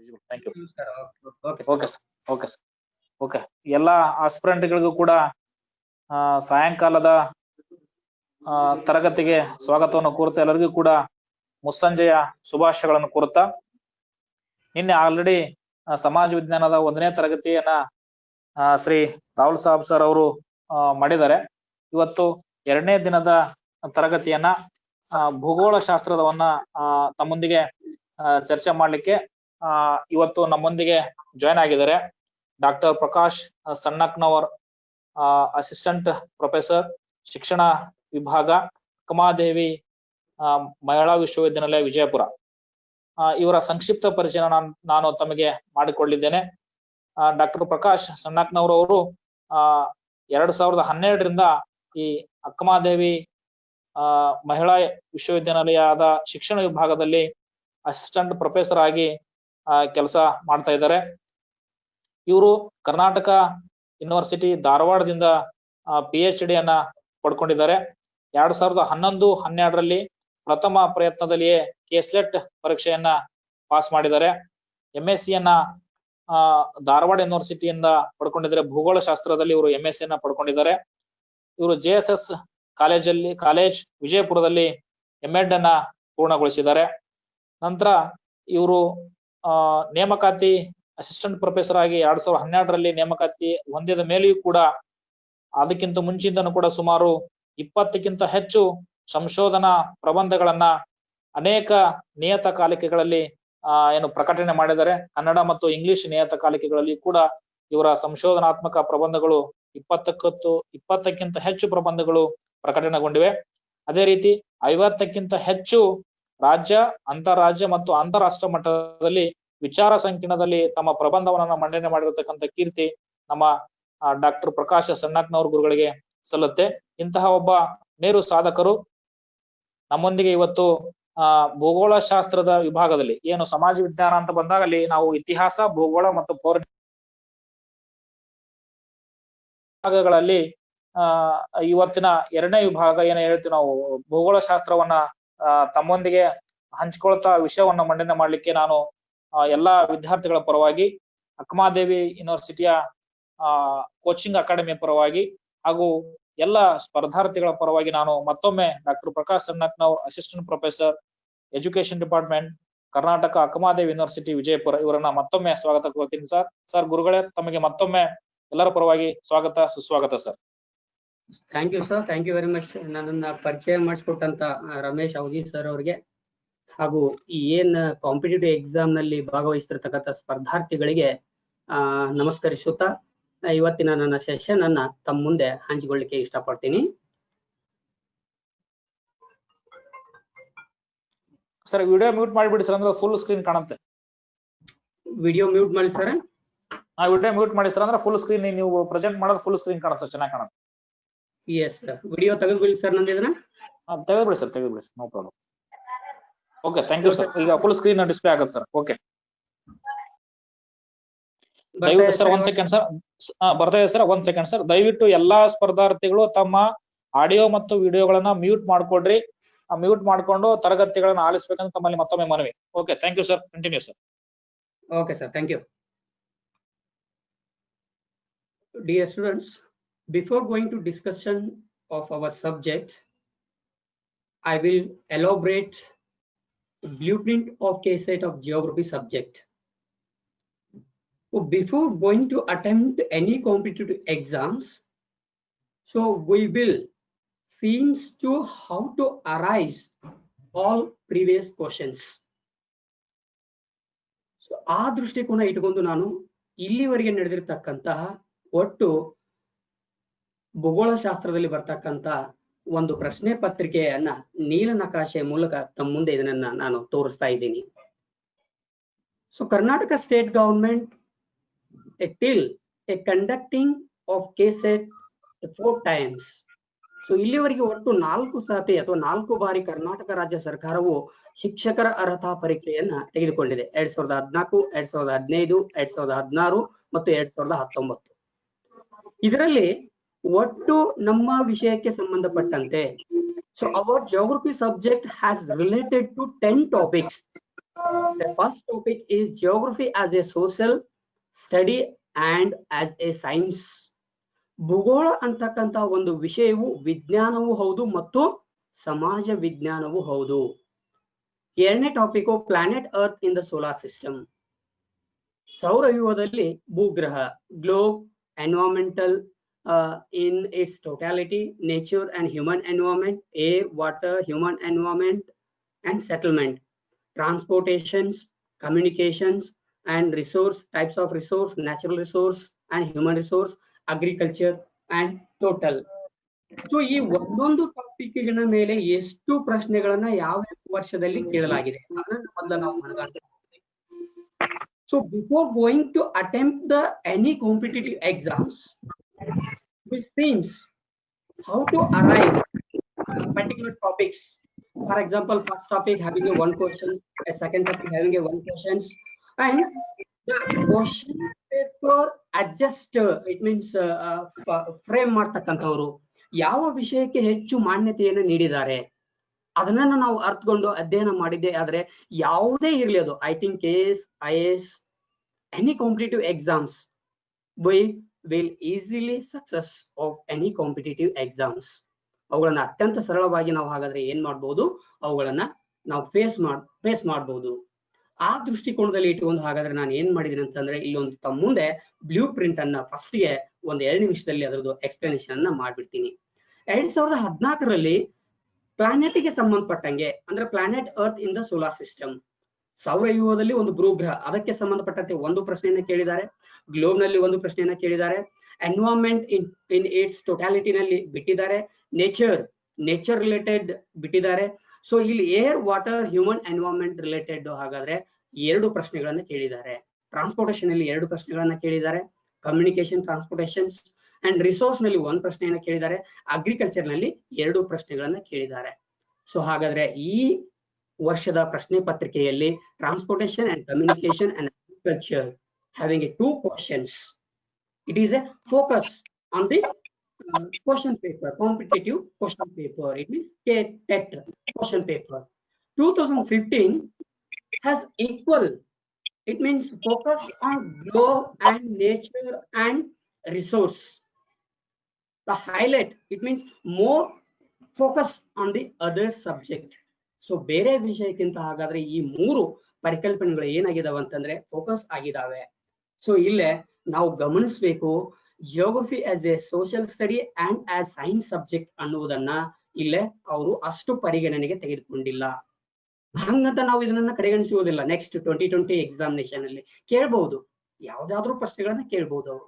Visible. Thank you. Okay sir. Okay sir. Okay, ಎಲ್ಲ ಆಸ್ಪಿರೆಂಟ್ಗಳಿಗೂ ಕೂಡ ಸಾಯಂಕಾಲದ ತರಗತಿಗೆ ಸ್ವಾಗತವನ್ನು ಕೋರುತ್ತಾ ಎಲ್ಲರಿಗೂ ಕೂಡ ಮುಸ್ಸಂಜೆಯ ಶುಭಾಶಯಗಳನ್ನು ಕೋರುತ್ತಾ, ನಿನ್ನೆ ಆಲ್ರೆಡಿ ಸಮಾಜ ವಿಜ್ಞಾನದ 1ನೇ ತರಗತಿಯನ್ನ ಶ್ರೀ ರಾಹುಲ್ ಸಾಬ್ ಸರ್ ಅವರು ಮಾಡಿದ್ದಾರೆ. ಇವತ್ತು 2ನೇ ದಿನದ ತರಗತಿಯನ್ನ ಭೂಗೋಳ ಶಾಸ್ತ್ರದವನ್ನ ತಮ್ಮೊಂದಿಗೆ ಚರ್ಚೆ ಮಾಡ್ಲಿಕ್ಕೆ ಇವತ್ತು ನಮ್ಮೊಂದಿಗೆ ಜಾಯ್ನ್ ಆಗಿದ್ದಾರೆ doctor Prakash Sannaknavar, assistant professor, ಶಿಕ್ಷಣ ವಿಭಾಗ, ಅಕ್ಕಮಹಾದೇವಿ ಮಹಿಳಾ ವಿಶ್ವವಿದ್ಯಾನಿಲಯ ವಿಜಯಪುರ. ಇವರ ಸಂಕ್ಷಿಪ್ತ ಪರಿಚಯ ನಾನು ತಮಗೆ ಮಾಡಿಕೊಳ್ಳಿದ್ದೇನೆ. ಡಾಕ್ಟರ್ ಪ್ರಕಾಶ್ ಸಣ್ಣಕ್ನವರ್ ಅವರು 2012ರಿಂದ ಈ ಅಕ್ಕಮಹಾದೇವಿ ಮಹಿಳಾ ವಿಶ್ವವಿದ್ಯಾನಿಲಯದ ಶಿಕ್ಷಣ ವಿಭಾಗದಲ್ಲಿ ಅಸಿಸ್ಟೆಂಟ್ ಪ್ರೊಫೆಸರ್ ಆಗಿ ಕೆಲಸ ಮಾಡ್ತಾ ಇದ್ದಾರೆ. ಇವರು ಕರ್ನಾಟಕ ಯೂನಿವರ್ಸಿಟಿ ಧಾರವಾಡದಿಂದ PhD ಯನ್ನ ಪಡ್ಕೊಂಡಿದ್ದಾರೆ. 2011-12ರಲ್ಲಿ ಪ್ರಥಮ ಪ್ರಯತ್ನದಲ್ಲಿಯೇ ಕೇಸ್ಲೆಟ್ ಪರೀಕ್ಷೆಯನ್ನ ಪಾಸ್ ಮಾಡಿದ್ದಾರೆ. MSc ಯನ್ನ ಧಾರವಾಡ ಯೂನಿವರ್ಸಿಟಿಯಿಂದ ಪಡ್ಕೊಂಡಿದ್ದಾರೆ. ಭೂಗೋಳ ಶಾಸ್ತ್ರದಲ್ಲಿ ಇವರು MSc ಯನ್ನ ಪಡ್ಕೊಂಡಿದ್ದಾರೆ. ಇವರು JSS ಕಾಲೇಜ್ ವಿಜಯಪುರದಲ್ಲಿ M.Ed ಅನ್ನ ಪೂರ್ಣಗೊಳಿಸಿದ್ದಾರೆ. ನಂತರ ಇವರು ನೇಮಕಾತಿ ಅಸಿಸ್ಟೆಂಟ್ ಪ್ರೊಫೆಸರ್ ಆಗಿ 2012ರಲ್ಲಿ ನೇಮಕಾತಿ ಹೊಂದಿದ ಮೇಲೆಯೂ ಕೂಡ ಅದಕ್ಕಿಂತ ಮುಂಚಿಂದನೂ ಕೂಡ ಸುಮಾರು 20ಕ್ಕಿಂತ ಹೆಚ್ಚು ಸಂಶೋಧನಾ ಪ್ರಬಂಧಗಳನ್ನ ಅನೇಕ ನಿಯತಕಾಲಿಕೆಗಳಲ್ಲಿ ಪ್ರಕಟಣೆ ಮಾಡಿದ್ದಾರೆ. ಕನ್ನಡ ಮತ್ತು ಇಂಗ್ಲಿಷ್ ನಿಯತಕಾಲಿಕೆಗಳಲ್ಲಿ ಕೂಡ ಇವರ ಸಂಶೋಧನಾತ್ಮಕ ಪ್ರಬಂಧಗಳು 20ಕ್ಕಿಂತ ಹೆಚ್ಚು ಪ್ರಬಂಧಗಳು ಪ್ರಕಟಣೆಗೊಂಡಿವೆ. ಅದೇ ರೀತಿ 50ಕ್ಕಿಂತ ಹೆಚ್ಚು ರಾಜ್ಯ, ಅಂತಾರಾಜ್ಯ ಮತ್ತು ಅಂತಾರಾಷ್ಟ್ರ ಮಟ್ಟದಲ್ಲಿ ವಿಚಾರ ಸಂಕಿರಣದಲ್ಲಿ ತಮ್ಮ ಪ್ರಬಂಧವನ್ನ ಮಂಡನೆ ಮಾಡಿರತಕ್ಕಂಥ ಕೀರ್ತಿ ನಮ್ಮ ಡಾಕ್ಟರ್ ಪ್ರಕಾಶ್ ಸಣ್ಣಕ್ನವರ್ ಗುರುಗಳಿಗೆ ಸಲ್ಲುತ್ತೆ. ಇಂತಹ ಒಬ್ಬ ಮೇರು ಸಾಧಕರು ನಮ್ಮೊಂದಿಗೆ ಇವತ್ತು ಭೂಗೋಳ ಶಾಸ್ತ್ರದ ವಿಭಾಗದಲ್ಲಿ, ಏನು ಸಮಾಜ ವಿಜ್ಞಾನ ಅಂತ ಬಂದಾಗಲ್ಲಿ ನಾವು ಇತಿಹಾಸ, ಭೂಗೋಳ ಮತ್ತು ಪೌರಾಣಿಕ ವಿಭಾಗಗಳಲ್ಲಿ ಇವತ್ತಿನ 2ನೇ ವಿಭಾಗ ಏನ ಹೇಳ್ತೀವಿ ನಾವು ಭೂಗೋಳ ಶಾಸ್ತ್ರವನ್ನ ತಮ್ಮೊಂದಿಗೆ ಹಂಚ್ಕೊಳ್ತಾ ವಿಷಯವನ್ನ ಮಂಡನೆ ಮಾಡ್ಲಿಕ್ಕೆ ನಾನು ಎಲ್ಲಾ ವಿದ್ಯಾರ್ಥಿಗಳ ಪರವಾಗಿ, ಅಕ್ಕಮಹಾದೇವಿ ಯೂನಿವರ್ಸಿಟಿಯ ಕೋಚಿಂಗ್ ಅಕಾಡೆಮಿ ಪರವಾಗಿ ಹಾಗೂ ಎಲ್ಲ ಸ್ಪರ್ಧಾರ್ಥಿಗಳ ಪರವಾಗಿ ನಾನು ಮತ್ತೊಮ್ಮೆ doctor Prakash Sannaknavar, assistant professor, education department, Karnataka Akkamahadevi university Vijayapura ಇವರನ್ನ ಮತ್ತೊಮ್ಮೆ ಸ್ವಾಗತ ಕೋರ್ತೀನಿ ಸರ್. ಸರ್ ಗುರುಗಳೇ, ತಮಗೆ ಮತ್ತೊಮ್ಮೆ ಎಲ್ಲರ ಪರವಾಗಿ ಸ್ವಾಗತ, ಸುಸ್ವಾಗತ sir. Thank you sir, thank you very much. ನನ್ನನ್ನ ಪರಿಚಯ ಮಾಡಿಸ್ಕೊಟ್ಟಂತ ರಮೇಶ್ ಅವಧಿ ಸರ್ ಅವರಿಗೆ ಹಾಗೂ ಏನ್ ಕಾಂಪಿಟೇಟಿವ್ ಎಕ್ಸಾಮ್ ನಲ್ಲಿ ಭಾಗವಹಿಸ್ತಿರ್ತಕ್ಕಂಥ ಸ್ಪರ್ಧಾರ್ಥಿಗಳಿಗೆ ನಮಸ್ಕರಿಸುತ್ತಾ ಇವತ್ತಿನ ನನ್ನ ಸೆಷನ್ ಅನ್ನ ತಮ್ಮ ಮುಂದೆ ಹಂಚಿಕೊಳ್ಳಿಕ್ಕೆ ಇಷ್ಟಪಡ್ತೀನಿ. ಸರ್ ವಿಡಿಯೋ ಮ್ಯೂಟ್ ಮಾಡಿಬಿಡಿ ಸರ್, ಅಂದ್ರೆ ಫುಲ್ ಸ್ಕ್ರೀನ್ ಕಾಣುತ್ತೆ. ವಿಡಿಯೋ ಮ್ಯೂಟ್ ಮಾಡಿ ಸರ್. ವಿಡಿಯೋ ಮ್ಯೂಟ್ ಮಾಡಿ ಸರ್, ಅಂದ್ರೆ ಫುಲ್ ಸ್ಕ್ರೀನ್ ನೀವು ಪ್ರೆಸೆಂಟ್ ಮಾಡೋದು ಫುಲ್ ಸ್ಕ್ರೀನ್ ಕಾಣುತ್ತೆ, ಚೆನ್ನಾಗಿ ಕಾಣುತ್ತೆ. ಎಸ್ ಸರ್, ವಿಡಿಯೋ ತೆಗೆದುಬಿಡಿ ಸರ್. ನಂದು ಇದನ್ನ ತೆಗೆದುಬಿಡಿ sir, no problem. Okay, thank you sir. ಈಗ ಫುಲ್ ಸ್ಕ್ರೀನ್ ಡಿಸ್ಪ್ಲೇ ಆಗುತ್ತೆ ಸರ್. ಓಕೆ, ದಯವಿಟ್ಟು ಸರ್ 1 ಸೆಕೆಂಡ್ ಸರ್, ಬರ್ತಾ ಇದೆ ಸರ್. 1 ಸೆಕೆಂಡ್ ಸರ್, ದಯವಿಟ್ಟು ಎಲ್ಲಾ ಸ್ಪರ್ಧಾರ್ಥಿಗಳು ತಮ್ಮ ಆಡಿಯೋ ಮತ್ತು ವಿಡಿಯೋಗಳನ್ನ ಮ್ಯೂಟ್ ಮಾಡ್ಕೊಡ್ರಿ. ಮ್ಯೂಟ್ ಮಾಡ್ಕೊಂಡು ತರಗತಿಗಳನ್ನ ಆಲಿಸ್ಬೇಕಂತ ತಮ್ಮಲ್ಲಿ ಮತ್ತೊಮ್ಮೆ ಮನವಿ. Okay, thank you sir. Continue sir. Okay sir, thank you. Dear students, before going to discussion of our subject, I will elaborate blueprint of KSET of geography subject. So before going to attempt any competitive exams, so we will seems to how to arise all previous questions. So ಆ ದೃಷ್ಟಿಕೋನ ಇಟ್ಕೊಂಡು ನಾನು ಇಲ್ಲಿವರೆಗೆ ನಡೆದಿರ್ತಕ್ಕಂತಹ ಒಟ್ಟು ಭೂಗೋಳ ಶಾಸ್ತ್ರದಲ್ಲಿ ಬರ್ತಕ್ಕಂತ ಒಂದು ಪ್ರಶ್ನೆ ಪತ್ರಿಕೆಯನ್ನ ನೀಲನಕಾಶೆ ಮೂಲಕ ತಮ್ಮ ಮುಂದೆ ಇದನ್ನ ನಾನು ತೋರಿಸ್ತಾ ಇದ್ದೀನಿ. So Karnataka state government till a conducting of KSET 4 times. So ಇಲ್ಲಿವರೆಗೆ ಒಟ್ಟು 4 ಸಾರಿ ಅಥವಾ 4 ಬಾರಿ ಕರ್ನಾಟಕ ರಾಜ್ಯ ಸರ್ಕಾರವು ಶಿಕ್ಷಕರ ಅರ್ಹತಾ ಪರೀಕ್ಷೆಯನ್ನ ತೆಗೆದುಕೊಂಡಿದೆ. 2014, 2015, 2016 ಮತ್ತು 2019. ಇದರಲ್ಲಿ ಒಟ್ಟು ನಮ್ಮ ವಿಷಯಕ್ಕೆ ಸಂಬಂಧಪಟ್ಟಂತೆ, so our geography subject has related to 10 topics. The first topic is geography as a social study and as a science. ಭೂಗೋಳ ಅಂತಕ್ಕಂತ ಒಂದು ವಿಷಯವು ವಿಜ್ಞಾನವೂ ಹೌದು ಮತ್ತು ಸಮಾಜ ವಿಜ್ಞಾನವೂ ಹೌದು. ಎರಡನೇ topic planet earth in the solar system. ಸೌರವ್ಯೂಹದಲ್ಲಿ ಭೂಗ್ರಹ, globe, environmental in its totality, nature and human environment, air, water, human environment and settlement, transportations, communications and resource, types of resource, natural resource and human resource, agriculture and total. So ಈ ಒಂದೊಂದು topic ಮೇಲೆ ಎಷ್ಟು ಪ್ರಶ್ನೆಗಳನ್ನ ಯಾವ ವರ್ಷದಲ್ಲಿ ಕೇಳಲಾಗಿದೆ ಅದನ್ನ ಮೊದಲು ನಾವು ಮನಗಾಣಬೇಕು. So before going to attempt the any competitive exams, which seems how to arrive particular topics. For example, first topic having a one question, a second topic having a one questions, and the question paper adjust, it means frame ಮಾಡ್ತಕ್ಕಂಥವ್ರು ಯಾವ ವಿಷಯಕ್ಕೆ ಹೆಚ್ಚು ಮಾನ್ಯತೆಯನ್ನು ನೀಡಿದ್ದಾರೆ ಅದನ್ನ ನಾವು ಅರ್ಥಕೊಂಡು ಅಧ್ಯಯನ ಮಾಡಿದ್ದೆ ಆದ್ರೆ ಯಾವುದೇ ಇರಲಿ ಅದು I think KS, IAS, any competitive exams, we will easily success of any competitive exams. ಅವುಗಳನ್ನ ಅತ್ಯಂತ ಸರಳವಾಗಿ ನಾವು ಹಾಗಾದ್ರೆ ಏನ್ ಮಾಡ್ಬೋದು, ಅವುಗಳನ್ನ ನಾವು ಫೇಸ್ ಮಾಡ್ಬೋದು. ಆ ದೃಷ್ಟಿಕೋನದಲ್ಲಿ ಇಟ್ಟುಕೊಂಡು ಹಾಗಾದ್ರೆ ನಾನು ಏನ್ ಮಾಡಿದೀನಿ ಅಂತಂದ್ರೆ ಇಲ್ಲೊಂದು ತಮ್ಮ ಮುಂದೆ ಬ್ಲೂ ಪ್ರಿಂಟ್ ಅನ್ನ ಫಸ್ಟ್ ಗೆ ಒಂದು 2 ನಿಮಿಷದಲ್ಲಿ ಅದರದ್ದು ಎಕ್ಸ್ಪ್ಲನೇಷನ್ ಅನ್ನ ಮಾಡ್ಬಿಡ್ತೀನಿ. 2014ರಲ್ಲಿ ಪ್ಲಾನೆಟ್ ಗೆ ಸಂಬಂಧಪಟ್ಟಂಗೆ ಅಂದ್ರೆ planet earth in the solar system, ಸೌರವ್ಯೂಹದಲ್ಲಿ ಒಂದು ಭೂಗ್ರಹ ಅದಕ್ಕೆ ಸಂಬಂಧಪಟ್ಟಂತೆ ಒಂದು ಪ್ರಶ್ನೆಯನ್ನ ಕೇಳಿದ್ದಾರೆ, ಗ್ಲೋಬ್ ನಲ್ಲಿ ಒಂದು ಪ್ರಶ್ನೆಯನ್ನ ಕೇಳಿದ್ದಾರೆ, ಎನ್ವೈರನ್ಮೆಂಟ್ ಇನ್ ಇಟ್ಸ್ ಟೋಟಾಲಿಟಿ ನಲ್ಲಿ ಬಿಟ್ಟಿದ್ದಾರೆ, ನೇಚರ್ ರಿಲೇಟೆಡ್ ಬಿಟ್ಟಿದ್ದಾರೆ. ಸೊ ಇಲ್ಲಿ air, water, human environment related ಹಾಗಾದ್ರೆ 2 ಪ್ರಶ್ನೆಗಳನ್ನ ಕೇಳಿದ್ದಾರೆ. ಟ್ರಾನ್ಸ್ಪೋರ್ಟೇಷನ್ ಅಲ್ಲಿ 2 ಪ್ರಶ್ನೆಗಳನ್ನ ಕೇಳಿದ್ದಾರೆ, ಕಮ್ಯುನಿಕೇಶನ್ ಟ್ರಾನ್ಸ್ಪೋರ್ಟೇಷನ್ಸ್ ಅಂಡ್ ರಿಸೋರ್ಸ್ ನಲ್ಲಿ 1 ಪ್ರಶ್ನೆಯನ್ನ ಕೇಳಿದ್ದಾರೆ, ಅಗ್ರಿಕಲ್ಚರ್ ನಲ್ಲಿ 2 ಪ್ರಶ್ನೆಗಳನ್ನ ಕೇಳಿದ್ದಾರೆ. ಸೊ ಹಾಗಾದ್ರೆ ಈ ವರ್ಷದ ಪ್ರಶ್ನೆ ಪತ್ರಿಕೆಯಲ್ಲಿ transportation and communication and agriculture having a 2 questions. It is a focus on the question paper, competitive question paper. It means TET question paper. 2015 has equal. It means focus on globe and nature and resource. The highlight, it means more focus on the other subject. So ಬೇರೆ ವಿಷಯಕ್ಕಿಂತ ಹಾಗಾದ್ರೆ ಈ 3 ಪರಿಕಲ್ಪನೆಗಳು ಏನಾಗಿದಾವೆ ಅಂತಂದ್ರೆ focus ಆಗಿದಾವೆ. So ಇಲ್ಲೇ ನಾವು ಗಮನಿಸಬೇಕು, geography as a social study and as science subject ಅನ್ನುವುದನ್ನ ಇಲ್ಲೇ ಅವರು ಅಷ್ಟು ಪರಿಗಣನೆಗೆ ತೆಗೆದುಕೊಂಡಿಲ್ಲ. ಹಂಗಂತ ನಾವು ಇದನ್ನ ಕಡೆಗಣಿಸುವುದಿಲ್ಲ. ನೆಕ್ಸ್ಟ್ 2020 ಎಕ್ಸಾಮಿನೇಷನ್ ಅಲ್ಲಿ ಕೇಳಬಹುದು, ಯಾವ್ದಾದ್ರು ಪ್ರಶ್ನೆಗಳನ್ನ ಕೇಳಬಹುದು ಅವರು.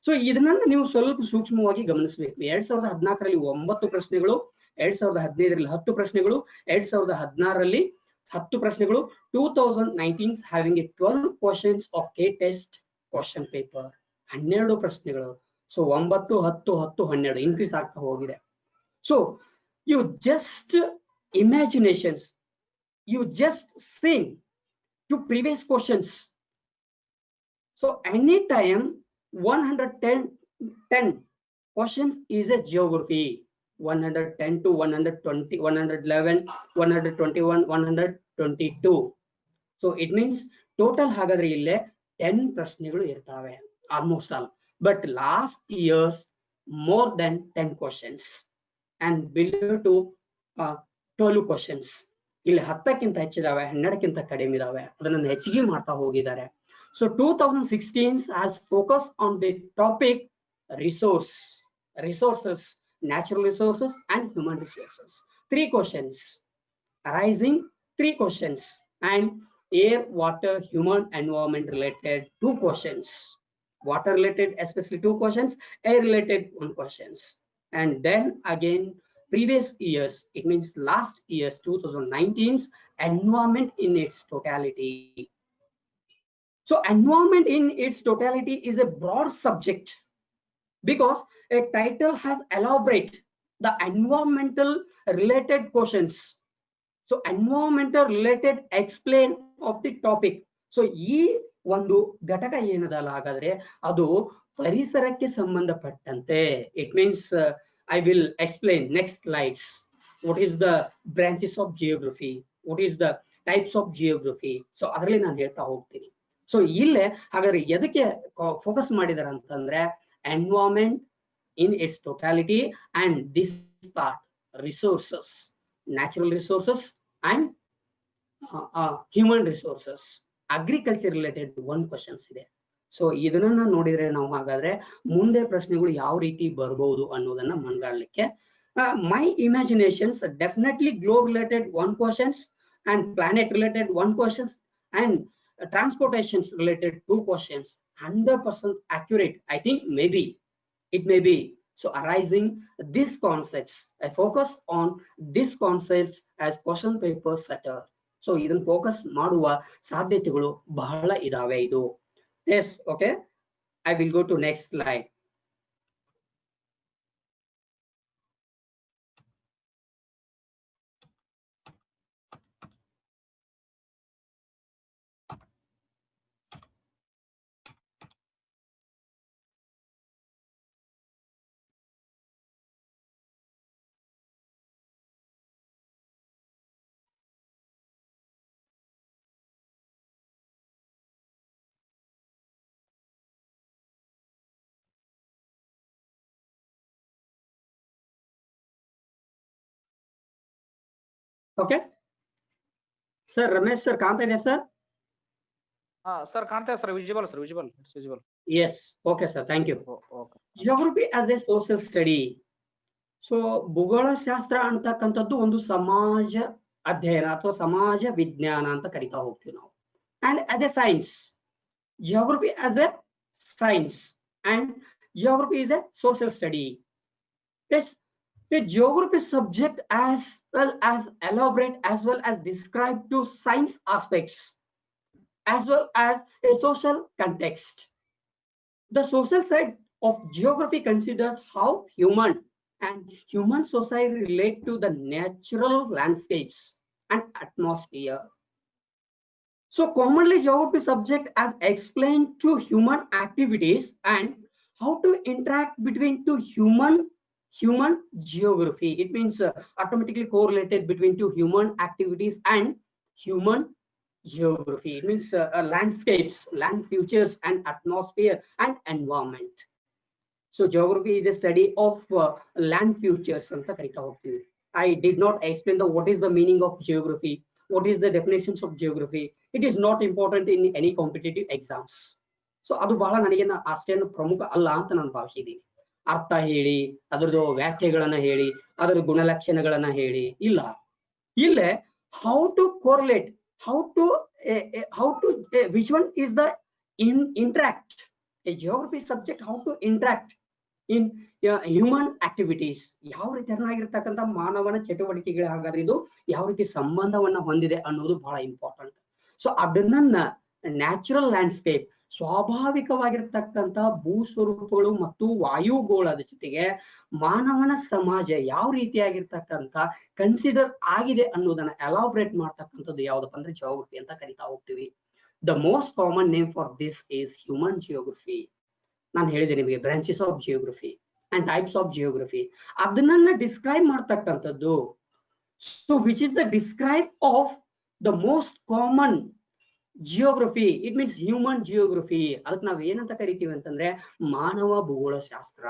ಸೊ ಇದನ್ನ ನೀವು ಸ್ವಲ್ಪ ಸೂಕ್ಷ್ಮವಾಗಿ ಗಮನಿಸಬೇಕು. 2014ರಲ್ಲಿ 9 ಪ್ರಶ್ನೆಗಳು, 2015ರಲ್ಲಿ 10 ಪ್ರಶ್ನೆಗಳು, 2016ರಲ್ಲಿ 10 ಪ್ರಶ್ನೆಗಳು, 2019 having a 12 questions of K-test question paper, 12 ಪ್ರಶ್ನೆಗಳು. ಸೊ 9, 10, 10, 12 ಇನ್ಕ್ರೀಸ್ ಆಗ್ತಾ ಹೋಗಿದೆ. So you just imaginations, you just think to previous questions. So anytime 110 questions is a geography, 110 to 120, 111, 121, 122. So it means total ಹಾಗಾದ್ರೆ ಇಲ್ಲೇ 10 ಪ್ರಶ್ನೆಗಳು ಇರ್ತಾವೆ almost all. But last years more than 10 questions and below to 12 questions. ಇಲ್ಲಿ 10ಕ್ಕಿಂತ ಹೆಚ್ಚಿದಾವೆ, 12ಕ್ಕಿಂತ ಕಡಿಮೆ ಇದಾವೆ, ಅದನ್ನ ಹೆಚ್ಚಿಗೆ ಮಾಡ್ತಾ ಹೋಗಿದ್ದಾರೆ. So 2016 has focused on the topic resources, natural resources and human resources. 3 questions arising, 3 questions, and air, water, human environment related 2 questions, water related especially 2 questions, air related 1 questions. And then again previous years, it means last year's 2019's environment in its totality. So environment in its totality is a broad subject because a title has elaborate the environmental related questions. So environmental related explain of the topic. So ಈ ಒಂದು ಘಟಕ ಏನದಲ್ಲ ಹಾಗಾದ್ರೆ ಅದು ಪರಿಸರಕ್ಕೆ ಸಂಬಂಧಪಟ್ಟಂತೆ. It means I will explain next slides what is the branches of geography, what is the types of geography. So ಅದರಲ್ಲಿ ನಾನು ಹೇಳ್ತಾ ಹೋಗ್ತೀನಿ. ಸೊ ಇಲ್ಲೇ ಹಾಗಾದ್ರೆ ಎದಕ್ಕೆ ಫೋಕಸ್ ಮಾಡಿದಾರೆ ಅಂತಂದ್ರೆ environment in its totality, and this part resources, natural resources and human resources, agriculture related one questions ಇದೆ. ಸೊ ಇದನ್ನ ನೋಡಿದ್ರೆ ನಾವು ಹಾಗಾದ್ರೆ ಮುಂದೆ ಪ್ರಶ್ನೆಗಳು ಯಾವ ರೀತಿ ಬರಬಹುದು ಅನ್ನೋದನ್ನ ಮನಗಾಣಲಿಕ್ಕೆ my imaginations definitely globe related one questions and planet related one questions and transportations related two questions 100% accurate. I think maybe it may be. So arising these concepts, I focus on these concepts as question paper setter. So ಇದನ್ನ focus ಮಾಡುವ ಸಾಧ್ಯತೆಗಳು ಬಹಳ ಇದಾವೆ ಇದು. Yes, okay. I will go to next slide. Okay. Sir, Ramesh sir, ಕಾಣ್ತಾ ಇದೆ sir? Sir ಕಾಣ್ತಾ ಇದೆ sir, visible sir, visible, it's visible. Yes, okay sir, thank you. Okay. Geography as a social study. So ಭೂಗೋಳ ಶಾಸ್ತ್ರ ಅಂತಕ್ಕಂಥದ್ದು ಒಂದು ಸಮಾಜ ಅಧ್ಯಯನ ಅಥವಾ ಸಮಾಜ ವಿಜ್ಞಾನ ಅಂತ ಕರಿತಾ ಹೋಗ್ತೀವಿ ನಾವು. And as a science, geography as a science and geography is a social study. Yes, a geography subject as well as elaborate as well as describe to science aspects as well as a social context. The social side of geography consider how human and human society relate to the natural landscapes and atmosphere. So commonly geography subject as explained to human activities and how to interact between two human geography. It means automatically correlated between two human activities and human geography. It means landscapes, land features and atmosphere and environment. So geography is a study of land features anta karita hogtivi. I did not explain what is the meaning of geography, what is the definitions of geography. It is not important in any competitive exams. So adu bahala nanige ಅಷ್ಟೇನು ಪ್ರಮುಖ ಅಲ್ಲ ಅಂತ ನಾನು ಭಾವಿಸಿದ್ದೀನಿ. ಅರ್ಥ ಹೇಳಿ, ಅದರದ್ದು ವ್ಯಾಖ್ಯೆಗಳನ್ನ ಹೇಳಿ, ಅದರ ಗುಣಲಕ್ಷಣಗಳನ್ನ ಹೇಳಿ ಇಲ್ಲ. ಇಲ್ಲೇ how to correlate, how to which one is the interact, a geography subject how to interact in human activities. ಯಾವ ರೀತಿ ಆಗಿರ್ತಕ್ಕಂಥ ಮಾನವನ ಚಟುವಟಿಕೆಗಳ ಹಾಗಾದ್ರೆ ಇದು ಯಾವ ರೀತಿ ಸಂಬಂಧವನ್ನ ಹೊಂದಿದೆ ಅನ್ನೋದು ಬಹಳ ಇಂಪಾರ್ಟೆಂಟ್. ಸೊ ಅದನ್ನ ನ್ಯಾಚುರಲ್ ಲ್ಯಾಂಡ್ಸ್ಕೇಪ್, ಸ್ವಾಭಾವಿಕವಾಗಿರ್ತಕ್ಕಂಥ ಭೂಸ್ವರೂಪಗಳು ಮತ್ತು ವಾಯುಗೋಳದ ಜೊತೆಗೆ ಮಾನವನ ಸಮಾಜ ಯಾವ ರೀತಿಯಾಗಿರ್ತಕ್ಕಂಥ ಕನ್ಸಿಡರ್ ಆಗಿದೆ ಅನ್ನೋದನ್ನ ಎಲಾಬ್ರೇಟ್ ಮಾಡ್ತಕ್ಕಂಥದ್ದು ಯಾವ್ದಪ್ಪ ಅಂದ್ರೆ ಜಿಯೋಗ್ರಫಿ ಅಂತ ಕರಿತಾ ಹೋಗ್ತೀವಿ. The most common name for this is human geography. ನಾನು ಹೇಳಿದೆ ನಿಮಗೆ branches of geography and types of geography, ಅದನ್ನ ಡಿಸ್ಕ್ರೈಬ್ ಮಾಡ್ತಕ್ಕಂಥದ್ದು. So which is the describe of the most common geography, it means human geography. ಅದಕ್ಕೆ ನಾವ್ ಏನಂತ ಕರಿತೀವಿ ಅಂತಂದ್ರೆ ಮಾನವ ಭೂಗೋಳ ಶಾಸ್ತ್ರ.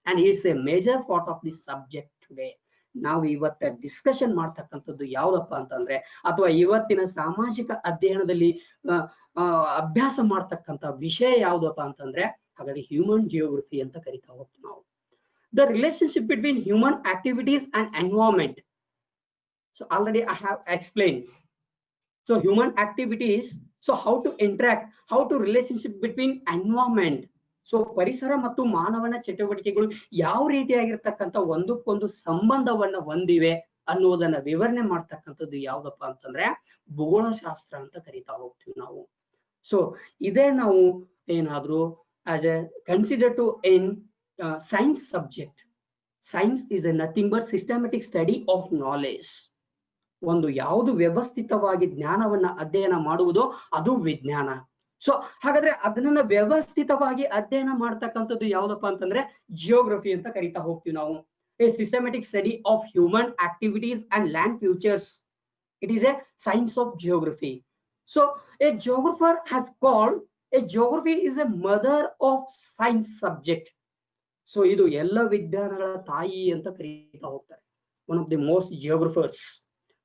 And it's A major part of this subject today. ನಾವು ಇವತ್ತ ಡಿಸ್ಕಷನ್ ಮಾಡ್ತಕ್ಕಂಥದ್ದು ಯಾವ್ದಪ್ಪ ಅಂತಂದ್ರೆ, ಅಥವಾ ಇವತ್ತಿನ ಸಾಮಾಜಿಕ ಅಧ್ಯಯನದಲ್ಲಿ ಅಭ್ಯಾಸ ಮಾಡ್ತಕ್ಕಂಥ ವಿಷಯ ಯಾವ್ದಪ್ಪ ಅಂತಂದ್ರೆ ಹಾಗಾದ್ರೆ ಹ್ಯೂಮನ್ ಜಿಯೋಗ್ರಫಿ ಅಂತ ಕರಿತಾ ಹೋಗ್ತೀವಿ ನಾವು. The relationship between human activities and environment. So already I have explain. So human activities, so how to interact, how to relationship between environment. So ಪರಿಸರ ಮತ್ತು ಮಾನವನ ಚಟುವಟಿಕೆಗಳು ಯಾವ ರೀತಿಯಾಗಿರ್ತಕ್ಕಂಥ ಒಂದಕ್ಕೊಂದು ಸಂಬಂಧವನ್ನ ಹೊಂದಿವೆ ಅನ್ನೋದನ್ನ ವಿವರಣೆ ಮಾಡ್ತಕ್ಕಂಥದ್ದು ಯಾವ್ದಪ್ಪ ಅಂತಂದ್ರೆ ಭೂಗೋಳಶಾಸ್ತ್ರ ಅಂತ ಕರಿತಾ ಹೋಗ್ತೀವಿ ನಾವು. ಸೊ ಇದೇ ನಾವು ಏನಾದ್ರು as a consider to in science subject. Science is a nothing but systematic study of knowledge. ಒಂದು ಯಾವುದು ವ್ಯವಸ್ಥಿತವಾಗಿ ಜ್ಞಾನವನ್ನ ಅಧ್ಯಯನ ಮಾಡುವುದೋ ಅದು ವಿಜ್ಞಾನ. ಸೊ ಹಾಗಾದ್ರೆ ಅದನ್ನ ವ್ಯವಸ್ಥಿತವಾಗಿ ಅಧ್ಯಯನ ಮಾಡ್ತಕ್ಕಂಥದ್ದು ಯಾವ್ದಪ್ಪ ಅಂತಂದ್ರೆ ಜಿಯೋಗ್ರಫಿ ಅಂತ ಕರಿತಾ ಹೋಗ್ತೀವಿ ನಾವು. A systematic study of human activities and land features It is a science of geography. So a geographer has called a geography is a mother of science subject. So ಇದು ಎಲ್ಲ ವಿಜ್ಞಾನಗಳ ತಾಯಿ ಅಂತ ಕರೀತಾ ಹೋಗ್ತಾರೆ. One of the most geographers.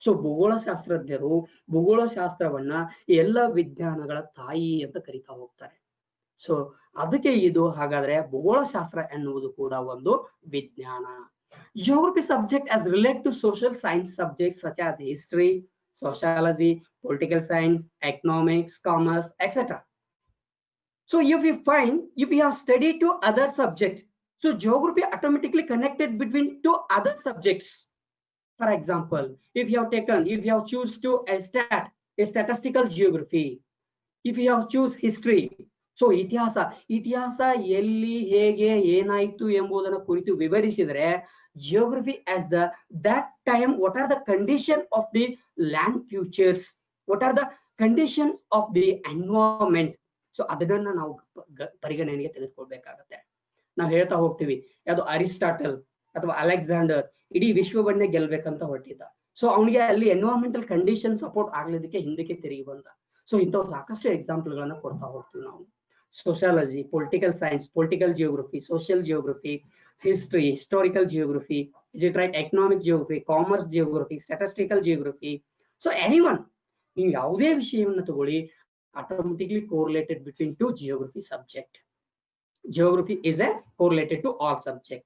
So ಭೂಗೋಳಶಾಸ್ತ್ರಜ್ಞರು ಭೂಗೋಳಶಾಸ್ತ್ರವನ್ನ ಎಲ್ಲ ವಿಜ್ಞಾನಗಳ ತಾಯಿ ಅಂತ ಕರೀತಾ ಹೋಗ್ತಾರೆ. ಸೊ ಅದಕ್ಕೆ ಇದು ಹಾಗಾದ್ರೆ ಭೂಗೋಳಶಾಸ್ತ್ರ ಎನ್ನುವುದು ಕೂಡ ಒಂದು ವಿಜ್ಞಾನ. Geography subject as related to social science subjects such as history, sociology, political science, economics, commerce, etc. So if we have studied two other subjects, so geography automatically connected between two other subjects. For example, if you have choose to a statistical geography, if you have choose history, so ಇತಿಹಾಸ ಎಲ್ಲಿ ಹೇಗೆ ಏನಾಯ್ತು ಎಂಬುದನ್ನು ಕುರಿತು ವಿವರಿಸಿದರೆ, geography as that time what are the condition of the land features, what are the condition of the environment, so ಅದನ್ನ ನಾವು ಪರಿಗಣನೆಗೆ ತೆಗೆದುಕೊಳ್ಬೇಕಾಗತ್ತೆ. ನಾವು ಹೇಳ್ತಾ ಹೋಗ್ತೀವಿ ಯಾವುದು ಅರಿಸ್ಟಾಟಲ್ ಅಥವಾ ಅಲೆಕ್ಸಾಂಡರ್ ಇಡೀ ವಿಶ್ವವನ್ನೇ ಗೆಲ್ಬೇಕಂತ ಹೊರಟಿದ್ದ. ಸೊ ಅವನಿಗೆ ಅಲ್ಲಿ ಎನ್ವೈರನ್ಮೆಂಟಲ್ ಕಂಡೀಷನ್ ಸಪೋರ್ಟ್ ಆಗ್ಲಿದ್ದಕ್ಕೆ ಹಿಂದಕ್ಕೆ ತಿರುಗಿ ಬಂದ. ಸೊ ಇಂಥವು ಸಾಕಷ್ಟು ಎಕ್ಸಾಂಪಲ್ ಗಳನ್ನ ಕೊಡ್ತಾ ಹೋಗ್ತೀವಿ ನಾವು. Sociology, political science, political geography, social geography, history, historical geography, is it right, economic geography, commerce geography, statistical geography. So anyone, ನೀವು ಯಾವುದೇ ವಿಷಯವನ್ನು ತಗೊಳ್ಳಿ, automatically correlated between two geography subject. Geography is a correlated to all subject.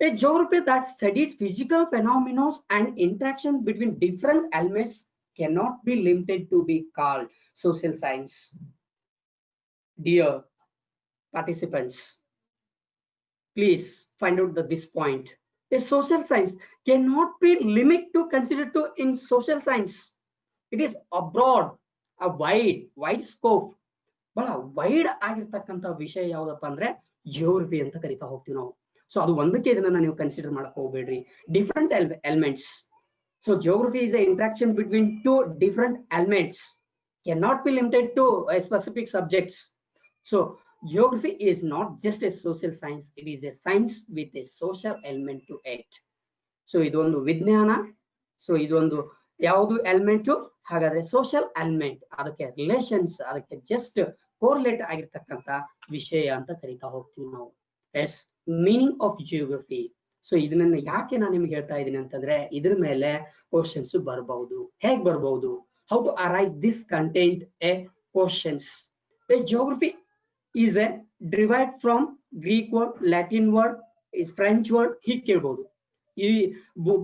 A geography that studied physical phenomena and interaction between different elements cannot be limited to be called social science. Dear participants, please find out this point. A social science cannot be limited to considered to in social science. It is abroad a wide scope. ಬಹಳ wide ಆಗಿರ್ತಕ್ಕಂಥ ವಿಷಯ ಯಾವ್ದಪ್ಪ ಅಂದ್ರೆ geography ಅಂತ ಕರಿತಾ ಹೋಗ್ತೀವಿ ನಾವು. So ಅದು ಒಂದಕ್ಕೆ ಇದನ್ನ ನೀವು ಕನ್ಸಿಡರ್ ಮಾಡಕ್ ಹೋಗ್ಬೇಡ್ರಿ. Different elements. So geography is a interaction between two different elements, can not be limited to specific subjects. So geography is not just a social science, it is a science with a social element to it. So ಇದೊಂದು ವಿಜ್ಞಾನ. So ಇದೊಂದು ಯಾವುದು element? ಹಾಗಾದ್ರೆ social element, ಅದಕ್ಕೆ relations, ಅದಕ್ಕೆ just correlate ಆಗಿರ್ತಕ್ಕಂಥ ವಿಷಯ ಅಂತ ಕರಿತಾ ಹೋಗ್ತೀವಿ ನಾವು. Yes, meaning of geography. So ಇದನ್ನ ಯಾಕೆ ನಾನು ನಿಮ್ಗೆ ಹೇಳ್ತಾ ಇದ್ದೀನಿ ಅಂತಂದ್ರೆ, ಇದ್ರ ಮೇಲೆ ಕ್ವಶನ್ಸ್ ಬರಬಹುದು. ಹೇಗ್ ಬರಬಹುದು? How to arise this content a questions. A geography is a derived from Greek word, Latin word, French word, ಹೀಗೆ ಕೇಳ್ಬಹುದು. ಈ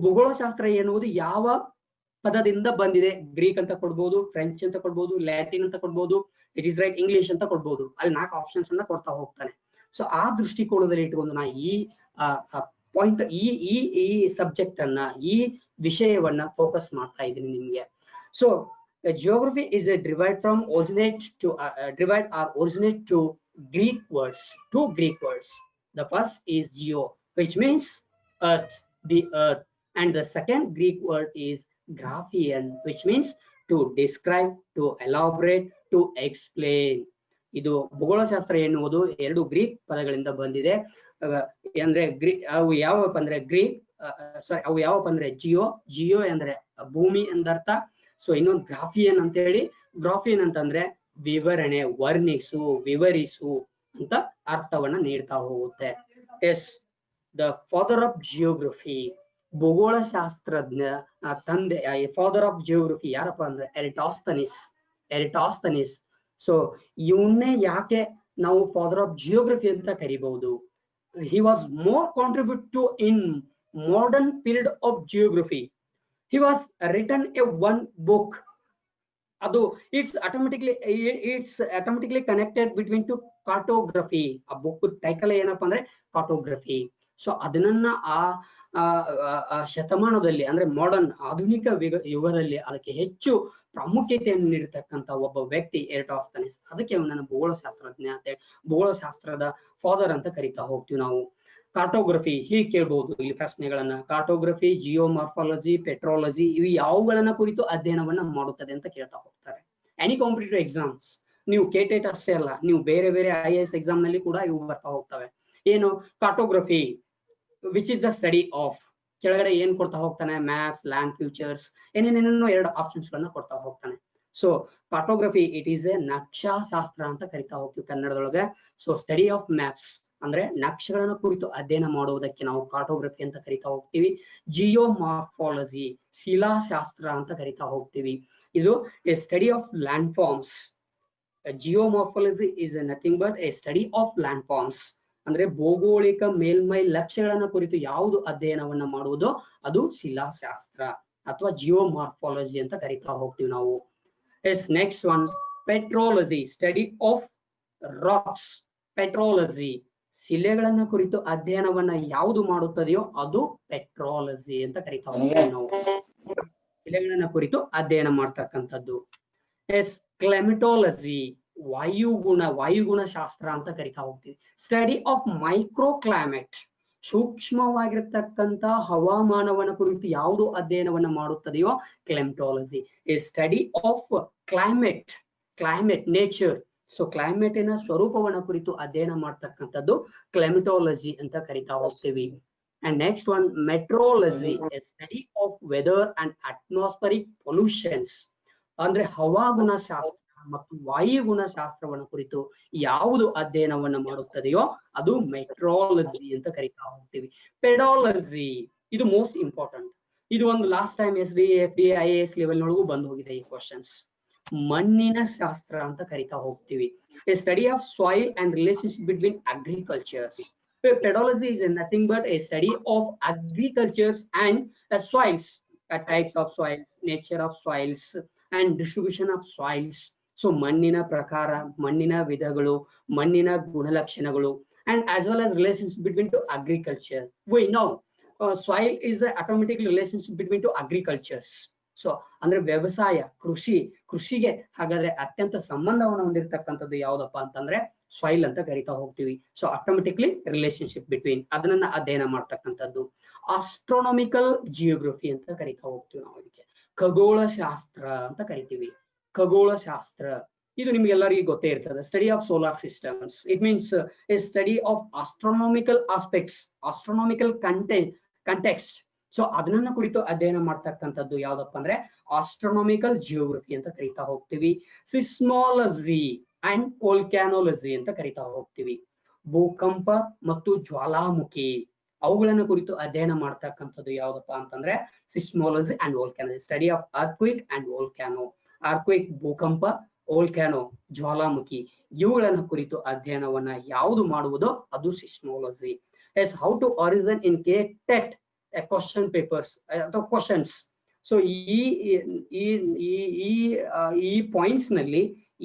ಭೂಗೋಳಶಾಸ್ತ್ರ ಎನ್ನುವುದು ಯಾವ ಪದದಿಂದ ಬಂದಿದೆ? ಗ್ರೀಕ್ ಅಂತ ಕೊಡ್ಬೋದು, ಫ್ರೆಂಚ್ ಅಂತ ಕೊಡ್ಬೋದು, ಲ್ಯಾಟಿನ್ ಅಂತ ಕೊಡ್ಬೋದು, ಇಟ್ ಇಸ್ ರೈಟ್ ಇಂಗ್ಲಿಷ್ ಅಂತ ಕೊಡ್ಬೋದು. ಅಲ್ಲಿ 4 ಆಪ್ಷನ್ಸ್ ಅನ್ನ ಕೊಡ್ತಾ ಹೋಗ್ತಾನೆ. ಸೊ ಆ ದೃಷ್ಟಿಕೋನದಲ್ಲಿ ಇಟ್ಕೊಂಡು ನಾ ಈ ಪಾಯಿಂಟ್ ಈ ಸಬ್ಜೆಕ್ಟ್ ಅನ್ನ, ಈ ವಿಷಯವನ್ನ ಫೋಕಸ್ ಮಾಡ್ತಾ ಇದ್ದೀನಿ ನಿಮ್ಗೆ. So geography is A derived from originate to Greek words, 2 Greek words. The first is geo, which means earth, the earth, and the second Greek word is graphein, which means to describe, to elaborate, to explain. ಇದು ಭೂಗೋಳಶಾಸ್ತ್ರ ಎನ್ನುವುದು 2 Greek ಪದಗಳಿಂದ ಬಂದಿದೆ. ಅಂದ್ರೆ ಅವು ಯಾವಪ್ಪ ಅಂದ್ರೆ ಜಿಯೋ ಅಂದ್ರೆ ಭೂಮಿ ಎಂದರ್ಥ. ಸೊ ಇನ್ನೊಂದು ಗ್ರಾಫಿಯನ್ ಅಂತ ಹೇಳಿ, ಗ್ರಾಫಿಯನ್ ಅಂತಂದ್ರೆ ವಿವರಣೆ, ವರ್ಣಿಸು, ವಿವರಿಸು ಅಂತ ಅರ್ಥವನ್ನ ನೀಡ್ತಾ ಹೋಗುತ್ತೆ. Yes, the father of geography, ಭೂಗೋಳಶಾಸ್ತ್ರಜ್ಞ ತಂದೆ, ಫಾದರ್ ಆಫ್ ಜಿಯೋಗ್ರಫಿ ಯಾರಪ್ಪ ಅಂದ್ರೆ ಎರಿಟಾಸ್ತನಿಸ್. ಸೊ ಇವನ್ನೇ ಯಾಕೆ ನಾವು ಫಾದರ್ ಆಫ್ ಜಿಯೋಗ್ರಫಿ ಅಂತ ಕರಿಬಹುದು? he was more contribute to in modern period of geography. He was written a one book. Adu it's automatically connected between to cartography. A book title ಏನಪ್ಪ ಅಂದ್ರೆ cartography. So ಅದನ್ನ ಆ ಶತಮಾನದಲ್ಲಿ ಅಂದ್ರೆ modern ಆಧುನಿಕ ಯುಗದಲ್ಲಿ ಅದಕ್ಕೆ ಹೆಚ್ಚು ಪ್ರಾಮುಖ್ಯತೆಯನ್ನು ನೀಡತಕ್ಕಂತ ಒಬ್ಬ ವ್ಯಕ್ತಿ ಎರಿಟಾಸ್ತನಿಸ್. ಅದಕ್ಕೆ ಅವನನ್ನ ಭೂಗೋಳಶಾಸ್ತ್ರಜ್ಞ ಅಂತ, ಭೂಗೋಳಶಾಸ್ತ್ರದ ಫಾದರ್ ಅಂತ ಕರಿತಾ ಹೋಗ್ತೀವಿ ನಾವು. ಕಾರ್ಟೋಗ್ರಫಿ ಹೀಗೆ ಕೇಳ್ಬಹುದು ಈ ಪ್ರಶ್ನೆಗಳನ್ನ. ಕಾರ್ಟೋಗ್ರಫಿ, ಜಿಯೋಮಾರ್ಫಾಲಜಿ, ಪೆಟ್ರೋಲಜಿ, ಇವು ಯಾವುಗಳನ್ನ ಕುರಿತು ಅಧ್ಯಯನವನ್ನ ಮಾಡುತ್ತದೆ ಅಂತ ಕೇಳ್ತಾ ಹೋಗ್ತಾರೆ. ಎನಿ ಕಾಂಪಿಟೇಟಿವ್ ಎಕ್ಸಾಮ್ಸ್, ನೀವು ಕೆಟೆಟ್ ಅಷ್ಟೇ ಅಲ್ಲ, ನೀವು ಬೇರೆ ಬೇರೆ IAS ಎಕ್ಸಾಮ್ ನಲ್ಲಿ ಕೂಡ ಇವು ಬರ್ತಾ ಹೋಗ್ತವೆ. ಏನು? ಕಾರ್ಟೋಗ್ರಫಿ, which is the study of ಕೆಳಗಡೆ ಏನ್ ಕೊಡ್ತಾ ಹೋಗ್ತಾನೆ, ಮ್ಯಾಪ್ಸ್, ಲ್ಯಾಂಡ್ ಫ್ಯೂಚರ್ಸ್, ಏನೇನೇನೋ 2 ಆಪ್ಷನ್ಸ್ ಗಳನ್ನ ಕೊಡ್ತಾ ಹೋಗ್ತಾನೆ. ಸೊ ಕಾರ್ಟೋಗ್ರಫಿ ಇಟ್ ಈಸ್ ಎ ನಕ್ಷಾಶಾಸ್ತ್ರ ಅಂತ ಕರಿತಾ ಹೋಗ್ತೀವಿ ಕನ್ನಡದೊಳಗೆ. ಸೊ ಸ್ಟಡಿ ಆಫ್ ಮ್ಯಾಪ್ಸ್ ಅಂದ್ರೆ ನಕ್ಷೆಗಳನ್ನ ಕುರಿತು ಅಧ್ಯಯನ ಮಾಡುವುದಕ್ಕೆ ನಾವು ಕಾರ್ಟೋಗ್ರಫಿ ಅಂತ ಕರಿತಾ ಹೋಗ್ತೀವಿ. ಜಿಯೋಮಾರ್ಫಾಲಜಿ ಶಿಲಾಶಾಸ್ತ್ರ ಅಂತ ಕರಿತಾ ಹೋಗ್ತೀವಿ. ಇದು a study of land forms. Geomorphology is nothing but a study of land forms ಅಂದ್ರೆ ಭೌಗೋಳಿಕ ಮೇಲ್ಮೈ ಲಕ್ಷ್ಯಗಳನ್ನ ಕುರಿತು ಯಾವುದು ಅಧ್ಯಯನವನ್ನ ಮಾಡುವುದೋ ಅದು ಶಿಲಾಶಾಸ್ತ್ರ ಅಥವಾ ಜಿಯೋಮಾರ್ಫಾಲಜಿ ಅಂತ ಕರಿತಾ ಹೋಗ್ತೀವಿ ನಾವು. Yes next one petrology study of rocks. Petrology ಶಿಲೆಗಳನ್ನ ಕುರಿತು ಅಧ್ಯಯನವನ್ನ ಯಾವುದು ಮಾಡುತ್ತದೆಯೋ ಅದು ಪೆಟ್ರೋಲಜಿ ಅಂತ ಕರಿತಾ ಹೋಗ್ತೀವಿ ನಾವು. ಶಿಲೆಗಳನ್ನ ಕುರಿತು ಅಧ್ಯಯನ ಮಾಡ್ತಕ್ಕಂಥದ್ದು. ಎಸ್ ಕ್ಲೈಮೆಟೋಲಜಿ ವಾಯುಗುಣ ಶಾಸ್ತ್ರ ಅಂತ ಕರಿತಾ ಹೋಗ್ತೀವಿ. ಸ್ಟಡಿ ಆಫ್ ಮೈಕ್ರೋ ಕ್ಲೈಮೇಟ್ ಸೂಕ್ಷ್ಮವಾಗಿರ್ತಕ್ಕಂಥ ಹವಾಮಾನವನ್ನ ಕುರಿತು ಯಾವುದು ಅಧ್ಯಯನವನ್ನ ಮಾಡುತ್ತದೆಯೋ climatology. A study of climate nature. So ಕ್ಲೈಮೇಟಿನ ಸ್ವರೂಪವನ್ನ ಕುರಿತು ಅಧ್ಯಯನ ಮಾಡ್ತಕ್ಕಂಥದ್ದು ಕ್ಲೈಮೆಟೋಲಜಿ ಅಂತ ಕರಿತಾ ಹೋಗ್ತೀವಿ. And next one metrology a study of weather and atmospheric pollutions ಅಂದ್ರೆ ಹವಾಗುಣ ಶಾಸ್ತ್ರ ಮತ್ತು ವಾಯುಗುಣ ಶಾಸ್ತ್ರವನ್ನ ಕುರಿತು ಯಾವುದು ಅಧ್ಯಯನವನ್ನ ಮಾಡುತ್ತದೆಯೋ ಅದು ಮೆಟ್ರಾಲಜಿ ಅಂತ ಕರಿತಾ ಹೋಗ್ತೀವಿ. ಪೆಡಾಲಜಿ ಇದು ಮೋಸ್ಟ್ ಇಂಪಾರ್ಟೆಂಟ್. ಇದು ಒಂದು last time SDA FDA IAS level ನೊಳಗೂ ಬಂದು ಹೋಗಿದೆ ಈ ಕ್ವಶನ್ಸ್. ಮಣ್ಣಿನ ಶಾಸ್ತ್ರ ಅಂತ ಕರಿತಾ ಹೋಗ್ತೀವಿ. A study of soil and relationship between agriculture. Pedology is nothing but a study of agriculture and soils, types of soils, nature of soils and distribution of soils. So ಮಣ್ಣಿನ ಪ್ರಕಾರ, ಮಣ್ಣಿನ ವಿಧಗಳು, ಮಣ್ಣಿನ ಗುಣಲಕ್ಷಣಗಳು and as well as relationship between to agriculture. We know soil is a automatic relationship between to agricultures. So ಅಂದ್ರೆ ವ್ಯವಸಾಯ ಕೃಷಿಗೆ ಹಾಗಾದ್ರೆ ಅತ್ಯಂತ ಸಂಬಂಧವನ್ನು ಹೊಂದಿರತಕ್ಕಂಥದ್ದು ಯಾವ್ದಪ್ಪ ಅಂತಂದ್ರೆ ಸಾಯಿಲ್ ಅಂತ ಕರಿತಾ ಹೋಗ್ತೀವಿ. ಸೊ ಆಟೋಮೆಟಿಕ್ಲಿ ರಿಲೇಶನ್ಶಿಪ್ ಬಿಟ್ವೀನ್ ಅದನ್ನ ಅಧ್ಯಯನ ಮಾಡ್ತಕ್ಕಂಥದ್ದು. ಆಸ್ಟ್ರೋನಾಮಿಕಲ್ ಜಿಯೋಗ್ರಫಿ ಅಂತ ಕರಿತಾ ಹೋಗ್ತೀವಿ ನಾವು. ಇದಕ್ಕೆ ಖಗೋಳ ಶಾಸ್ತ್ರ ಅಂತ ಕರಿತೀವಿ. ಖಗೋಳ ಶಾಸ್ತ್ರ ಇದು ನಿಮ್ಗೆಲ್ಲರಿಗೂ ಗೊತ್ತೇ ಇರ್ತದೆ. Study of solar systems. It means A study of astronomical aspects, astronomical context. So ಅದನ್ನ ಕುರಿತು ಅಧ್ಯಯನ ಮಾಡ್ತಕ್ಕಂಥದ್ದು ಯಾವ್ದಪ್ಪ ಅಂದ್ರೆ ಆಸ್ಟ್ರೋನಾಮಿಕಲ್ ಜಿಯೋಗ್ರಫಿ ಅಂತ ಕರಿತಾ ಹೋಗ್ತೀವಿ. ಸಿಸ್ಮಾಲಜಿ ಅಂಡ್ ವೋಲ್ಕ್ಯಾನೋಲಜಿ ಅಂತ ಕರಿತಾ ಹೋಗ್ತೀವಿ. ಭೂಕಂಪ ಮತ್ತು ಜ್ವಾಲಾಮುಖಿ ಅವುಗಳನ್ನ ಕುರಿತು ಅಧ್ಯಯನ ಮಾಡ್ತಕ್ಕಂಥದ್ದು ಯಾವ್ದಪ್ಪ ಅಂತಂದ್ರೆ seismology and volcano. Study of earthquake and volcano. Earthquake ಭೂಕಂಪ, ವೋಲ್ಕ್ಯಾನೋ ಜ್ವಾಲಾಮುಖಿ ಇವುಗಳನ್ನ ಕುರಿತು ಅಧ್ಯಯನವನ್ನ ಯಾವುದು ಮಾಡುವುದೋ ಅದು seismology. Yes how to origin in TET question papers ಅಥವಾ ಕ್ವಶನ್ಸ್. ಸೊ ಈ ಪಾಯಿಂಟ್ಸ್ ನಲ್ಲಿ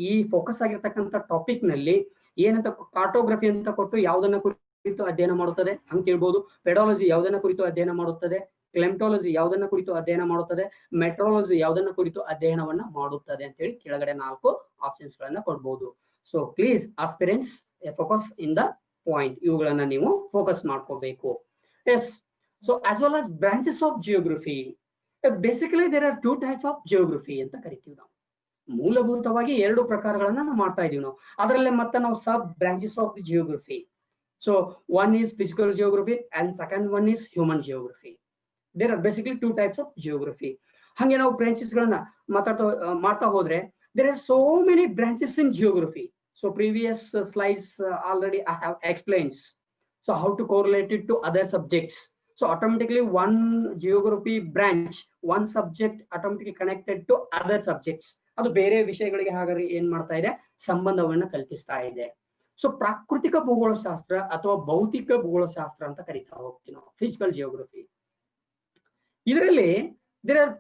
ಈ ಫೋಕಸ್ ಆಗಿರ್ತಕ್ಕಂಥ ಟಾಪಿಕ್ ನಲ್ಲಿ ಏನಂತ ಕಾರ್ಟೋಗ್ರಫಿ ಅಂತ ಕೊಟ್ಟು ಯಾವುದನ್ನ ಕುರಿತು ಅಧ್ಯಯನ ಮಾಡುತ್ತದೆ ಅಂತ ಕೇಳ್ಬೋದು. ಪೆಡಾಲಜಿ ಯಾವುದನ್ನ ಕುರಿತು ಅಧ್ಯಯನ ಮಾಡುತ್ತದೆ, ಕ್ಲೆಮ್ಟೋಲಜಿ ಯಾವುದನ್ನ ಕುರಿತು ಅಧ್ಯಯನ ಮಾಡುತ್ತದೆ, ಮೆಟ್ರಾಲಜಿ ಯಾವುದನ್ನ ಕುರಿತು ಅಧ್ಯಯನವನ್ನ ಮಾಡುತ್ತದೆ ಅಂತ ಹೇಳಿ ಕೆಳಗಡೆ 4 ಆಪ್ಷನ್ಸ್ ಗಳನ್ನ ಕೊಡ್ಬೋದು. So please aspirants focus in the point. ಇವುಗಳನ್ನ ನೀವು ಫೋಕಸ್ ಮಾಡ್ಕೋಬೇಕು. Yes so as well as branches of geography. Basically there are 2 types of geography ಅಂತ ಕರಿತೀವಿ ನಾವು. ಮೂಲಭೂತವಾಗಿ 2 ಪ್ರಕಾರಗಳನ್ನ ನಾವು ಮಾಡ್ತಾ ಇದೀವಿ ನಾವು. ಅದರಲ್ಲೇ ಮತ್ತೆ ನಾವು ಸಬ್ branches of the geography. So one is physical geography and second one is human geography. There are basically 2 types of geography. ಹಂಗೆ ನಾವು ಬ್ರಾಂಚಸ್ ಗಳನ್ನ ಮಾಡ್ತಾ ಹೋದ್ರೆ there are so many branches in geography. So previous slides already I have explained. So how to correlate it to other subjects. So automatically one geography branch, one subject automatically connected to other subjects. ಅದು ಬೇರೆ ವಿಷಯಗಳಿಗೆ ಹಾಗಾದ್ರೆ ಏನ್ ಮಾಡ್ತಾ ಇದೆ, ಸಂಬಂಧವನ್ನ ಕಲ್ಪಿಸ್ತಾ ಇದೆ. So ಪ್ರಾಕೃತಿಕ ಭೂಗೋಳಶಾಸ್ತ್ರ ಅಥವಾ ಭೌತಿಕ ಭೂಗೋಳಶಾಸ್ತ್ರ ಅಂತ ಕರಿತಾ ಹೋಗ್ತೀವಿ ನಾವು, ಫಿಸಿಕಲ್ ಜಿಯೋಗ್ರಫಿ. ಇದರಲ್ಲಿ there are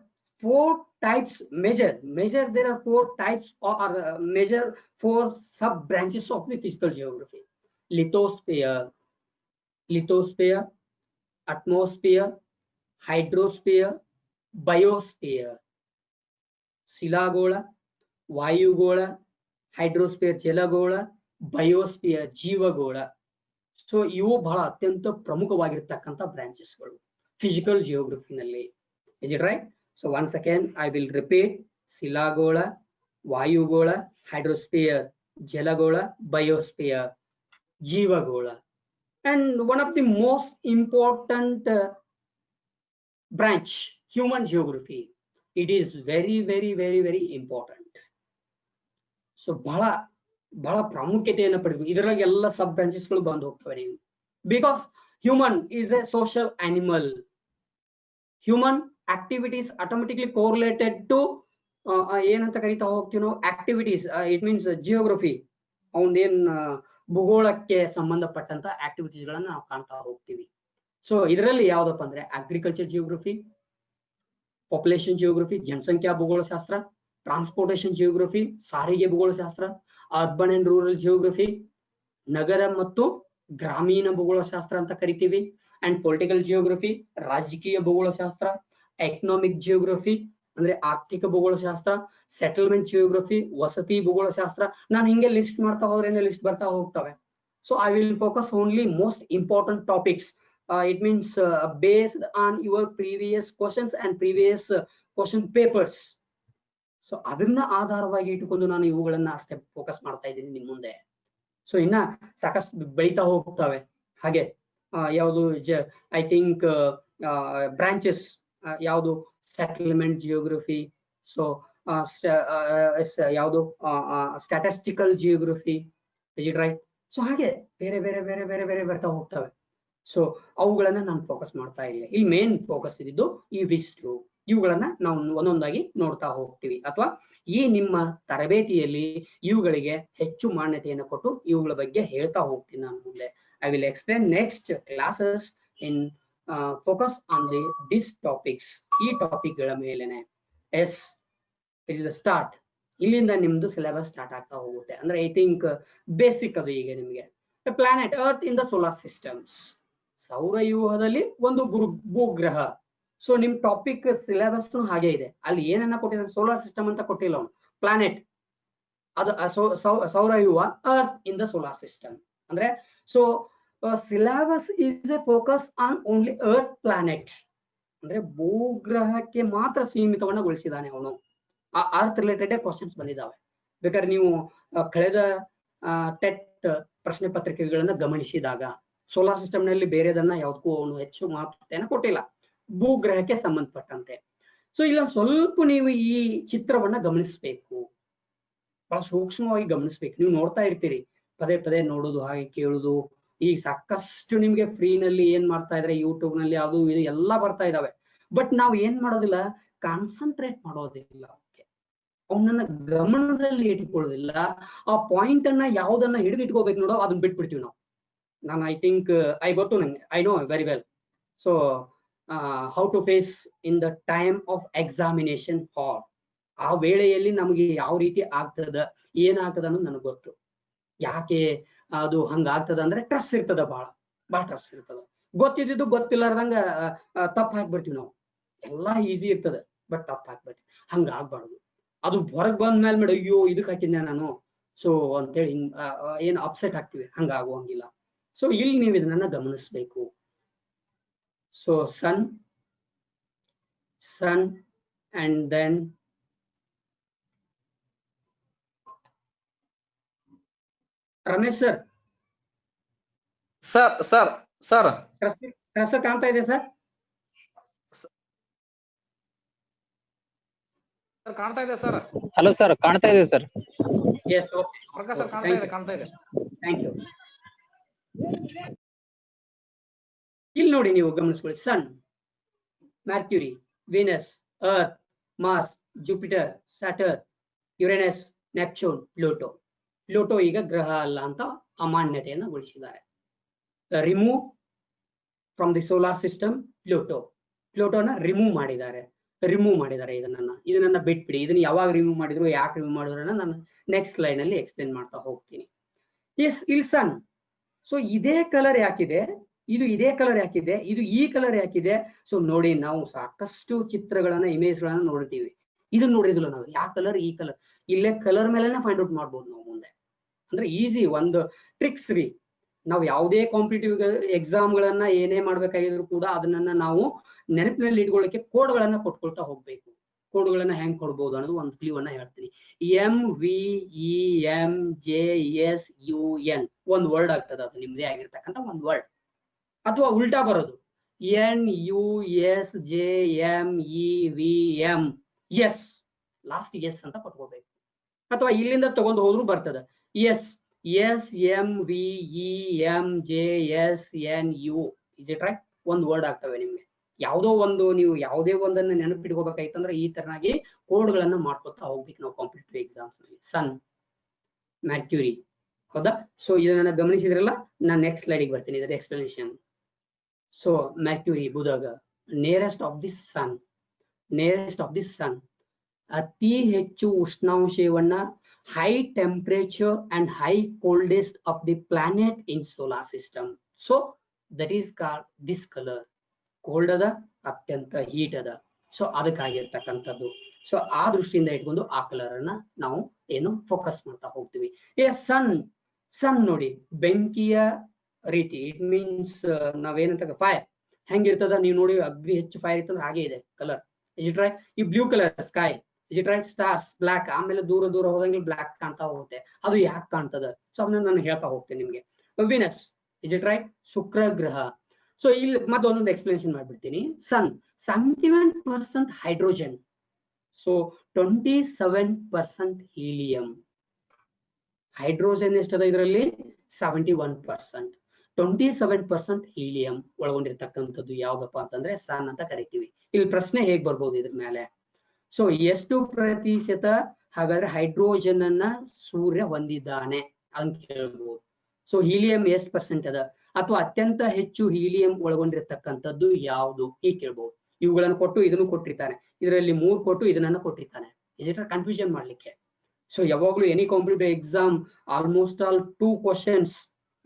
4 types measure there are 4 types or measure 4 sub branches of the physical geography. Lithosphere, atmosphere, hydrosphere, biosphere. ಶಿಲಾಗೋಳ, ವಾಯುಗೋಳ, ಹೈಡ್ರೋಸ್ಪಿಯರ್ ಜಲಗೋಳ, ಬಯೋಸ್ಪಿಯರ್ ಜೀವಗೋಳ. ಸೊ ಇವು ಬಹಳ ಅತ್ಯಂತ ಪ್ರಮುಖವಾಗಿರ್ತಕ್ಕಂಥ ಬ್ರಾಂಚಸ್ಗಳು ಫಿಸಿಕಲ್ ಜಿಯೋಗ್ರಫಿನಲ್ಲಿ. Is it right? So once again I will repeat. ಶಿಲಾಗೋಳ, ವಾಯುಗೋಳ, ಹೈಡ್ರೋಸ್ಪಿಯರ್ ಜಲಗೋಳ, ಬಯೋಸ್ಪಿಯರ್ ಜೀವಗೋಳ. And one of the most important branch human geography. It is very very very very important. So ಬಹಳ ಬಹಳ ಪ್ರಾಮುಖ್ಯತೆಯನ್ನು ಪಡೆದು ಇದರೊಳಗೆ ಎಲ್ಲ ಸಬ್ ಬ್ರಾಂಚಸ್ಗಳು ಬಂದು ಹೋಗ್ತವೆ ನೀವು. Because human is a social animal. Human activities automatically correlated to ಏನಂತ ಕರಿತಾ ಹೋಗ್ತೀವಿ ನಾವು, ಆಕ್ಟಿವಿಟೀಸ್. ಇಟ್ ಮೀನ್ಸ್ ಜಿಯೋಗ್ರಫಿ, ಅವನೇನ್ ಭೂಗೋಳಕ್ಕೆ ಸಂಬಂಧಪಟ್ಟಂತ ಆಕ್ಟಿವಿಟೀಸ್ ಗಳನ್ನ ನಾವು ಕಾಣ್ತಾ ಹೋಗ್ತೀವಿ. ಸೊ ಇದರಲ್ಲಿ ಯಾವ್ದಪ್ಪ ಅಂದ್ರೆ ಅಗ್ರಿಕಲ್ಚರ್ ಜಿಯೋಗ್ರಫಿ, ಪಾಪ್ಯುಲೇಷನ್ ಜಿಯೋಗ್ರಫಿ, ಜನಸಂಖ್ಯಾ ಭೂಗೋಳಶಾಸ್ತ್ರ, ಟ್ರಾನ್ಸ್ಪೋರ್ಟೇಷನ್ ಜಿಯೋಗ್ರಫಿ, ಸಾರಿಗೆ ಭೂಗೋಳಶಾಸ್ತ್ರ, ಅರ್ಬನ್ ಅಂಡ್ ರೂರಲ್ ಜಿಯೋಗ್ರಫಿ, ನಗರ ಮತ್ತು ಗ್ರಾಮೀಣ ಭೂಗೋಳಶಾಸ್ತ್ರ ಅಂತ ಕರಿತೀವಿ, ಅಂಡ್ ಪೊಲಿಟಿಕಲ್ ಜಿಯೋಗ್ರಫಿ, ರಾಜಕೀಯ ಭೂಗೋಳಶಾಸ್ತ್ರ, ಎಕನಾಮಿಕ್ ಜಿಯೋಗ್ರಫಿ ಅಂದ್ರೆ ಆರ್ಥಿಕ ಭೂಗೋಳಶಾಸ್ತ್ರ, ಸೆಟಲ್ಮೆಂಟ್ ಜಿಯೋಗ್ರಫಿ, ವಸತಿ ಭೂಗೋಳಶಾಸ್ತ್ರ. ನಾನು ಹಿಂಗೆ ಲಿಸ್ಟ್ ಮಾಡ್ತಾ ಹೋದ್ರೆ ಲಿಸ್ಟ್ ಬರ್ತಾ ಹೋಗ್ತವೆ. So I will focus only most important topics. It means based on your previous questions and previous question papers. So ಅದನ್ನ ಆಧಾರವಾಗಿ ಇಟ್ಟುಕೊಂಡು ನಾನು ಇವುಗಳನ್ನ ಅಷ್ಟೇ ಫೋಕಸ್ ಮಾಡ್ತಾ ಇದ್ದೀನಿ ನಿಮ್ ಮುಂದೆ. ಸೊ ಇನ್ನ ಸಾಕಷ್ಟು ಬೆಳೀತಾ ಹೋಗ್ತವೆ. ಹಾಗೆ ಯಾವುದು ಐ ಥಿಂಕ್ ಬ್ರಾಂಚಸ್ ಯಾವುದು ಸೆಟಲ್ಮೆಂಟ್ ಜಿಯೋಗ್ರಫಿ, ಸೊ ಯಾವುದು ಸ್ಟ್ಯಾಟಿಸ್ಟಿಕಲ್ ಜಿಯೋಗ್ರಫಿ, ರೈಟ್. ಸೊ ಹಾಗೆ ಬೇರೆ ಬೇರೆ ಬೇರೆ ಬೇರೆ ಬೇರೆ ಬರ್ತಾ ಹೋಗ್ತವೆ. ಸೊ ಅವುಗಳನ್ನ ನಾನು ಫೋಕಸ್ ಮಾಡ್ತಾ ಇಲ್ಲ. ಇಲ್ಲಿ ಮೇನ್ ಫೋಕಸ್ ಇದ್ದು ಇವಿಷ್ಟು, ಇವುಗಳನ್ನ ನಾವು ಒಂದೊಂದಾಗಿ ನೋಡ್ತಾ ಹೋಗ್ತೀವಿ, ಅಥವಾ ಈ ನಿಮ್ಮ ತರಬೇತಿಯಲ್ಲಿ ಇವುಗಳಿಗೆ ಹೆಚ್ಚು ಮಾನ್ಯತೆಯನ್ನು ಕೊಟ್ಟು ಇವುಗಳ ಬಗ್ಗೆ ಹೇಳ್ತಾ ಹೋಗ್ತೀನಿ ನಾನು ಮುಂದೆ. I will explain next classes in focus on this topics. ಈ ಟಾಪಿಕ್ ಗಳ ಮೇಲೆನೆ. Yes, it is start. ಇಲ್ಲಿಂದ ನಿಮ್ದು ಸಿಲೆಬಸ್ ಸ್ಟಾರ್ಟ್ ಆಗ್ತಾ ಹೋಗುತ್ತೆ. ಅಂದ್ರೆ ಐ ಥಿಂಕ್ ಬೇಸಿಕ್ ಅದು ಈಗ ನಿಮ್ಗೆ. Planet earth in the solar systems, ಸೌರವ್ಯೂಹದಲ್ಲಿ ಒಂದು ಭೂಗ್ರಹ. ಸೊ ನಿಮ್ ಟಾಪಿಕ್ ಸಿಲೆಬಸ್ ಹಾಗೆ ಇದೆ. ಅಲ್ಲಿ ಏನನ್ನ ಕೊಟ್ಟಿದ್ದಾನೆ, ಸೋಲಾರ್ ಸಿಸ್ಟಮ್ ಅಂತ ಕೊಟ್ಟಿಲ್ಲ ಅವನು, ಪ್ಲಾನೆಟ್ ಅದು ಸೌರವ್ಯೂಹ, earth in the solar system ಅಂದ್ರೆ. So syllabus is a focus on only earth planet, ಅಂದ್ರೆ ಭೂಗ್ರಹಕ್ಕೆ ಮಾತ್ರ ಸೀಮಿತವನ್ನಗೊಳಿಸಿದಾನೆ ಅವನು. ಆ ಅರ್ತ್ ರಿಲೇಟೆಡ್ ಕ್ವಶನ್ಸ್ ಬಂದಿದ್ದಾವೆ. ಬೇಕಾದ್ರೆ ನೀವು ಕಳೆದ ಟೆಟ್ ಪ್ರಶ್ನೆ ಪತ್ರಿಕೆಗಳನ್ನ ಗಮನಿಸಿದಾಗ ಸೋಲಾರ್ ಸಿಸ್ಟಮ್ ನಲ್ಲಿ ಬೇರೆದನ್ನ ಯಾವ್ದಕ್ಕೂ ಅವನು ಹೆಚ್ಚು ಮಾತುಕತೆಯನ್ನು ಕೊಟ್ಟಿಲ್ಲ, ಭೂಗ್ರಹಕ್ಕೆ ಸಂಬಂಧಪಟ್ಟಂತೆ. ಸೊ ಇಲ್ಲ ಸ್ವಲ್ಪ ನೀವು ಈ ಚಿತ್ರವನ್ನ ಗಮನಿಸ್ಬೇಕು, ಬಹಳ ಸೂಕ್ಷ್ಮವಾಗಿ ಗಮನಿಸ್ಬೇಕು. ನೀವು ನೋಡ್ತಾ ಇರ್ತೀರಿ, ಪದೇ ಪದೇ ನೋಡುದು, ಹಾಗೆ ಕೇಳುದು. ಈಗ ಸಾಕಷ್ಟು ನಿಮ್ಗೆ ಫ್ರೀನಲ್ಲಿ ಏನ್ ಮಾಡ್ತಾ ಇದ್ರೆ ಯೂಟ್ಯೂಬ್ ನಲ್ಲಿ ಅದು ಇದು ಎಲ್ಲ ಬರ್ತಾ ಇದಾವೆ. ಬಟ್ ನಾವು ಏನ್ ಮಾಡೋದಿಲ್ಲ, ಕಾನ್ಸಂಟ್ರೇಟ್ ಮಾಡೋದಿಲ್ಲ, ಅವನನ್ನ ಗಮನದಲ್ಲಿ ಇಟ್ಕೊಳ್ಳೋದಿಲ್ಲ. ಆ ಪಾಯಿಂಟ್ ಅನ್ನ ಯಾವ್ದನ್ನ ಹಿಡಿದು ಇಟ್ಕೋಬೇಕು ನೋಡೋ ಅದನ್ನ ಬಿಟ್ಬಿಡ್ತೀವಿ ನಾವು. ನಾನು I think I know very well. So how to face in the time of examination hall. ಆ ವೇಳೆಯಲ್ಲಿ ನಮಗೆ ಯಾವ ರೀತಿ ಆಗ್ತದ, ಏನಾಗ್ತದ ಅನ್ನೋದು ನನಗೆ ಗೊತ್ತು. ಯಾಕೆ ಅದು ಹಂಗ ಆಗ್ತದ ಅಂದ್ರೆ ಟ್ರಸ್ ಇರ್ತದ, ಬಹಳ ಟ್ರಸ್ ಇರ್ತದ. ಗೊತ್ತಿದ್ದು ಗೊತ್ತಿಲ್ಲಾರ್ದಂಗ ತಪ್ಪು ಹಾಕ್ಬಿಡ್ತೀವಿ ನಾವು. ಎಲ್ಲಾ ಈಸಿ ಇರ್ತದ, ಬಟ್ ತಪ್ಪು ಹಾಕ್ಬಿಡ್ತೀವಿ. ಹಂಗ ಆಗ್ಬಾರ್ದು. ಅದು ಹೊರಗೆ ಬಂದ ಮೇಲೆ ಮೇಡ ಅಯ್ಯೋ ಇದಕ್ಕೆ ಹಾಕಿದ್ದೆ ನಾನು, ಸೊ ಅಂತೇಳಿ ಏನು ಅಪ್ಸೆಟ್ ಆಗ್ತೀವಿ. ಹಂಗ ಆಗುವಂಗಿಲ್ಲ. ಸೊ ಇಲ್ಲಿ ನೀವು ಇದನ್ನ ಗಮನಿಸ್ಬೇಕು. So sun and then Ramesh sir. Sir ಕಾಣ್ತಾ ಇದೆ ಸರ್? ಕಾಣ್ತಾ ಇದೆ ಸರ್. ಹಲೋ ಸರ್, ಕಾಣ್ತಾ ಇದೆ sir. Yes, okay. Prakash sir ಕಾಣ್ತಾ ಇದೆ. Thank you. ಇಲ್ಲಿ ನೋಡಿ, ನೀವು ಗಮನಿಸ್ಕೊಳ್ಳಿ. Sun, Mercury, Venus, earth, Mars, Jupiter, Saturn, Uranus, Neptune, Pluto ಈಗ ಗ್ರಹ ಅಲ್ಲ ಅಂತ ಅಮಾನ್ಯತೆಯನ್ನು ಗೊಳಿಸಿದ್ದಾರೆ. Remove from the solar system ಪ್ಲೂಟೋನ ರಿಮೂವ್ ಮಾಡಿದ್ದಾರೆ. ಇದನ್ನ ಬಿಟ್ಬಿಡಿ. ಇದನ್ನ ಯಾವಾಗ ರಿಮೂವ್ ಮಾಡಿದ್ರು, ಯಾಕೆ ರಿಮೂವ್ ಮಾಡಿದ್ರು ನಾನು ನೆಕ್ಸ್ಟ್ ಲೈನ್ ಅಲ್ಲಿ ಎಕ್ಸ್ಪ್ಲೇನ್ ಮಾಡ್ತಾ ಹೋಗ್ತೀನಿ. ಇಲ್ಲಿ ಸನ್, ಸೊ ಇದೇ ಕಲರ್ ಯಾಕಿದೆ, ಇದು ಇದೇ ಕಲರ್ ಯಾಕಿದೆ, ಇದು ಈ ಕಲರ್ ಯಾಕಿದೆ. ಸೊ ನೋಡಿ, ನಾವು ಸಾಕಷ್ಟು ಚಿತ್ರಗಳನ್ನ, ಇಮೇಜ್ ಗಳನ್ನ ನೋಡಿರ್ತೀವಿ. ಇದನ್ನ ನೋಡಿದಿಲ್ಲ ನಾವು, ಯಾವ ಕಲರ್, ಈ ಕಲರ್. ಇಲ್ಲೇ ಕಲರ್ ಮೇಲೆನೆ ಫೈಂಡ್ ಔಟ್ ಮಾಡ್ಬೋದು ನಾವು ಮುಂದೆ. ಅಂದ್ರೆ ಈಸಿ ಒಂದು ಟ್ರಿಕ್ಸ್ ರೀ. ನಾವು ಯಾವುದೇ ಕಾಂಪಿಟೇಟಿವ್ ಎಕ್ಸಾಮ್ಗಳನ್ನ ಏನೇ ಮಾಡ್ಬೇಕಾಗಿದ್ರು ಕೂಡ ಅದನ್ನ ನಾವು ನೆನಪಿನಲ್ಲಿ ಇಟ್ಕೊಳ್ಳಿಕ್ಕೆ ಕೋಡ್ಗಳನ್ನ ಕೊಟ್ಕೊಳ್ತಾ ಹೋಗ್ಬೇಕು. ಕೋಡ್ಗಳನ್ನ ಹೆಂಗ್ ಕೊಡ್ಬೋದು ಅನ್ನೋದು ಒಂದು ಕ್ಲೀವನ್ನ ಹೇಳ್ತೀನಿ. MVEMJSUN ಒಂದು ವರ್ಡ್ ಆಗ್ತದೆ, ಅದು ನಿಮ್ದೇ ಆಗಿರ್ತಕ್ಕಂಥ ಒಂದು ವರ್ಡ್. ಅಥವಾ ಉಲ್ಟಾ ಬರೋದು NUSJMEVM, ಎಸ್ ಲಾಸ್ಟ್ ಎಸ್ ಅಂತ ಕೊಟ್ಕೋಬೇಕು, ಅಥವಾ ಇಲ್ಲಿಂದ ತಗೊಂಡು ಹೋದ್ರು ಬರ್ತದ. Yes SMVEMJSNU, is it right? ಒಂದು ವರ್ಡ್ ಆಗ್ತವೆ ನಿಮ್ಗೆ. ಯಾವುದೋ ಒಂದು ನೀವು ಯಾವುದೇ ಒಂದನ್ನು ನೆನಪಿಟ್ಕೋಬೇಕಾಯ್ತಂದ್ರೆ ಈ ತರನಾಗಿ ಕೋಡ್ಗಳನ್ನ ಮಾಡ್ಕೊತಾ ಹೋಗ್ಬೇಕು ನಾವು ಕಾಂಪಿಟೇಟಿವ್ ಎಕ್ಸಾಮ್ಸ್ ನಲ್ಲಿ. ಸನ್, ಮೆರ್ಕ್ಯೂರಿ, ಹೌದಾ? ಸೊ ಇದನ್ನ ಗಮನಿಸಿದ್ರಲ್ಲ, ನಾನು ನೆಕ್ಸ್ಟ್ ಸ್ಲೈಡಿಗೆ ಬರ್ತೀನಿ ಇದರ ಎಕ್ಸ್ಪ್ಲನೇಷನ್. ಸೊ ಮೆರ್ಕ್ಯೂರಿ, ಬುಧಗ nearest of the sun, nearest of the sun, ಅತಿ ಹೆಚ್ಚು ಉಷ್ಣಾಂಶವನ್ನ, high temperature and high coldest of the planet in solar system. So that is called this colour. Cold ಅದ, ಅತ್ಯಂತ ಹೀಟ್ ಅದ, ಸೊ ಅದಕ್ಕಾಗಿರ್ತಕ್ಕಂಥದ್ದು. ಸೊ ಆ ದೃಷ್ಟಿಯಿಂದ ಇಟ್ಕೊಂಡು ಆ ಕಲರ್ ಅನ್ನ ನಾವು ಏನು ಫೋಕಸ್ ಮಾಡ್ತಾ ಹೋಗ್ತೀವಿ. ಸನ್, ಸನ್ ನೋಡಿ ಬೆಂಕಿಯ ರೀತಿ, ಇಟ್ ಮೀನ್ಸ್ ನಾವೇನಂತ ಫೈರ್ ಹೆಂಗಿರ್ತದ ನೀವು ನೋಡಿ, ಅಗ್ದಿ ಹೆಚ್ಚು ಫೈರ್ ಇರ್ತಂದ್ರೆ ಹಾಗೆ ಇದೆ ಕಲರ್. Is it right? ಈ blue colour sky, is it right? Stars black, ಆಮೇಲೆ ದೂರ ದೂರ ಹೋದಂಗೆ ಬ್ಲಾಕ್ ಕಾಣ್ತಾ ಹೋಗುತ್ತೆ. ಅದು ಯಾಕೆ ಕಾಣ್ತದ? ಸೊ ಅದನ್ನ ನಾನು ಹೇಳ್ತಾ ಹೋಗ್ತೇನೆ ನಿಮ್ಗೆ. Venus, is it right? ಶುಕ್ರ ಗ್ರಹ. ಸೊ ಇಲ್ಲಿ ಮತ್ತೊಂದೊಂದು ಎಕ್ಸ್ಪ್ಲನೇಷನ್ ಮಾಡ್ಬಿಡ್ತೀನಿ. ಸನ್ 71% ಹೈಡ್ರೋಜನ್, ಸೊ 27% ಹೀಲಿಯಂ. ಹೈಡ್ರೋಜನ್ ಎಷ್ಟದ ಇದರಲ್ಲಿ? 71%. 27% ಹೀಲಿಯಂ ಒಳಗೊಂಡಿರ್ತಕ್ಕಂಥದ್ದು ಯಾವ್ದಪ್ಪ ಅಂತಂದ್ರೆ ಸನ್ ಅಂತ ಕರಿತೀವಿ. ಇಲ್ಲಿ ಪ್ರಶ್ನೆ ಹೇಗ್ ಬರ್ಬೋದು ಇದ್ರ ಮೇಲೆ? ಸೊ ಎಷ್ಟು ಪ್ರತಿಶತ ಹಾಗಾದ್ರೆ ಹೈಡ್ರೋಜನ್ ಅನ್ನ ಸೂರ್ಯ ಹೊಂದಿದ್ದಾನೆ ಅಂತ ಹೇಳ್ಬೋದು. ಸೊ ಹೀಲಿಯಂ ಎಷ್ಟು ಪರ್ಸೆಂಟ್ ಅದ, ಅಥವಾ ಅತ್ಯಂತ ಹೆಚ್ಚು ಹೀಲಿಯಂ ಒಳಗೊಂಡಿರ್ತಕ್ಕಂಥದ್ದು ಯಾವುದು ಹೀಗೆ ಕೇಳ್ಬಹುದು. ಇವುಗಳನ್ನು ಕೊಟ್ಟು ಇದನ್ನು ಕೊಟ್ಟಿರ್ತಾನೆ, ಇದರಲ್ಲಿ 3 ಕೊಟ್ಟು ಇದನ್ನ ಕೊಟ್ಟಿರ್ತಾನೆ. ಇಸ್ ಕನ್ಫ್ಯೂಷನ್ ಮಾಡ್ಲಿಕ್ಕೆ. ಸೊ ಯಾವಾಗ್ಲೂ any competitive exam almost all 2 questions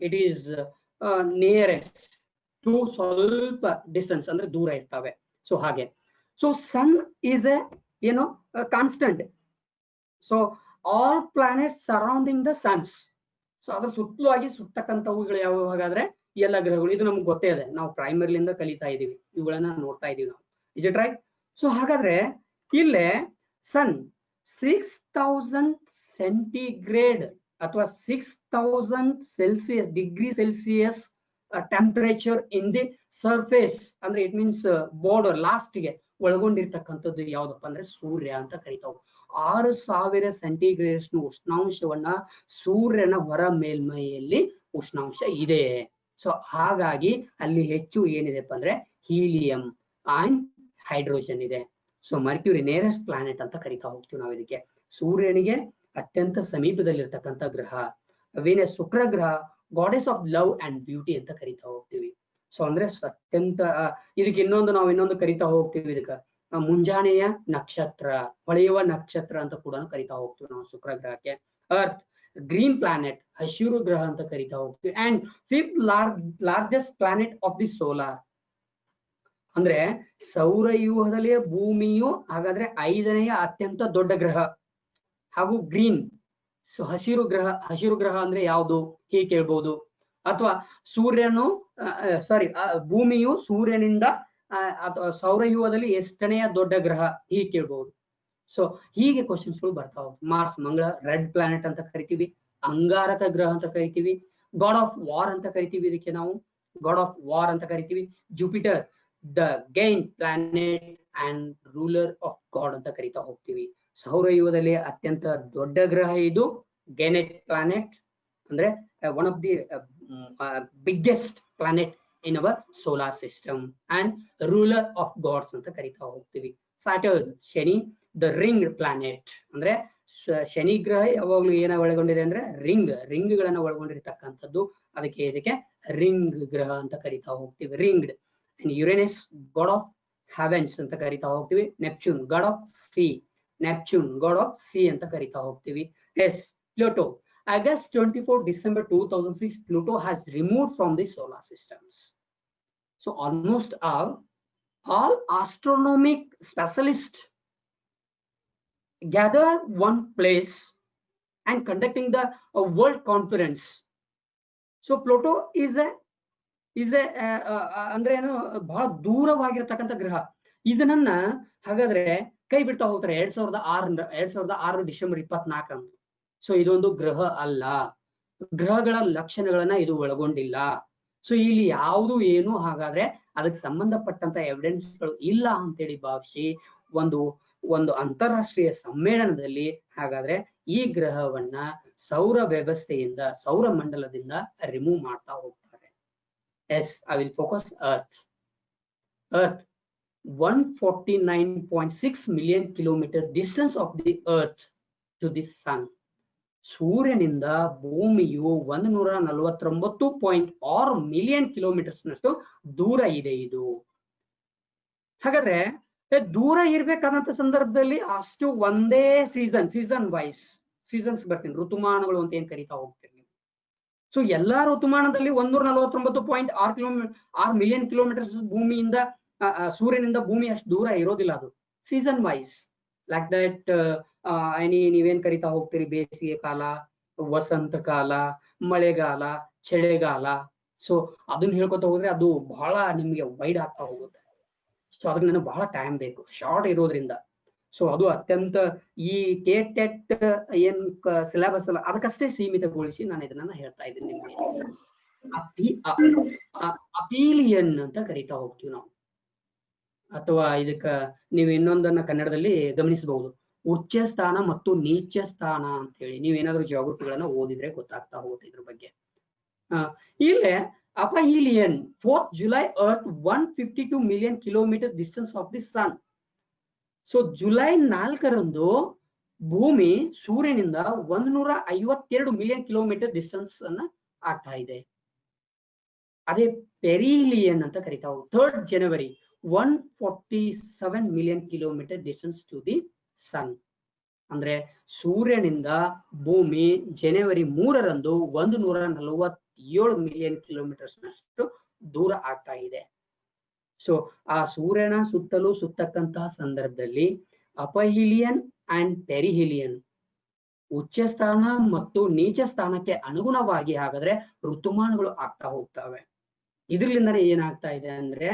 it is nearest to ಸ್ವಲ್ಪ ಡಿಸ್ಟೆನ್ಸ್ ಅಂದ್ರೆ ದೂರ ಇರ್ತವೆ. ಸೊ ಹಾಗೆ. ಸೊ ಸನ್ ಈಸ್ ಎ ಏನು constant. So all planets surrounding the suns. So ಅದ್ರ ಸುತ್ತಲೂ ಸುತ್ತಕ್ಕಂಥವುಗಳು ಯಾವ ಹಾಗಾದ್ರೆ ಎಲ್ಲ ಗ್ರಹಗಳು. ಇದು ನಮ್ಗೆ ಗೊತ್ತೇ ಇದೆ, ನಾವು ಪ್ರೈಮರಿಲಿಂದ ಕಲಿತಾ ಇದೀವಿ, ಇವುಗಳನ್ನ ನೋಡ್ತಾ ಇದೀವಿ ನಾವು. Is it right? ಸೊ ಹಾಗಾದ್ರೆ ಇಲ್ಲೇ ಸನ್ 6000 ಸೆಂಟಿಗ್ರೇಡ್ ಅಥವಾ 6000 degree Celsius temperature in the surface ಅಂದ್ರೆ ಇಟ್ ಮೀನ್ಸ್ ಬಾರ್ಡರ್ ಲಾಸ್ಟ್ ಗೆ ಒಳಗೊಂಡಿರ್ತಕ್ಕಂಥದ್ದು ಯಾವ್ದಪ್ಪ ಅಂದ್ರೆ ಸೂರ್ಯ ಅಂತ ಕರಿತಾವ್. 6000 ಸೆಂಟಿಗ್ರೇಡ್ ಉಷ್ಣಾಂಶವನ್ನ ಸೂರ್ಯನ ಹೊರ ಮೇಲ್ಮೈಯಲ್ಲಿ ಉಷ್ಣಾಂಶ ಇದೆ. ಸೊ ಹಾಗಾಗಿ ಅಲ್ಲಿ ಹೆಚ್ಚು ಏನಿದೆಪ್ಪ ಅಂದ್ರೆ ಹೀಲಿಯಂ ಅಂಡ್ ಹೈಡ್ರೋಜನ್ ಇದೆ. ಸೊ ಮರ್ಕ್ಯೂರಿ ನೇರೆಸ್ಟ್ ಪ್ಲಾನೆಟ್ ಅಂತ ಕರಿತಾ ಹೋಗ್ತೀವಿ ನಾವು ಇದಕ್ಕೆ. ಸೂರ್ಯನಿಗೆ ಅತ್ಯಂತ ಸಮೀಪದಲ್ಲಿರ್ತಕ್ಕಂಥ ಗ್ರಹ. ವೇನಸ್, ಶುಕ್ರ ಗ್ರಹ goddess of love and beauty ಅಂತ ಕರಿತಾ ಹೋಗ್ತೀವಿ. ಸೊ ಅಂದ್ರೆ ಅತ್ಯಂತ ಇದಕ್ಕೆ ಇನ್ನೊಂದು ಕರಿತಾ ಹೋಗ್ತೀವಿ, ಇದಕ್ಕ ಮುಂಜಾನೆಯ ನಕ್ಷತ್ರ, ಹೊಳೆಯುವ ನಕ್ಷತ್ರ ಅಂತ ಕೂಡ ಕರಿತಾ ಹೋಗ್ತೀವಿ ನಾವು ಶುಕ್ರ ಗ್ರಹಕ್ಕೆ. ಅರ್ತ್ ಗ್ರೀನ್ ಪ್ಲಾನೆಟ್, ಹಸಿರು ಗ್ರಹ ಅಂತ ಕರಿತಾ ಹೋಗ್ತೀವಿ. And 5th largest planet of the solar ಅಂದ್ರೆ ಸೌರವ್ಯೂಹದಲ್ಲಿ ಭೂಮಿಯು ಹಾಗಾದ್ರೆ 5ನೇ ಅತ್ಯಂತ ದೊಡ್ಡ ಗ್ರಹ. ಹಾಗೂ ಗ್ರೀನ್, ಸೊ ಹಸಿರು ಗ್ರಹ ಅಂದ್ರೆ ಯಾವುದು ಹೀಗೆ ಕೇಳ್ಬಹುದು. ಅಥವಾ ಸೂರ್ಯನು ಭೂಮಿಯು ಸೂರ್ಯನಿಂದ ಅಥವಾ ಸೌರವ್ಯೂಹದಲ್ಲಿ ಎಷ್ಟನೆಯ ದೊಡ್ಡ ಗ್ರಹ ಹೀಗೆ ಕೇಳ್ಬಹುದು. ಸೊ ಹೀಗೆ ಕ್ವಶನ್ಸ್ ಗಳು ಬರ್ತಾ ಹೋಗ್ತವೆ. ಮಾರ್ಸ್, ಮಂಗಳ ರೆಡ್ ಪ್ಲಾನೆಟ್ ಅಂತ ಕರಿತೀವಿ. ಅಂಗಾರಕ ಗ್ರಹ ಅಂತ ಕರಿತೀವಿ. ಗಾಡ್ ಆಫ್ ವಾರ್ ಅಂತ ಕರಿತೀವಿ, ಇದಕ್ಕೆ ನಾವು ಗಾಡ್ ಆಫ್ ವಾರ್ ಅಂತ ಕರಿತೀವಿ. ಜುಪಿಟರ್ ದ ಗೈನ್ planet and ruler of god ಅಂತ ಕರಿತಾ ಹೋಗ್ತೀವಿ. ಸೌರವ್ಯೂಹದಲ್ಲಿ ಅತ್ಯಂತ ದೊಡ್ಡ ಗ್ರಹ ಇದು ಗೈನೆಟ್ ಪ್ಲಾನೆಟ್ ಅಂದ್ರೆ one of the biggest planet in our solar system and ruler of gods ಅಂತ ಕರಿತಾ ಹೋಗ್ತೀವಿ. Saturn, Shani the ring planet ಅಂದ್ರೆ ಶನಿ ಗ್ರಹ ಯಾವಾಗ್ಲೂ ಏನ ಒಳಗೊಂಡಿದೆ ಅಂದ್ರೆ ರಿಂಗ್ಗಳನ್ನ ಒಳಗೊಂಡಿರ್ತಕ್ಕಂಥದ್ದು. ಅದಕ್ಕೆ ಇದಕ್ಕೆ ರಿಂಗ್ ಗ್ರಹ ಅಂತ ಕರಿತಾ ಹೋಗ್ತೀವಿ, ringed. And Uranus god of heavens ಅಂತ ಕರಿತಾ ಹೋಗ್ತೀವಿ. ನೆಪ್ಚೂನ್ ಗಾಡ್ ಆಫ್ ಸಿ ಅಂತ ಕರಿತಾ ಹೋಗ್ತೀವಿ. Yes, Pluto August 24, December 2006, Pluto has removed from the solar systems. So almost all astronomic specialists gather one place and conducting the world conference. So Pluto is a ಅಂದ್ರೆ ಏನು ಬಹಳ ದೂರವಾಗಿರತಕ್ಕಂಥ ಗ್ರಹ. ಇದನ್ನ ಹಾಗಾದ್ರೆ ಕೈ ಬಿಡ್ತಾ ಹೋಗ್ತಾರೆ 2006 ಡಿಸೆಂಬರ್ 24 ಸೊ ಇದೊಂದು ಗ್ರಹ ಅಲ್ಲ, ಗ್ರಹಗಳ ಲಕ್ಷಣಗಳನ್ನ ಇದು ಒಳಗೊಂಡಿಲ್ಲ. ಸೊ ಇಲ್ಲಿ ಯಾವುದು ಏನು ಹಾಗಾದ್ರೆ ಅದಕ್ಕೆ ಸಂಬಂಧಪಟ್ಟಂತ ಎವಿಡೆನ್ಸ್ಗಳು ಇಲ್ಲ ಅಂತೇಳಿ ಭಾವಿಸಿ ಒಂದು ಒಂದು ಅಂತಾರಾಷ್ಟ್ರೀಯ ಸಮ್ಮೇಳನದಲ್ಲಿ ಹಾಗಾದ್ರೆ ಈ ಗ್ರಹವನ್ನ ಸೌರ ವ್ಯವಸ್ಥೆಯಿಂದ ಸೌರ ಮಂಡಲದಿಂದ ರಿಮೂವ್ ಮಾಡ್ತಾ ಹೋಗ್ತಾರೆ. Yes, I will focus earth. Earth 149.6 million kilometer distance of the earth to the sun. ಸೂರ್ಯನಿಂದ ಭೂಮಿಯು 149.6 ಮಿಲಿಯನ್ ಕಿಲೋಮೀಟರ್ಸ್ ನಷ್ಟು ದೂರ ಇದೆ ಇದು. ಹಾಗಾದ್ರೆ ದೂರ ಇರ್ಬೇಕಾದಂತ ಸಂದರ್ಭದಲ್ಲಿ ಅಷ್ಟು ಒಂದೇ ಸೀಸನ್ ವೈಸ್ ಸೀಸನ್ಸ್ ಬರ್ತೀನಿ, ಋತುಮಾನಗಳು ಅಂತ ಏನ್ ಕರಿತಾ ಹೋಗ್ತೀನಿ. ಸೊ ಎಲ್ಲಾ ಋತುಮಾನದಲ್ಲಿ 149.6 ಮಿಲಿಯನ್ ಕಿಲೋಮೀಟರ್ಸ್ ಭೂಮಿಯಿಂದ ಸೂರ್ಯನಿಂದ ಭೂಮಿ ಅಷ್ಟು ದೂರ ಇರೋದಿಲ್ಲ. ಅದು ಸೀಸನ್ ವೈಸ್ ಲೈಕ್ ದಟ್. ನೀವೇನ್ ಕರಿತಾ ಹೋಗ್ತೀರಿ, ಬೇಸಿಗೆ ಕಾಲ, ವಸಂತ ಕಾಲ, ಮಳೆಗಾಲ, ಚಳಿಗಾಲ. ಸೊ ಅದನ್ನ ಹೇಳ್ಕೊತ ಹೋದ್ರೆ ಅದು ಬಹಳ ನಿಮ್ಗೆ ವೈಡ್ ಆಗ್ತಾ ಹೋಗುತ್ತೆ. ಸೊ ಅದಕ್ಕೆ ನನಗೆ ಬಹಳ ಟೈಮ್ ಬೇಕು, ಶಾರ್ಟ್ ಇರೋದ್ರಿಂದ. ಸೊ ಅದು ಅತ್ಯಂತ ಈ ಟೆಟ್ ಏನ್ ಸಿಲೆಬಸ್ ಅಲ್ಲ ಅದಕ್ಕಷ್ಟೇ ಸೀಮಿತಗೊಳಿಸಿ ನಾನು ಇದನ್ನ ಹೇಳ್ತಾ ಇದ್ದೀನಿ ನಿಮ್ಗೆ. ಅಪೀಲಿಯನ್ ಅಂತ ಕರಿತಾ ಹೋಗ್ತೀವಿ ನಾವು, ಅಥವಾ ಇದಕ್ಕ ನೀವು ಇನ್ನೊಂದನ್ನ ಕನ್ನಡದಲ್ಲಿ ಗಮನಿಸಬಹುದು, ಉಚ್ಚ ಸ್ಥಾನ ಮತ್ತು ನೀಚ ಸ್ಥಾನ ಅಂತ ಹೇಳಿ. ನೀವೇನಾದ್ರೂ ಜಿಯೋಗ್ರಫಿಗಳನ್ನ ಓದಿದ್ರೆ ಗೊತ್ತಾಗ್ತಾ ಹೋಗುತ್ತೆ ಇದ್ರ ಬಗ್ಗೆ. ಇಲ್ಲೇ ಅಪಹೀಲಿಯನ್ 4th July Earth 152 million kilometer distance of the sun. So July 4ರಂದು ಭೂಮಿ ಸೂರ್ಯನಿಂದ 152 ಮಿಲಿಯನ್ ಕಿಲೋಮೀಟರ್ ಡಿಸ್ಟೆನ್ಸ್ ಅನ್ನ ಆಗ್ತಾ ಇದೆ. ಅದೇ ಪೆರಿಲಿಯನ್ ಅಂತ ಕರಿತಾ ಹೋಗಿ 3rd January 147 million kilometre distance to the sun. ಅಂದ್ರೆ ಸೂರ್ಯನಿಂದ ಭೂಮಿ ಜನವರಿ 3ರಂದು 147 ಮಿಲಿಯನ್ ಕಿಲೋಮೀಟರ್ಸ್ ನಷ್ಟು ದೂರ ಆಗ್ತಾ ಇದೆ. ಸೊ ಆ ಸೂರ್ಯನ ಸುತ್ತಲೂ ಸುತ್ತಕ್ಕಂತಹ ಸಂದರ್ಭದಲ್ಲಿ ಅಪಹೀಲಿಯನ್ ಅಂಡ್ ಪೆರಿಹಿಲಿಯನ್ ಉಚ್ಚ ಸ್ಥಾನ ಮತ್ತು ನೀಚ ಸ್ಥಾನಕ್ಕೆ ಅನುಗುಣವಾಗಿ ಹಾಗಾದ್ರೆ ಋತುಮಾನಗಳು ಆಗ್ತಾ ಹೋಗ್ತವೆ. ಇದ್ರಲಿಂದ ಏನಾಗ್ತಾ ಇದೆ ಅಂದ್ರೆ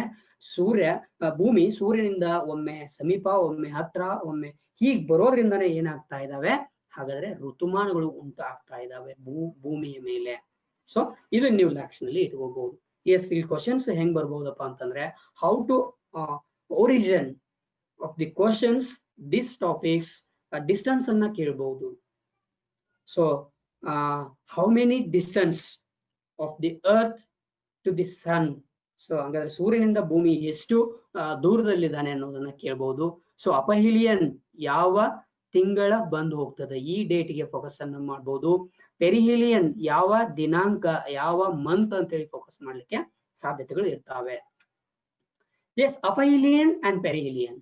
ಭೂಮಿ ಸೂರ್ಯನಿಂದ ಒಮ್ಮೆ ಸಮೀಪ, ಒಮ್ಮೆ ಹತ್ರ, ಒಮ್ಮೆ ಹೀಗ್ ಬರೋದ್ರಿಂದನೇ ಏನಾಗ್ತಾ ಇದಾವೆ ಹಾಗಾದ್ರೆ ಋತುಮಾನಗಳು ಉಂಟಾಗ್ತಾ ಇದಾವೆ ಭೂಮಿಯ ಮೇಲೆ. ಸೊ ಇದನ್ನ ನೀವು ಲ್ಯಾಕ್ಷನಲ್ಲಿ ಇಟ್ಕೋಬಹುದು. ಎಸ್, ಇಲ್ಲಿ ಕ್ವಶನ್ಸ್ ಹೆಂಗ್ ಬರ್ಬಹುದಪ್ಪ ಅಂತಂದ್ರೆ, how to origin of the questions this topics distance ಅನ್ನ ಕೇಳಬಹುದು. So how many distance of the earth to the sun. So ಹಾಗಾದ್ರೆ ಸೂರ್ಯನಿಂದ ಭೂಮಿ ಎಷ್ಟು ದೂರದಲ್ಲಿದ್ದಾನೆ ಅನ್ನೋದನ್ನ ಕೇಳಬಹುದು. ಸೊ ಅಪಹೀಲಿಯನ್ ಯಾವ ತಿಂಗಳ ಬಂದು ಹೋಗ್ತದೆ, ಈ ಡೇಟ್ಗೆ ಫೋಕಸ್ ಅನ್ನು ಮಾಡ್ಬೋದು. ಪೆರಿಹಿಲಿಯನ್ ಯಾವ ದಿನಾಂಕ, ಯಾವ ಮಂತ್ ಅಂತ ಹೇಳಿ ಫೋಕಸ್ ಮಾಡ್ಲಿಕ್ಕೆ ಸಾಧ್ಯತೆಗಳು ಇರ್ತಾವೆ. S, ಅಪಹೀಲಿಯನ್ and ಪೆರಿಹಿಲಿಯನ್,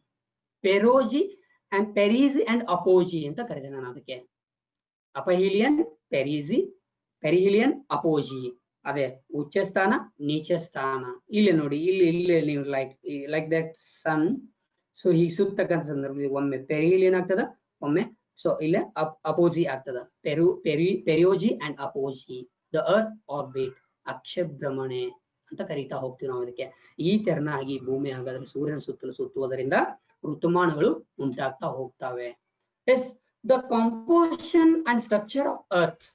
ಪೆರೋಜಿ and perigee and ಅಪೋಜಿ ಅಂತ ಕರೆದೆ ನಾನು ಅದಕ್ಕೆ. ಅಪಹೀಲಿಯನ್, ಪೆರಿಹಿಲಿಯನ್, ಅಪೋಜಿ. ಅದೇ ಉಚ್ಚ ಸ್ಥಾನ, ನೀಚ ಸ್ಥಾನ. ಇಲ್ಲಿ ನೋಡಿ, ಇಲ್ಲಿ ನೀವು ಲೈಕ್ ದಟ್ ಸನ್. ಸೊ ಹೀಗೆ ಸುತ್ತಕ್ಕಂಥ ಸಂದರ್ಭದಲ್ಲಿ ಒಮ್ಮೆ ಪೆರಿಹಿಲಿಯನ್ ಆಗ್ತದ, ಒಮ್ಮೆ ಸೊ ಇಲ್ಲೇ ಅಪೋಜಿ ಆಗ್ತದ. ಪೆರಿಯೋಜಿ ಅಂಡ್ ಅಪೋಜಿ. ದ ಅರ್ತ್ ಆರ್ಬಿಟ್, ಅಕ್ಷ ಭ್ರಮಣೆ ಅಂತ ಕರೀತಾ ಹೋಗ್ತೀವಿ ನಾವು ಅದಕ್ಕೆ. ಈ ತೆರನಾಗಿ ಭೂಮಿ ಹಾಗಾದ್ರೆ ಸೂರ್ಯನ ಸುತ್ತಲೂ ಸುತ್ತುವುದರಿಂದ ಋತುಮಾನಗಳು ಉಂಟಾಗ್ತಾ ಹೋಗ್ತವೆ. Yes, the composition and structure of earth,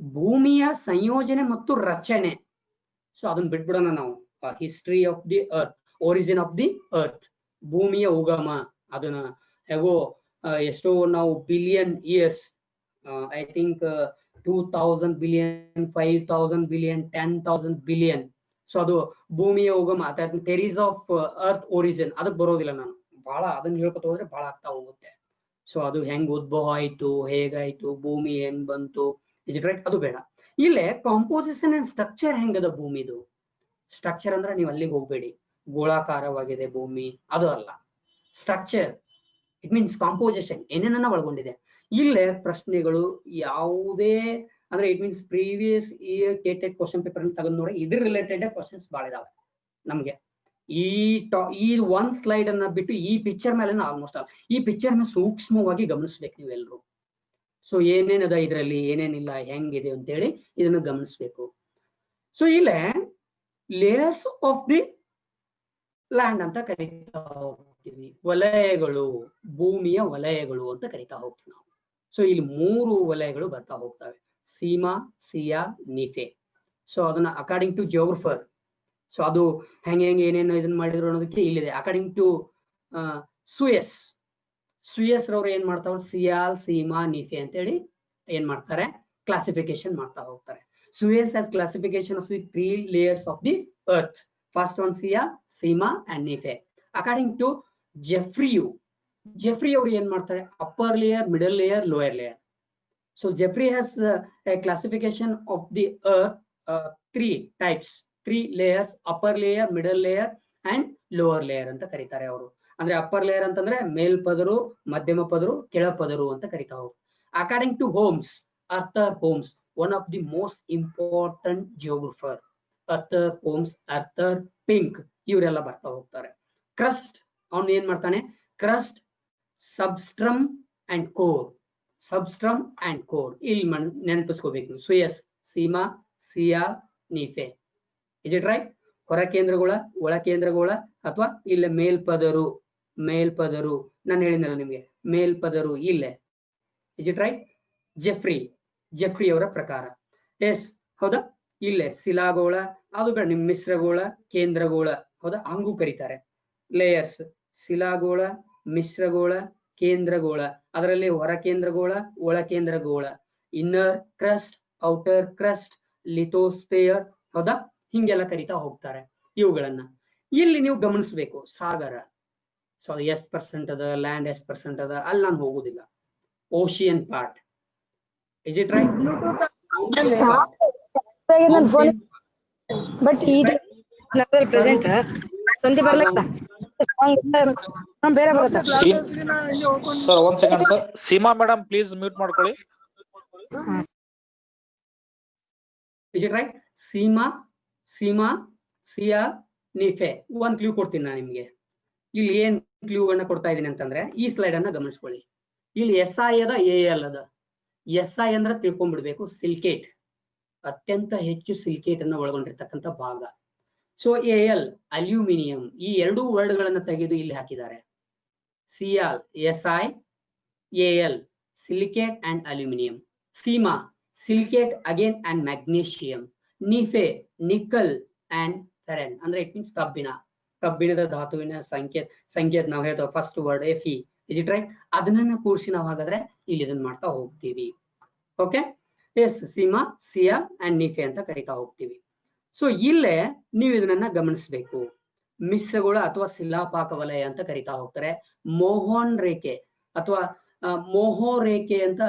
ಭೂಮಿಯ ಸಂಯೋಜನೆ ಮತ್ತು ರಚನೆ. ಸೊ ಅದನ್ನ ಬಿಟ್ಬಿಡೋಣ ನಾವು. History of the earth, origin of the earth, ಭೂಮಿಯ ಉಗಮ. ಅದನ್ನ ಹೇಗೋ ಎಷ್ಟೋ ನಾವು billion years, I think 2000 billion, 5000 billion, 10,000 billion. So ಅದು ಭೂಮಿಯ ಉಗಮ, ಥೆರೀಸ್ ಆಫ್ ಅರ್ತ್ ಒರಿಜಿನ್ ಅದಕ್ಕೆ ಬರೋದಿಲ್ಲ ನಾನು. ಬಹಳ ಅದನ್ನ ಹೇಳ್ಕೊತ ಹೋದ್ರೆ ಬಹಳ ಆಗ್ತಾ ಹೋಗುತ್ತೆ. ಸೊ ಅದು ಹೆಂಗ್ ಉದ್ಭವ ಆಯ್ತು, ಹೇಗಾಯ್ತು, ಭೂಮಿ ಹೆಂಗ್ ಬಂತು, ಅದು ಬೇಡ. ಇಲ್ಲೇ ಕಾಂಪೋಸಿಷನ್ ಅಂಡ್ ಸ್ಟ್ರಕ್ಚರ್ ಹೆಂಗದ ಭೂಮಿದು. ಸ್ಟ್ರಕ್ಚರ್ ಅಂದ್ರೆ ನೀವು ಅಲ್ಲಿಗೆ ಹೋಗ್ಬೇಡಿ, ಗೋಳಾಕಾರವಾಗಿದೆ ಭೂಮಿ, ಅದು ಅಲ್ಲ. ಸ್ಟ್ರಕ್ಚರ್ ಇಟ್ ಮೀನ್ಸ್ ಕಾಂಪೋಸಿಷನ್ ಏನೇನನ್ನ ಒಳಗೊಂಡಿದೆ. ಇಲ್ಲೇ ಪ್ರಶ್ನೆಗಳು ಯಾವುದೇ ಅಂದ್ರೆ it means previous year TET question paper ತಗೊಂಡ್ ನೋಡಿ, ಇದ್ರ ರಿಲೇಟೆಡ್ ಕ್ವಶನ್ಸ್ ಭಾಳ ಇದಾವೆ ನಮ್ಗೆ. ಈ ಒಂದ್ ಸ್ಲೈಡ್ ಅನ್ನ ಬಿಟ್ಟು ಈ ಪಿಕ್ಚರ್ ಮೇಲೆ ಆಲ್ಮೋಸ್ಟ್ ಆಲ್ ಈ ಪಿಕ್ಚರ್ ನ ಸೂಕ್ಷ್ಮವಾಗಿ ಗಮನಿಸ್ಬೇಕು ನೀವೆಲ್ಲರೂ. ಸೊ ಏನೇನದ ಇದರಲ್ಲಿ, ಏನೇನಿಲ್ಲ, ಹೆಂಗಿದೆ ಅಂತೇಳಿ ಇದನ್ನು ಗಮನಿಸ್ಬೇಕು. ಸೊ ಇಲ್ಲೇ ಲೇಯರ್ಸ್ ಆಫ್ ದಿ ಲ್ಯಾಂಡ್ ಅಂತ ಕರಿತಾ ಹೋಗ್ತೀವಿ, ವಲಯಗಳು, ಭೂಮಿಯ ವಲಯಗಳು ಅಂತ ಕರಿತಾ ಹೋಗ್ತೀವಿ ನಾವು. ಸೊ ಇಲ್ಲಿ 3 ವಲಯಗಳು ಬರ್ತಾ ಹೋಗ್ತವೆ, ಸೀಮಾ, ಸಿಯಾ, ನಿಫೆ. ಸೊ ಅದನ್ನ ಅಕಾರ್ಡಿಂಗ್ ಟು ಜಿಯೋಗ್ರಫರ್. ಸೊ ಅದು ಹೆಂಗೆ ಏನೇನು ಇದನ್ನ ಮಾಡಿದ್ರು ಅನ್ನೋದಕ್ಕೆ ಇಲ್ಲಿದೆ. ಅಕಾರ್ಡಿಂಗ್ ಟು ಸುಯಸ್ ರವ್ರು ಏನ್ ಮಾಡ್ತಾವ, ಸಿಯಾಲ್, ಸೀಮಾ, ನೀಫೆ ಅಂತ ಹೇಳಿ ಏನ್ ಮಾಡ್ತಾರೆ, ಕ್ಲಾಸಿಫಿಕೇಶನ್ ಮಾಡ್ತಾ ಹೋಗ್ತಾರೆ. Suez has classification of the 3 layers of the earth. First one Sial, Sima and Nefe. According to Jeffrey ಅವರು ಏನ್ ಮಾಡ್ತಾರೆ, upper layer, middle layer, lower layer. So Jeffrey has a classification of the earth 3 types, 3 layers, upper layer, middle layer and lower layer ಅಂತ ಕರೀತಾರೆ ಅವರು. ಅಂದ್ರೆ upper layer ಅಂತಂದ್ರೆ ಮೇಲ್ಪದರು, ಮಧ್ಯಮ ಪದರು, ಕೆಳಪದರು ಅಂತ ಕರೀತಾ ಹೋಗ್ತಾರೆ. According to Arthur Holmes, one of the most important geographer, Arthur Holmes, Arthur Pink, ಇವರೆಲ್ಲ ಬರ್ತಾ ಹೋಗ್ತಾರೆ. ಕ್ರಸ್ಟ್ ಅವನು ಏನ್ ಮಾಡ್ತಾನೆ, crust, substratum and core, substratum and core ಇಲ್ಲಿ ನೆನಪಿಸ್ಕೋಬೇಕು. Suess, sima, sial, nife. Is it right? ಹೊರ ಕೇಂದ್ರಗೋಳ, ಒಳ ಕೇಂದ್ರಗೋಳ, ಅಥವಾ ಇಲ್ಲ ಮೇಲ್ಪದರು, ನಾನು ಹೇಳಿದ್ನಲ್ಲ ನಿಮ್ಗೆ ಮೇಲ್ಪದರು ಇಲ್ಲೇ. Is it right? ಜೆಫ್ರಿ ಅವರ ಪ್ರಕಾರ ಎಸ್, ಹೌದಾ? ಇಲ್ಲೇ ಶಿಲಾಗೋಳ, ಅದು ಬೇಡ, ನಿಮ್ ಮಿಶ್ರಗೋಳ, ಕೇಂದ್ರಗೋಳ, ಹೌದಾ? ಹಂಗೂ ಕರೀತಾರೆ. ಲೇಯರ್ಸ್, ಶಿಲಾಗೋಳ, ಮಿಶ್ರಗೋಳ, ಕೇಂದ್ರಗೋಳ, ಅದರಲ್ಲಿ ಹೊರ ಕೇಂದ್ರಗೋಳ, ಒಳ ಕೇಂದ್ರಗೋಳ, inner crust, outer crust, lithosphere, ಹೌದಾ? ಹಿಂಗೆಲ್ಲ ಕರಿತಾ ಹೋಗ್ತಾರೆ ಇವುಗಳನ್ನ. ಇಲ್ಲಿ ನೀವು ಗಮನಿಸ್ಬೇಕು, ಸಾಗರ, ಸೊ ಎಷ್ಟು ಪರ್ಸೆಂಟ್ ಅದ, ಲ್ಯಾಂಡ್ ಎಷ್ಟು ಪರ್ಸೆಂಟ್ ಅದ, ಅಲ್ಲಿ ನಾನು ಹೋಗುದಿಲ್ಲ. Ocean part, is it right? But present ಬೇರೆ ಬರುತ್ತೆ. Sir 1 second sir, Seema madam please mute ಮಾಡ್ಕೊಳ್ಳಿ. Is it right? Sima, sial, nife. ಒಂದ್ ಕ್ಲೂ ಕೊಡ್ತೀನಿ ನಾನು ನಿಮ್ಗೆ. ಇಲ್ಲಿ ಏನ್ ಕ್ಲೂ ಅನ್ನ ಕೊಡ್ತಾ ಇದೀನಿ ಅಂತಂದ್ರೆ, ಈ ಸ್ಲೈಡ್ ಅನ್ನ ಗಮನಿಸ್ಕೊಳ್ಳಿ. ಇಲ್ಲಿ SI ಅದ, AL ಅದ. SI ಅಂದ್ರೆ ತಿಳ್ಕೊಂಡ್ಬಿಡ್ಬೇಕು, ಸಿಲ್ಕೇಟ್, ಅತ್ಯಂತ ಹೆಚ್ಚು ಸಿಲ್ಕೇಟ್ ಅನ್ನ ಒಳಗೊಂಡಿರ್ತಕ್ಕಂಥ ಭಾಗ. ಸೊ AL ಅಲ್ಯೂಮಿನಿಯಂ, ಈ ಎರಡೂ ವರ್ಡ್ ಗಳನ್ನ ತೆಗೆದು ಇಲ್ಲಿ ಹಾಕಿದ್ದಾರೆ. Sial, SI, AL silicate and aluminium. Sima, silicate again and magnesium. Nife, nickel and ferrum, ಅಂದ್ರೆ ಇಟ್ ಮೀನ್ಸ್ ಕಬ್ಬಿಣದ ಧಾತುವಿನ ಸಂಕೇತ ನಾವು ಹೇಳ್ತೇವೆ, first word Fe. Is it right? ಅದನ್ನ ಕೂರಿಸಿ ನಾವು ಹಾಗಾದ್ರೆ ಇಲ್ಲಿ ಇದನ್ನ ಮಾಡ್ತಾ ಹೋಗ್ತೀವಿ. Okay, yes, sima, sial and nife ಅಂತ ಕರಿತಾ ಹೋಗ್ತೀವಿ. ಸೊ ಇಲ್ಲೇ ನೀವು ಇದನ್ನ ಗಮನಿಸಬೇಕು. ಮಿಶ್ರಗೋಳ ಅಥವಾ ಶಿಲಾಪಾಕ ವಲಯ ಅಂತ ಕರಿತಾ ಹೋಗ್ತಾರೆ. ಮೋಹನ್ ರೇಖೆ ಅಥವಾ ಮೋಹೋ ರೇಖೆ ಅಂತ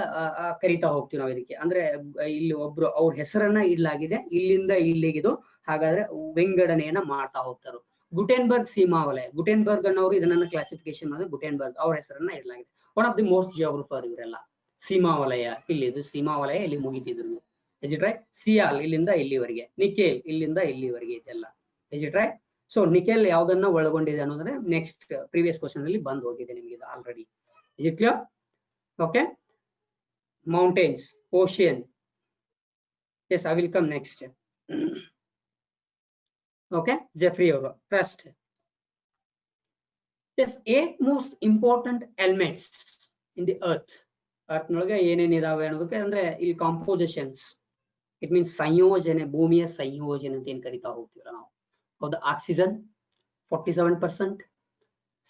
ಕರಿತಾ ಹೋಗ್ತೀವಿ ನಾವು ಇದಕ್ಕೆ. ಅಂದ್ರೆ ಇಲ್ಲಿ ಒಬ್ರು ಅವ್ರ ಹೆಸರನ್ನ ಇಡ್ಲಾಗಿದೆ, ಇಲ್ಲಿಂದ ಇಲ್ಲಿಗಿದು, ಹಾಗಾದ್ರೆ ವಿಂಗಡಣೆಯನ್ನ ಮಾಡ್ತಾ ಹೋಗ್ತಾರೆ. ಗುಟೆನ್ಬರ್ಗ್ ಸೀಮಾ ವಲಯ, ಗುಟೆನ್ಬರ್ಗ್ ಅನ್ನೋರು ಇದನ್ನ ಕ್ಲಾಸಿಫಿಕೇಶನ್ ಮಾಡಿದ್ರೆ ಗುಟೆನ್ಬರ್ಗ್ ಅವ್ರ ಹೆಸರನ್ನ ಇಡಲಾಗಿದೆ. One of the most geographer ಇವರೆಲ್ಲ. ಸೀಮಾ ವಲಯ ಇಲ್ಲಿದು, ಸೀಮಾ ವಲಯ ಇಲ್ಲಿ ಮುಗಿತಿದ್ರು. Is it right? ಸಿಯಾಲ್ ಇಲ್ಲಿಂದ ಇಲ್ಲಿವರೆಗೆ, ನಿಕೇಲ್ ಇಲ್ಲಿಂದ ಇಲ್ಲಿವರೆಗೆ ಇದೆಲ್ಲ. ಇಸ್ ಇಟ್ ರೈಟ್? ಸೊ ನಿಕೆಲ್ ಯಾವ್ದನ್ನ ಒಳಗೊಂಡಿದೆ ಅನ್ನೋದ್ರೆ ನೆಕ್ಸ್ಟ್ ಪ್ರೀವಿಯಸ್ ಕ್ವಶನ್ ಅಲ್ಲಿ ಬಂದ್ ಹೋಗಿದೆ ನಿಮಗೆ ಇದು already. Is it clear? Okay, mountains, ocean. Yes, I will come next. Okay, Jeffrey over crust. Yes, 8 most important elements in the earth. Earth ನೊಳಗೆ ಏನೇನ್ ಇದಾವೆ ಅನ್ನೋದಕ್ಕೆ ಅಂದ್ರೆ ಇಲ್ಲಿ ಕಾಂಪೋಸಿಷನ್ಸ್, ಇಟ್ ಮೀನ್ಸ್ ಸಂಯೋಜನೆ, ಭೂಮಿಯ ಸಂಯೋಜನೆ ಅಂತ ಏನ್ ಕರಿತಾ ಹೋಗ್ತೀವಿ ನಾವು. ಹೌದು, oxygen 47%,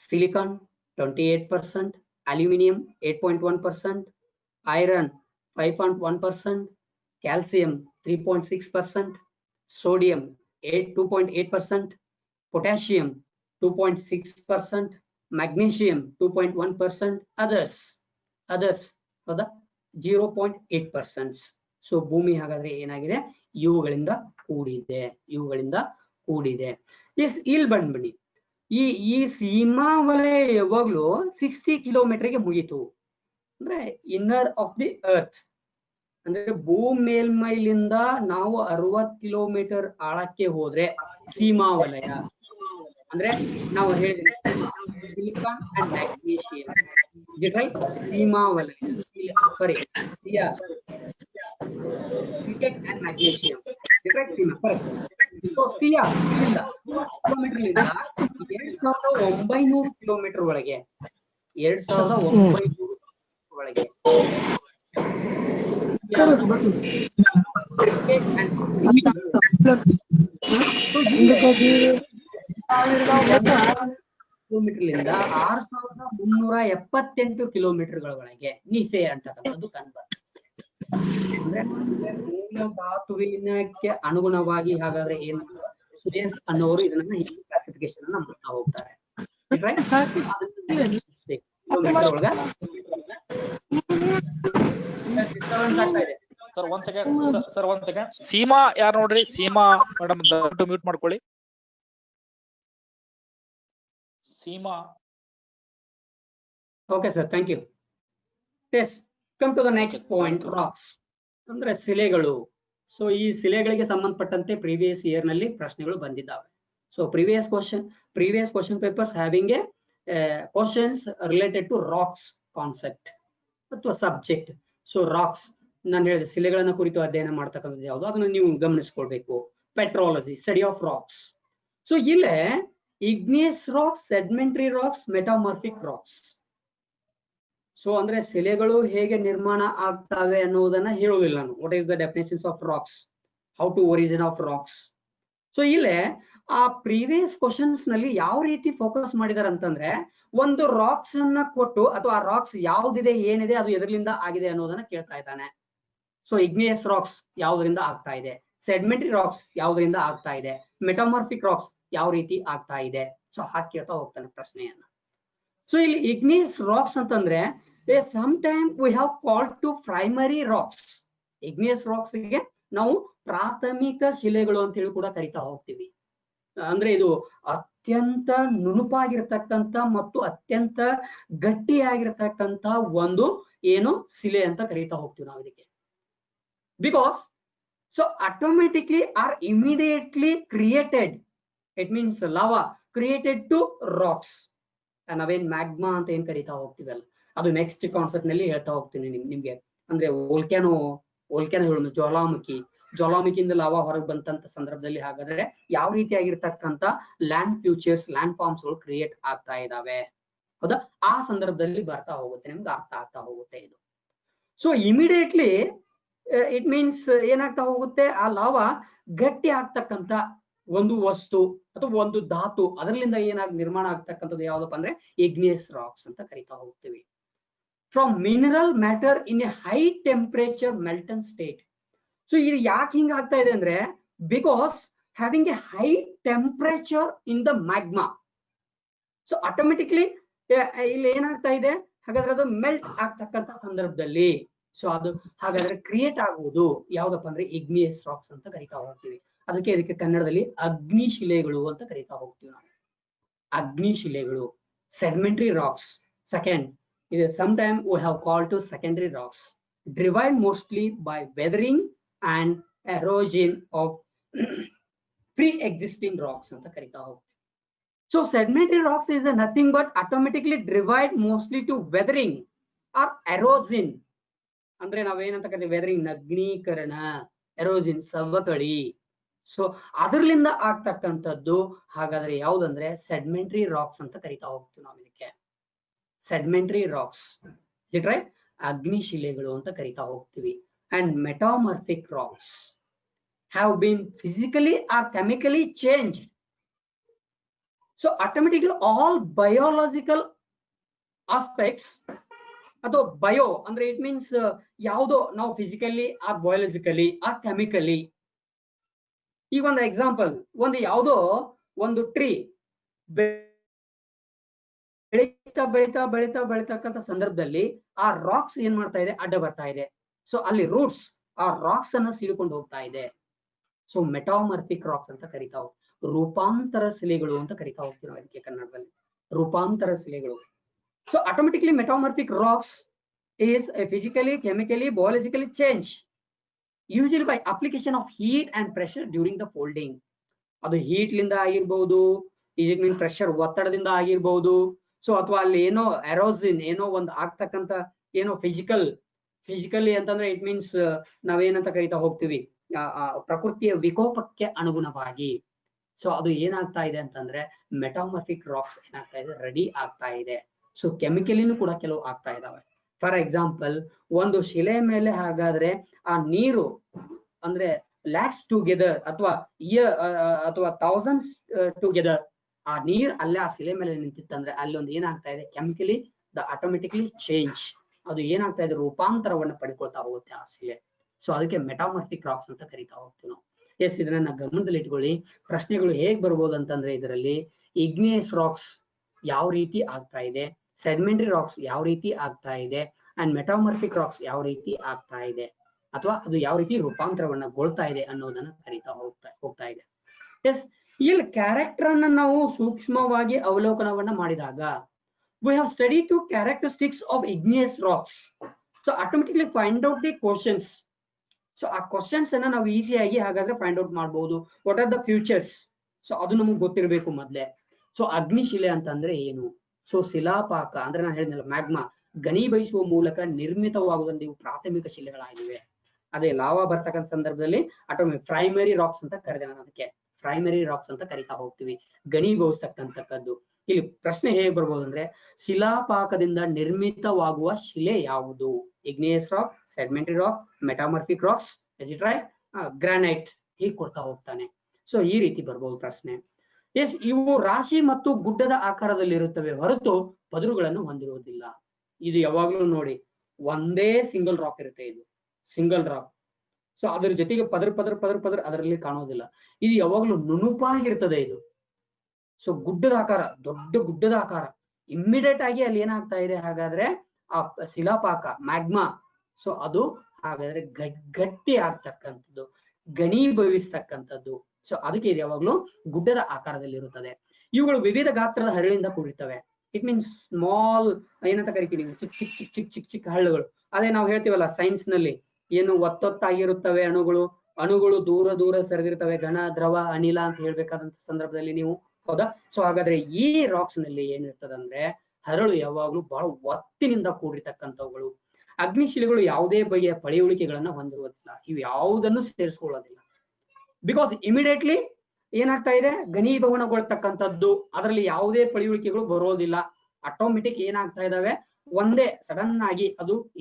silicon 28%, aluminium 8.1%, iron 5.1%, calcium 3.6%, sodium 2.8%, potassium 2.6%, magnesium 2.1%, others ಹೌದಾ 0.8%. ಸೊ ಭೂಮಿ ಹಾಗಾದ್ರೆ ಏನಾಗಿದೆ, ಇವುಗಳಿಂದ ಕೂಡಿದೆ. ಎಸ್, ಇಲ್ಲಿ ಬಂದ್ಬಿಡಿ. ಈ ಸೀಮಾ ವಲಯ ಯಾವಾಗ್ಲೂ 60 ಕಿಲೋಮೀಟರ್ಗೆ ಮುಗೀತು. ಅಂದ್ರೆ ಇನ್ನರ್ ಆಫ್ ದಿ ಅರ್ತ್, ಅಂದ್ರೆ ಭೂಮಿ ಮೇಲ್ಮೈಲಿಂದ ನಾವು 60 ಕಿಲೋಮೀಟರ್ ಆಳಕ್ಕೆ ಹೋದ್ರೆ ಸೀಮಾ ವಲಯ. ಅಂದ್ರೆ ನಾವು ಹೇಳಿದ್ರೆ ಸಿಲಿಕಾನ್ ಅಂಡ್ ಮ್ಯಾಗ್ನೀಷಿಯಂ, ಸೀಮಾ ವಲಯ. ಸಾರಿ, ಸಿಲಿಕೇಟ್ ಅಂಡ್ ಮ್ಯಾಗ್ನೀಷಿಯಂ, ಸೀಮಾ. ಸಿಯಾ ಇಲ್ಲಿಂದ 2900 ಕಿಲೋಮೀಟರ್ ಒಳಗೆ, 2900 ಒಳಗೆ. ಕಿಲೋಮೀಟರ್ಲಿಂದ 6378 ಕಿಲೋಮೀಟರ್ಗಳವರೆಗೆ ನಿಫೆ ಅಂತಕ್ಕಂಥದ್ದು ಕಂಡುಬರ್ತದೆ. ಅಂದ್ರೆ ಮೂಲ ಧಾತುವಿನಕ್ಕೆ ಅನುಗುಣವಾಗಿ ಹಾಗಾದ್ರೆ ಏನು ಸುರೇಶ್ ಅನ್ನೋರು ಇದನ್ನ ಈ ಕ್ಲಾಸಿಫಿಕೇಶನ್ ಅನ್ನ ಮಾಡ್ತಾ ಹೋಗ್ತಾರೆ. ಕಿಲೋಮೀಟರ್ ಒಳಗ ಸರ್ ಒಂದ್ ಸೆಕೆಂಡ್ ಸೀಮಾ ಯಾರು ನೋಡ್ರಿ? ಸೀಮಾ ಮೇಡಮ್ ಮ್ಯೂಟ್ ಮಾಡ್ಕೊಳ್ಳಿ. Seema. Okay sir, thank you. Yes, come to the next point, rocks ಅಂದ್ರೆ ಶಿಲೆಗಳು. ಸೊ ಈ ಶಿಲೆಗಳಿಗೆ ಸಂಬಂಧಪಟ್ಟಂತೆ ಪ್ರೀವಿಯಸ್ ಇಯರ್ ನಲ್ಲಿ ಪ್ರಶ್ನೆಗಳು ಬಂದಿದ್ದಾವೆ. So previous question papers having a questions related to rocks concept ಅಥವಾ ಸಬ್ಜೆಕ್ಟ್. ಸೊ ರಾಕ್ಸ್ ನಾನು ಹೇಳಿದೆ ಶಿಲೆಗಳನ್ನ ಕುರಿತು ಅಧ್ಯಯನ ಮಾಡ್ತಕ್ಕಂಥದ್ದು ಯಾವುದು, ಅದನ್ನ ನೀವು ಗಮನಿಸ್ಕೊಳ್ಬೇಕು. Petrology, study of rocks. So ಇಲ್ಲೇ igneous rocks, sedimentary rocks, metamorphic rocks. So ಅಂದ್ರೆ ಶಿಲೆಗಳು ಹೇಗೆ ನಿರ್ಮಾಣ ಆಗ್ತವೆ ಅನ್ನೋದನ್ನ ಹೇಳುವುದಿಲ್ಲ ನಾನು. What is the definitions of rocks, how to origin of rocks. So ಇಲ್ಲೇ ಆ ಪ್ರೀವಿಯಸ್ ಕ್ವಶನ್ಸ್ ನಲ್ಲಿ ಯಾವ ರೀತಿ ಫೋಕಸ್ ಮಾಡಿದಾರೆ ಅಂತಂದ್ರೆ, ಒಂದು ರಾಕ್ಸ್ ಅನ್ನ ಕೊಟ್ಟು ಅಥವಾ ಆ ರಾಕ್ಸ್ ಯಾವ್ದಿದೆ, ಏನಿದೆ, ಅದು ಎದರಿಂದ ಆಗಿದೆ ಅನ್ನೋದನ್ನ ಕೇಳ್ತಾ ಇದ್ದಾನೆ. ಸೊ ಇಗ್ನಿಯಸ್ ರಾಕ್ಸ್ ಯಾವ್ದ್ರಿಂದ ಆಗ್ತಾ ಇದೆ, ಸೆಡಿಮೆಂಟರಿ ರಾಕ್ಸ್ ಯಾವ್ದ್ರಿಂದ ಆಗ್ತಾ ಇದೆ, ಮೆಟಾಮಾರ್ಫಿಕ್ ರಾಕ್ಸ್ ಯಾವ ರೀತಿ ಆಗ್ತಾ ಇದೆ. ಸೊ ಹಾಗೆ ಕೇಳ್ತಾ ಹೋಗ್ತಾನೆ ಪ್ರಶ್ನೆಯನ್ನ. ಸೊ ಇಲ್ಲಿ ಇಗ್ನಿಯಸ್ ರಾಕ್ಸ್ ಅಂತಂದ್ರೆ sometime we have called to primary rocks. Igneous rocks ಗೆ ನಾವು ಪ್ರಾಥಮಿಕ ಶಿಲೆಗಳು ಅಂತ ಹೇಳಿ ಕೂಡ ಕರಿತಾ ಹೋಗ್ತೀವಿ. ಅಂದ್ರೆ ಇದು ಅತ್ಯಂತ ನುಣುಪಾಗಿರ್ತಕ್ಕಂಥ ಮತ್ತು ಅತ್ಯಂತ ಗಟ್ಟಿಯಾಗಿರ್ತಕ್ಕಂಥ ಒಂದು ಏನು ಶಿಲೆ ಅಂತ ಕರೀತಾ ಹೋಗ್ತೀವಿ ನಾವು ಇದಕ್ಕೆ. Because so automatically are immediately created, it means lava created to rocks. ನಾವೇನ್ ಮ್ಯಾಗ್ಮಾ ಅಂತ ಏನ್ ಕರಿತಾ ಹೋಗ್ತೀವಲ್ಲ, ಅದು ನೆಕ್ಸ್ಟ್ ಕಾನ್ಸೆಪ್ಟ್ ನಲ್ಲಿ ಹೇಳ್ತಾ ಹೋಗ್ತೀನಿ ನಿಮ್ಗೆ. ಅಂದ್ರೆ ವೋಲ್ಕ್ಯಾನೋ ಹೇಳೋದು, ಜ್ವಾಲಾಮುಖಿಯಿಂದ ಲಾವಾ ಹೊರಗೆ ಬಂದಂತ ಸಂದರ್ಭದಲ್ಲಿ ಹಾಗಾದ್ರೆ ಯಾವ ರೀತಿಯಾಗಿರ್ತಕ್ಕಂಥ ಲ್ಯಾಂಡ್ ಫ್ಯೂಚರ್ಸ್, ಲ್ಯಾಂಡ್ ಫಾರ್ಮ್ಸ್ ಗಳು ಕ್ರಿಯೇಟ್ ಆಗ್ತಾ ಇದಾವೆ, ಹೌದಾ? ಆ ಸಂದರ್ಭದಲ್ಲಿ ಬರ್ತಾ ಹೋಗುತ್ತೆ, ನಿಮ್ಗೆ ಅರ್ಥ ಆಗ್ತಾ ಹೋಗುತ್ತೆ ಇದು. ಸೊ ಇಮಿಡಿಯೇಟ್ಲಿ ಇಟ್ ಮೀನ್ಸ್ ಏನಾಗ್ತಾ ಹೋಗುತ್ತೆ, ಆ ಲಾವಾ ಗಟ್ಟಿ ಆಗ್ತಕ್ಕಂಥ ಒಂದು ವಸ್ತು ಅಥವಾ ಒಂದು ಧಾತು, ಅದರಿಂದ ಏನಾಗಿ ನಿರ್ಮಾಣ ಆಗ್ತಕ್ಕಂಥದ್ದು ಯಾವ್ದಪ್ಪ ಅಂದ್ರೆ ಇಗ್ನಿಯಸ್ ರಾಕ್ಸ್ ಅಂತ ಕರಿತಾ ಹೋಗ್ತೀವಿ. From mineral matter in a high temperature molten state. So ಇದು ಯಾಕೆ ಹಿಂಗ ಆಗ್ತಾ ಇದೆ ಅಂದ್ರೆ, because having a high temperature in the magma. So automatically ಇಲ್ಲಿ ಏನಾಗ್ತಾ ಇದೆ, ಹಾಗಾದ್ರೆ ಅದು ಮೆಲ್ಟ್ ಆಗ್ತಕ್ಕಂಥ ಸಂದರ್ಭದಲ್ಲಿ ಸೊ ಅದು ಹಾಗಾದ್ರೆ ಕ್ರಿಯೇಟ್ ಆಗುವುದು ಯಾವ್ದಪ್ಪ ಅಂದ್ರೆ ಇಗ್ನಿಯಸ್ ರಾಕ್ಸ್ ಅಂತ ಕರಿತಾ ಹೋಗ್ತೀವಿ. ಇದಕ್ಕೆ ಕನ್ನಡದಲ್ಲಿ ಅಗ್ನಿಶಿಲೆಗಳು ಅಂತ ಕರಿತಾ ಹೋಗ್ತೀವಿ ನಾವು. ಅಗ್ನಿಶಿಲೆಗಳು, ಸೆಡಿಮೆಂಟರಿ ರಾಕ್ಸ್. ಸೆಕೆಂಡ್, ಇದು sometime we have called to secondary rocks, derived mostly by weathering and erosion of pre-existing rocks ಅಂತ ಕರಿತಾ ಹೋಗ್ತೀವಿ. So sedimentary rocks is nothing but automatically derived mostly to weathering or erosion. ಅಂದ್ರೆ ನಾವೇನಂತ ಕರಿತೀವಿ, weathering ನಗ್ನೀಕರಣ, ಎರೋಸಿನ್ ಸವಕಳಿ. So ಅದರ್ಲಿಂದ ಆಗ್ತಕ್ಕಂಥದ್ದು ಹಾಗಾದ್ರೆ ಯಾವ್ದಂದ್ರೆ ಸೆಡಿಮೆಂಟರಿ ರಾಕ್ಸ್ ಅಂತ ಕರಿತಾ ಹೋಗ್ತೀವಿ ನಾವು ಇದಕ್ಕೆ. Sedimentary rocks, it right? ಅಗ್ನಿಶಿಲೆಗಳು ಅಂತ ಕರಿತಾ ಹೋಗ್ತೀವಿ. And metamorphic rocks have been physically or chemically change. So automatically all biological aspects ಅಥವಾ ಬಯೋ ಅಂದ್ರೆ ಇಟ್ ಮೀನ್ಸ್ ಯಾವುದೋ ನಾವು physically or biologically or chemically. ಈಗ ಒಂದು ಎಕ್ಸಾಂಪಲ್, ಒಂದು ಯಾವುದೋ ಒಂದು ಟ್ರೀ ಬೆಳೀತಕ್ಕಂಥ ಸಂದರ್ಭದಲ್ಲಿ ಆ ರಾಕ್ಸ್ ಏನ್ ಮಾಡ್ತಾ ಇದೆ, ಅಡ್ಡ ಬರ್ತಾ ಇದೆ. ಸೊ ಅಲ್ಲಿ ರೂಟ್ಸ್ ಆ ರಾಕ್ಸ್ ಅನ್ನ ಸೀಳ್ಕೊಂಡು ಹೋಗ್ತಾ ಇದೆ. ಸೊ ಮೆಟಾಮಾರ್ಫಿಕ್ ರಾಕ್ಸ್ ಅಂತ ಕರಿತಾ ಹೋಗ್ತೀವಿ. ರೂಪಾಂತರ ಶಿಲೆಗಳು ಅಂತ ಕರಿತಾ ಹೋಗ್ತೀವಿ ನಾವು ಅದಕ್ಕೆ ಕನ್ನಡದಲ್ಲಿ, ರೂಪಾಂತರ ಶಿಲೆಗಳು. So automatically metamorphic rocks is a physically, chemically, biologically change, usually by application of heat and pressure during the folding. ಅದು ಹೀಟ್ ಲಿಂದ ಆಗಿರ್ಬಹುದು, ಈಜಿಕ್ ಮೀನ್ ಪ್ರೆಷರ್ ಒತ್ತಡದಿಂದ ಆಗಿರ್ಬಹುದು. ಸೊ ಅಥವಾ ಅಲ್ಲಿ ಏನೋ ಎರೋಸಿನ್ ಏನೋ ಒಂದು ಆಗ್ತಕ್ಕಂಥ ಏನೋ ಫಿಸಿಕಲಿ ಅಂತಂದ್ರೆ ಇಟ್ ಮೀನ್ಸ್ ನಾವೇನಂತ ಕರಿತಾ ಹೋಗ್ತೀವಿ, ಪ್ರಕೃತಿಯ ವಿಕೋಪಕ್ಕೆ ಅನುಗುಣವಾಗಿ. ಸೊ ಅದು ಏನಾಗ್ತಾ ಇದೆ ಅಂತಂದ್ರೆ ಮೆಟಾಮಾರ್ಫಿಕ್ ರಾಕ್ಸ್ ಏನಾಗ್ತಾ ಇದೆ, ರೆಡಿ ಆಗ್ತಾ ಇದೆ. ಸೊ ಕೆಮಿಕಲಿನೂ ಕೂಡ ಕೆಲವು ಆಗ್ತಾ ಇದಾವೆ. ಫಾರ್ ಎಕ್ಸಾಂಪಲ್, ಒಂದು ಶಿಲೆ ಮೇಲೆ ಹಾಗಾದ್ರೆ ಆ ನೀರು ಅಂದ್ರೆ ಲ್ಯಾಕ್ಸ್ ಟುಗೆದರ್ ಅಥವಾ ಇಯರ್ ಅಥವಾ ಥೌಸಂಡ್ಸ್ ಟುಗೆದರ್, ಆ ನೀರ್ ಅಲ್ಲೇ ಆ ಶಿಲೆ ಮೇಲೆ ನಿಂತಿತ್ತಂದ್ರೆ ಅಲ್ಲಿ ಒಂದು ಏನಾಗ್ತಾ ಇದೆ, ಕೆಮಿಕಲಿ ಆಟೋಮೆಟಿಕ್ಲಿ ಚೇಂಜ್, ಅದು ಏನಾಗ್ತಾ ಇದೆ, ರೂಪಾಂತರವನ್ನ ಪಡ್ಕೊಳ್ತಾ ಹೋಗುತ್ತೆ ಆ ಶಿಲೆ. ಸೊ ಅದಕ್ಕೆ ಮೆಟಾಮಾರ್ಫಿಕ್ ರಾಕ್ಸ್ ಅಂತ ಕರಿತಾ ಹೋಗ್ತೀವಿ ನಾವು. ಎಸ್, ಇದನ್ನ ಗಮನದಲ್ಲಿ ಇಟ್ಕೊಳ್ಳಿ. ಪ್ರಶ್ನೆಗಳು ಹೇಗ್ ಬರ್ಬೋದು ಅಂತಂದ್ರೆ ಇದರಲ್ಲಿ ಇಗ್ನಿಯಸ್ ರಾಕ್ಸ್ ಯಾವ ರೀತಿ ಆಗ್ತಾ ಇದೆ, ಸೆಡಿಮೆಂಟರಿ ರಾಕ್ಸ್ ಯಾವ ರೀತಿ ಆಗ್ತಾ ಇದೆ, ಅಂಡ್ ಮೆಟಾಮಾರ್ಫಿಕ್ ರಾಕ್ಸ್ ಯಾವ ರೀತಿ ಆಗ್ತಾ ಇದೆ, ಅಥವಾ ಅದು ಯಾವ ರೀತಿ ರೂಪಾಂತರವನ್ನಗೊಳ್ತಾ ಇದೆ ಅನ್ನೋದನ್ನ ಕರಿತಾ ಹೋಗ್ತಾ ಇದೆ. ಎಸ್, ಇಲ್ಲಿ ಕ್ಯಾರೆಕ್ಟರ್ ಅನ್ನ ನಾವು ಸೂಕ್ಷ್ಮವಾಗಿ ಅವಲೋಕನವನ್ನ ಮಾಡಿದಾಗ we have studied two characteristics of igneous rocks, so automatically find out the questions. So ಆ ಕ್ವಶನ್ಸ್ ಅನ್ನ ನಾವು ಈಸಿಯಾಗಿ ಹಾಗಾದ್ರೆ ಫೈಂಡ್ ಔಟ್ ಮಾಡಬಹುದು. What are the features? So ಅದು ನಮಗೆ ಗೊತ್ತಿರಬೇಕು ಮೊದ್ಲೇ. ಸೊ ಅಗ್ನಿಶಿಲೆ ಅಂತಂದ್ರೆ ಏನು? ಸೊ ಶಿಲಾಪಾಕ ಅಂದ್ರೆ ನಾನು ಹೇಳಿದ್ನಲ್ಲ, ಮ್ಯಾಗ್ಮಾ ಘನೀಭವಿಸುವ ಮೂಲಕ ನಿರ್ಮಿತವಾಗುವಂತ ಇವು ಪ್ರಾಥಮಿಕ ಶಿಲೆಗಳಾಗಿವೆ. ಅದೇ ಲಾವಾ ಬರ್ತಕ್ಕಂಥ ಸಂದರ್ಭದಲ್ಲಿ ಪ್ರೈಮರಿ ರಾಕ್ಸ್ ಅಂತ ಕರೆದೆ ನಾನು, ಅದಕ್ಕೆ ಪ್ರೈಮರಿ ರಾಕ್ಸ್ ಅಂತ ಕರಿತಾ ಹೋಗ್ತೀವಿ, ಘನೀಭವಿಸ್ತಕ್ಕಂಥದ್ದು. ಇಲ್ಲಿ ಪ್ರಶ್ನೆ ಹೇಗೆ ಬರ್ಬೋದು ಅಂದ್ರೆ, ಶಿಲಾಪಾಕದಿಂದ ನಿರ್ಮಿತವಾಗುವ ಶಿಲೆ ಯಾವುದು? Igneous rock, sedimentary rock, metamorphic rocks, granite, ಹೀಗೆ ಕೊಡ್ತಾ ಹೋಗ್ತಾನೆ. ಸೊ ಈ ರೀತಿ ಬರ್ಬೋದು ಪ್ರಶ್ನೆ. ಎಸ್, ಇವು ರಾಶಿ ಮತ್ತು ಗುಡ್ಡದ ಆಕಾರದಲ್ಲಿ ಇರುತ್ತವೆ ಹೊರತು ಪದರುಗಳನ್ನು ಹೊಂದಿರುವುದಿಲ್ಲ. ಇದು ಯಾವಾಗ್ಲೂ ನೋಡಿ ಒಂದೇ ಸಿಂಗಲ್ ರಾಕ್ ಇರುತ್ತೆ, ಇದು ಸಿಂಗಲ್ ರಾಕ್. ಸೊ ಅದ್ರ ಜೊತೆಗೆ ಪದರ್ ಪದರ್ ಪದರ್ ಪದರ್ ಅದರಲ್ಲಿ ಕಾಣೋದಿಲ್ಲ. ಇದು ಯಾವಾಗ್ಲೂ ನುಣುಪಾಗಿರ್ತದೆ ಇದು. ಸೊ ಗುಡ್ಡದ ಆಕಾರ, ದೊಡ್ಡ ಗುಡ್ಡದ ಆಕಾರ, ಇಮ್ಮಿಡಿಯೇಟ್ ಆಗಿ ಅಲ್ಲಿ ಏನಾಗ್ತಾ ಇದೆ ಹಾಗಾದ್ರೆ ಆ ಶಿಲಾಪಾಕ ಮ್ಯಾಗ್ಮಾ, ಸೊ ಅದು ಹಾಗಾದ್ರೆ ಗಟ್ಟಿ ಆಗ್ತಕ್ಕಂಥದ್ದು, ಘನೀಭವಿಸ್ತಕ್ಕಂಥದ್ದು. ಸೊ ಅದಕ್ಕೆ ಇದು ಯಾವಾಗ್ಲೂ ಗುಡ್ಡದ ಆಕಾರದಲ್ಲಿ ಇರುತ್ತದೆ. ಇವುಗಳು ವಿವಿಧ ಗಾತ್ರದ ಹರಳಿಂದ ಕೂಡಿರ್ತವೆ. ಇಟ್ ಮೀನ್ಸ್ ಸ್ಮಾಲ್ ಏನಂತ ಕರಿತೀವಿ, ಚಿಕ್ಕ ಚಿಕ್ಕ ಚಿಕ್ಕ ಚಿಕ್ಕ ಚಿಕ್ಕ ಚಿಕ್ಕ ಹಳ್ಳಗಳು. ಅದೇ ನಾವು ಹೇಳ್ತೀವಲ್ಲ ಸೈನ್ಸ್ ನಲ್ಲಿ, ಏನು ಒತ್ತೊತ್ತಾಗಿರುತ್ತವೆ ಅಣುಗಳು ದೂರ ದೂರ ಸರಿದಿರ್ತವೆ, ಘನ, ದ್ರವ, ಅನಿಲ ಅಂತ ಹೇಳ್ಬೇಕಾದಂತ ಸಂದರ್ಭದಲ್ಲಿ ನೀವು, ಹೌದಾ? ಸೊ ಹಾಗಾದ್ರೆ ಈ ರಾಕ್ಸ್ ನಲ್ಲಿ ಏನಿರ್ತದಂದ್ರೆ ಹರಳು ಯಾವಾಗ್ಲೂ ಬಹಳ ಒತ್ತಿನಿಂದ ಕೂಡಿರ್ತಕ್ಕಂಥವುಗಳು. ಅಗ್ನಿಶಿಲೆಗಳು ಯಾವುದೇ ಬಗೆಯ ಪಳೆಯುಳಿಕೆಗಳನ್ನ ಹೊಂದಿರುವುದಿಲ್ಲ, ಇವು ಯಾವುದನ್ನು ಸೇರಿಸ್ಕೊಳ್ಳೋದಿಲ್ಲ. ಬಿಕಾಸ್ ಇಮಿಡಿಯೇಟ್ಲಿ ಏನಾಗ್ತಾ ಇದೆ, ಘನೀಭವನಗೊಳ್ತಕ್ಕಂಥದ್ದು, ಅದರಲ್ಲಿ ಯಾವುದೇ ಪಳೆಯುಳಿಕೆಗಳು ಬರೋದಿಲ್ಲ. ಆಟೋಮೆಟಿಕ್ ಏನಾಗ್ತಾ ಇದಾವೆ, ಒಂದೇ ಸಡನ್ ಆಗಿ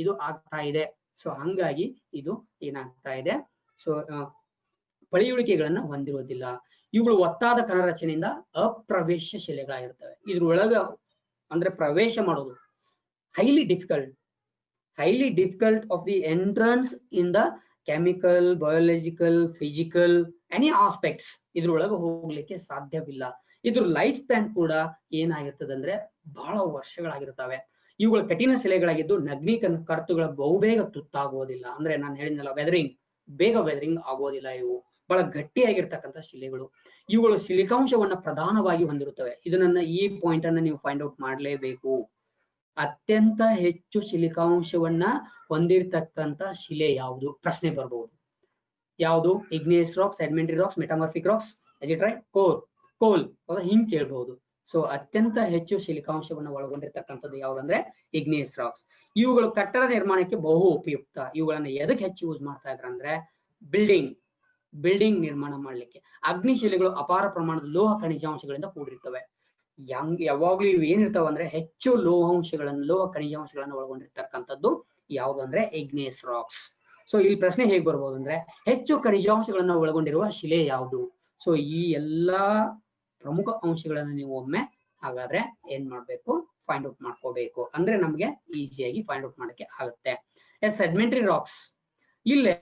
ಇದು ಆಗ್ತಾ ಇದೆ. ಸೊ ಹಂಗಾಗಿ ಇದು ಏನಾಗ್ತಾ ಇದೆ, ಸೊ ಪಳೆಯುಳಿಕೆಗಳನ್ನ ಹೊಂದಿರುವುದಿಲ್ಲ. ಇವುಗಳು ಒತ್ತಾದ ಕಣ ರಚನೆಯಿಂದ ಅಪ್ರವೇಶ ಶಿಲೆಗಳಾಗಿರ್ತವೆ. ಇದ್ರೊಳಗ ಅಂದ್ರೆ ಪ್ರವೇಶ ಮಾಡೋದು highly difficult of the entrance in the chemical, biological, physical, any aspects. ಇದ್ರೊಳಗೆ ಹೋಗ್ಲಿಕ್ಕೆ ಸಾಧ್ಯವಿಲ್ಲ. ಇದ್ರ ಲೈಫ್ ಸ್ಪ್ಯಾನ್ ಕೂಡ ಏನಾಗಿರ್ತದಂದ್ರೆ ಬಹಳ ವರ್ಷಗಳಾಗಿರ್ತವೆ. ಇವುಗಳ ಕಠಿಣ ಶಿಲೆಗಳಾಗಿದ್ದು ಕರ್ತುಗಳ ಬಹುಬೇಗ ತುತ್ತಾಗುವುದಿಲ್ಲ. ಅಂದ್ರೆ ನಾನು ಹೇಳಿದ್ನಲ್ಲ, ಬೇಗ ವೆದರಿಂಗ್ ಆಗೋದಿಲ್ಲ. ಇವು ಬಹಳ ಗಟ್ಟಿಯಾಗಿರ್ತಕ್ಕಂಥ ಶಿಲೆಗಳು. ಇವುಗಳು ಸಿಲಿಕಾಂಶವನ್ನ ಪ್ರಧಾನವಾಗಿ ಹೊಂದಿರುತ್ತವೆ. ಇದನ್ನ ಈ ಪಾಯಿಂಟ್ ಅನ್ನ ನೀವು ಫೈಂಡ್ ಔಟ್ ಮಾಡ್ಲೇಬೇಕು. ಅತ್ಯಂತ ಹೆಚ್ಚು ಸಿಲಿಕಾಂಶವನ್ನ ಹೊಂದಿರತಕ್ಕಂತ ಶಿಲೆ ಯಾವುದು? ಪ್ರಶ್ನೆ ಬರ್ಬಹುದು. ಯಾವುದು? Igneous rocks, sedimentary rocks, metamorphic rocks, coal ಹಿಂಗ್ ಕೇಳ್ಬಹುದು. ಸೊ ಅತ್ಯಂತ ಹೆಚ್ಚು ಸಿಲಿಕಾಂಶವನ್ನ ಒಳಗೊಂಡಿರ್ತಕ್ಕಂಥದ್ದು ಯಾವ್ದಂದ್ರೆ ಇಗ್ನಿಯಸ್ ರಾಕ್ಸ್. ಇವುಗಳು ಕಟ್ಟಡ ನಿರ್ಮಾಣಕ್ಕೆ ಬಹು ಉಪಯುಕ್ತ. ಇವುಗಳನ್ನ ಎದಕ್ಕೆ ಹೆಚ್ಚು ಯೂಸ್ ಮಾಡ್ತಾ ಇದ್ರ ಅಂದ್ರೆ ಬಿಲ್ಡಿಂಗ್ ನಿರ್ಮಾಣ ಮಾಡ್ಲಿಕ್ಕೆ. ಅಗ್ನಿಶಿಲೆಗಳು ಅಪಾರ ಪ್ರಮಾಣದ ಲೋಹ ಖನಿಜಾಂಶಗಳಿಂದ ಕೂಡಿರ್ತವೆ. ಯಾವಾಗ್ಲೂ ಇವು ಏನಿರ್ತಾವ ಅಂದ್ರೆ ಹೆಚ್ಚು ಲೋಹ ಖನಿಜಾಂಶಗಳನ್ನ ಒಳಗೊಂಡಿರ್ತಕ್ಕಂಥದ್ದು ಯಾವ್ದಂದ್ರೆ ಇಗ್ನಿಯಸ್ ರಾಕ್ಸ್. ಸೊ ಇಲ್ಲಿ ಪ್ರಶ್ನೆ ಹೇಗ್ ಬರ್ಬೋದು ಅಂದ್ರೆ, ಹೆಚ್ಚು ಖನಿಜಾಂಶಗಳನ್ನ ಒಳಗೊಂಡಿರುವ ಶಿಲೆ ಯಾವುದು? ಸೊ ಈ ಎಲ್ಲಾ ಪ್ರಮುಖ ಅಂಶಗಳನ್ನ ನೀವು ಒಮ್ಮೆ ಹಾಗಾದ್ರೆ ಏನ್ ಮಾಡ್ಬೇಕು, ಫೈಂಡ್ ಔಟ್ ಮಾಡ್ಕೋಬೇಕು. ಅಂದ್ರೆ ನಮ್ಗೆ ಈಸಿಯಾಗಿ ಫೈಂಡ್ ಔಟ್ ಮಾಡಕ್ಕೆ ಆಗುತ್ತೆ. ಸೆಡಿಮೆಂಟರಿ ರಾಕ್ಸ್, ಇಲ್ಲೇ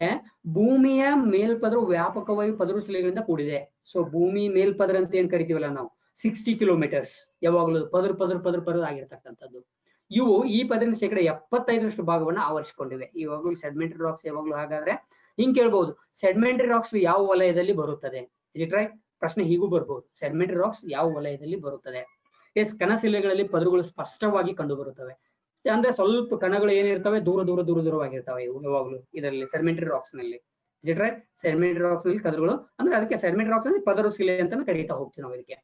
ಭೂಮಿಯ ಮೇಲ್ಪದರು ವ್ಯಾಪಕವಾಗಿ ಪದರು ಶಿಲೆಗಳಿಂದ ಕೂಡಿದೆ. ಸೊ ಭೂಮಿ ಮೇಲ್ಪದರ ಅಂತ ಏನ್ ಕರಿತೀವಲ್ಲ ನಾವು, 60 ಕಿಲೋಮೀಟರ್ಸ್ ಯಾವಾಗಲೂ ಪದರ್ ಆಗಿರ್ತಕ್ಕಂಥದ್ದು. ಇವು ಈ ಪದರಿನ 75% ಭಾಗವನ್ನ ಆವರಿಸಿಕೊಂಡಿವೆ. ಇವಾಗಲೂ ಸೆಡಿಮೆಂಟರಿ ರಾಕ್ಸ್ ಯಾವಾಗ್ಲೂ ಹಾಗಾದ್ರೆ ಹಿಂಗ್ ಕೇಳ್ಬಹುದು, ಸೆಡಿಮೆಂಟರಿ ರಾಕ್ಸ್ ಯಾವ ವಲಯದಲ್ಲಿ ಬರುತ್ತದೆ? ರೈಟ್, ಪ್ರಶ್ನೆ ಹೀಗೂ ಬರ್ಬಹುದು, ಸೆಡಿಮೆಂಟರಿ ರಾಕ್ಸ್ ಯಾವ ವಲಯದಲ್ಲಿ ಬರುತ್ತದೆ? ಕಣಶಿಲೆಗಳಲ್ಲಿ ಪದರುಗಳು ಸ್ಪಷ್ಟವಾಗಿ ಕಂಡು ಬರುತ್ತವೆ. ಅಂದ್ರೆ ಸ್ವಲ್ಪ ಕಣಗಳು ಏನಿರ್ತವೆ, ದೂರವಾಗಿರ್ತವೆ ಇವು ಯಾವಾಗ್ಲೂ ಇದರಲ್ಲಿ ಸೆಡಿಮೆಂಟರಿ ರಾಕ್ಸ್ ನಲ್ಲಿ. ರೈಟ್, ಸೆಡಿಮೆಂಟರಿ ರಾಕ್ಸ್ ನಲ್ಲಿ ಕದರುಗಳು ಅಂದ್ರೆ ಅದಕ್ಕೆ ಸೆಡಿಮೆಂಟರಿ ರಾಕ್ಸ್ ನಲ್ಲಿ ಪದರು ಶಿಲೆ ಅಂತ ಕರೀತಾ ಹೋಗ್ತೀವಿ ನಾವು ಇದಕ್ಕೆ.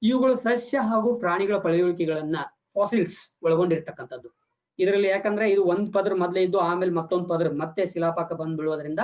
ಇವುಗಳು ಸಸ್ಯ ಹಾಗೂ ಪ್ರಾಣಿಗಳ ಪಳೆಯುಳಿಕೆಗಳನ್ನ ಫಾಸಿಲ್ಸ್ ಒಳಗೊಂಡಿರ್ತಕ್ಕಂಥದ್ದು. ಇದರಲ್ಲಿ ಯಾಕಂದ್ರೆ ಇದು ಒಂದ್ ಪದರ ಮೊದಲೇ ಇದ್ದು ಆಮೇಲೆ ಮತ್ತೊಂದು ಪದರ ಮತ್ತೆ ಶಿಲಾಪಾಕ ಬಂದ್ ಬೀಳೋದ್ರಿಂದ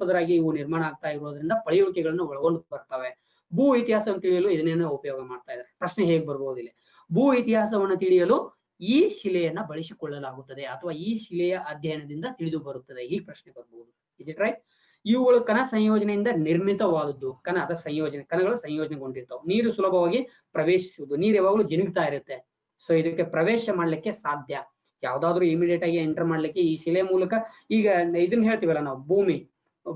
ಪದರಾಗಿ ಇವು ನಿರ್ಮಾಣ ಆಗ್ತಾ ಇರೋದ್ರಿಂದ ಪಳೆಯುಳಿಕೆಗಳನ್ನು ಒಳಗೊಂಡು ಬರ್ತವೆ. ಭೂ ಇತಿಹಾಸವನ್ನು ತಿಳಿಯಲು ಇದನ್ನೇನೋ ಉಪಯೋಗ ಮಾಡ್ತಾ ಇದ್ದಾರೆ. ಪ್ರಶ್ನೆ ಹೇಗ್ ಬರ್ಬೋದು ಇಲ್ಲಿ, ಭೂ ಇತಿಹಾಸವನ್ನು ತಿಳಿಯಲು ಈ ಶಿಲೆಯನ್ನ ಬಳಸಿಕೊಳ್ಳಲಾಗುತ್ತದೆ ಅಥವಾ ಈ ಶಿಲೆಯ ಅಧ್ಯಯನದಿಂದ ತಿಳಿದು ಬರುತ್ತದೆ, ಈ ಪ್ರಶ್ನೆ ಬರ್ಬೋದು. Is it right? ಇವುಗಳು ಕಣ ಸಂಯೋಜನೆಯಿಂದ ನಿರ್ಮಿತವಾದದ್ದು. ಕಣದ ಸಂಯೋಜನೆ, ಕಣಗಳು ಸಂಯೋಜನೆಗೊಂಡಿರ್ತಾವೆ. ನೀರು ಸುಲಭವಾಗಿ ಪ್ರವೇಶಿಸುವುದು, ನೀರು ಯಾವಾಗಲೂ ಜಿನುಗ್ತಾ ಇರುತ್ತೆ. ಸೊ ಇದಕ್ಕೆ ಪ್ರವೇಶ ಮಾಡ್ಲಿಕ್ಕೆ ಸಾಧ್ಯ. ಯಾವ್ದಾದ್ರು ಇಮಿಡಿಯೇಟ್ ಆಗಿ ಎಂಟರ್ ಮಾಡ್ಲಿಕ್ಕೆ ಈ ಶಿಲೆ ಮೂಲಕ, ಈಗ ಇದನ್ನ ಹೇಳ್ತೀವಲ್ಲ ನಾವು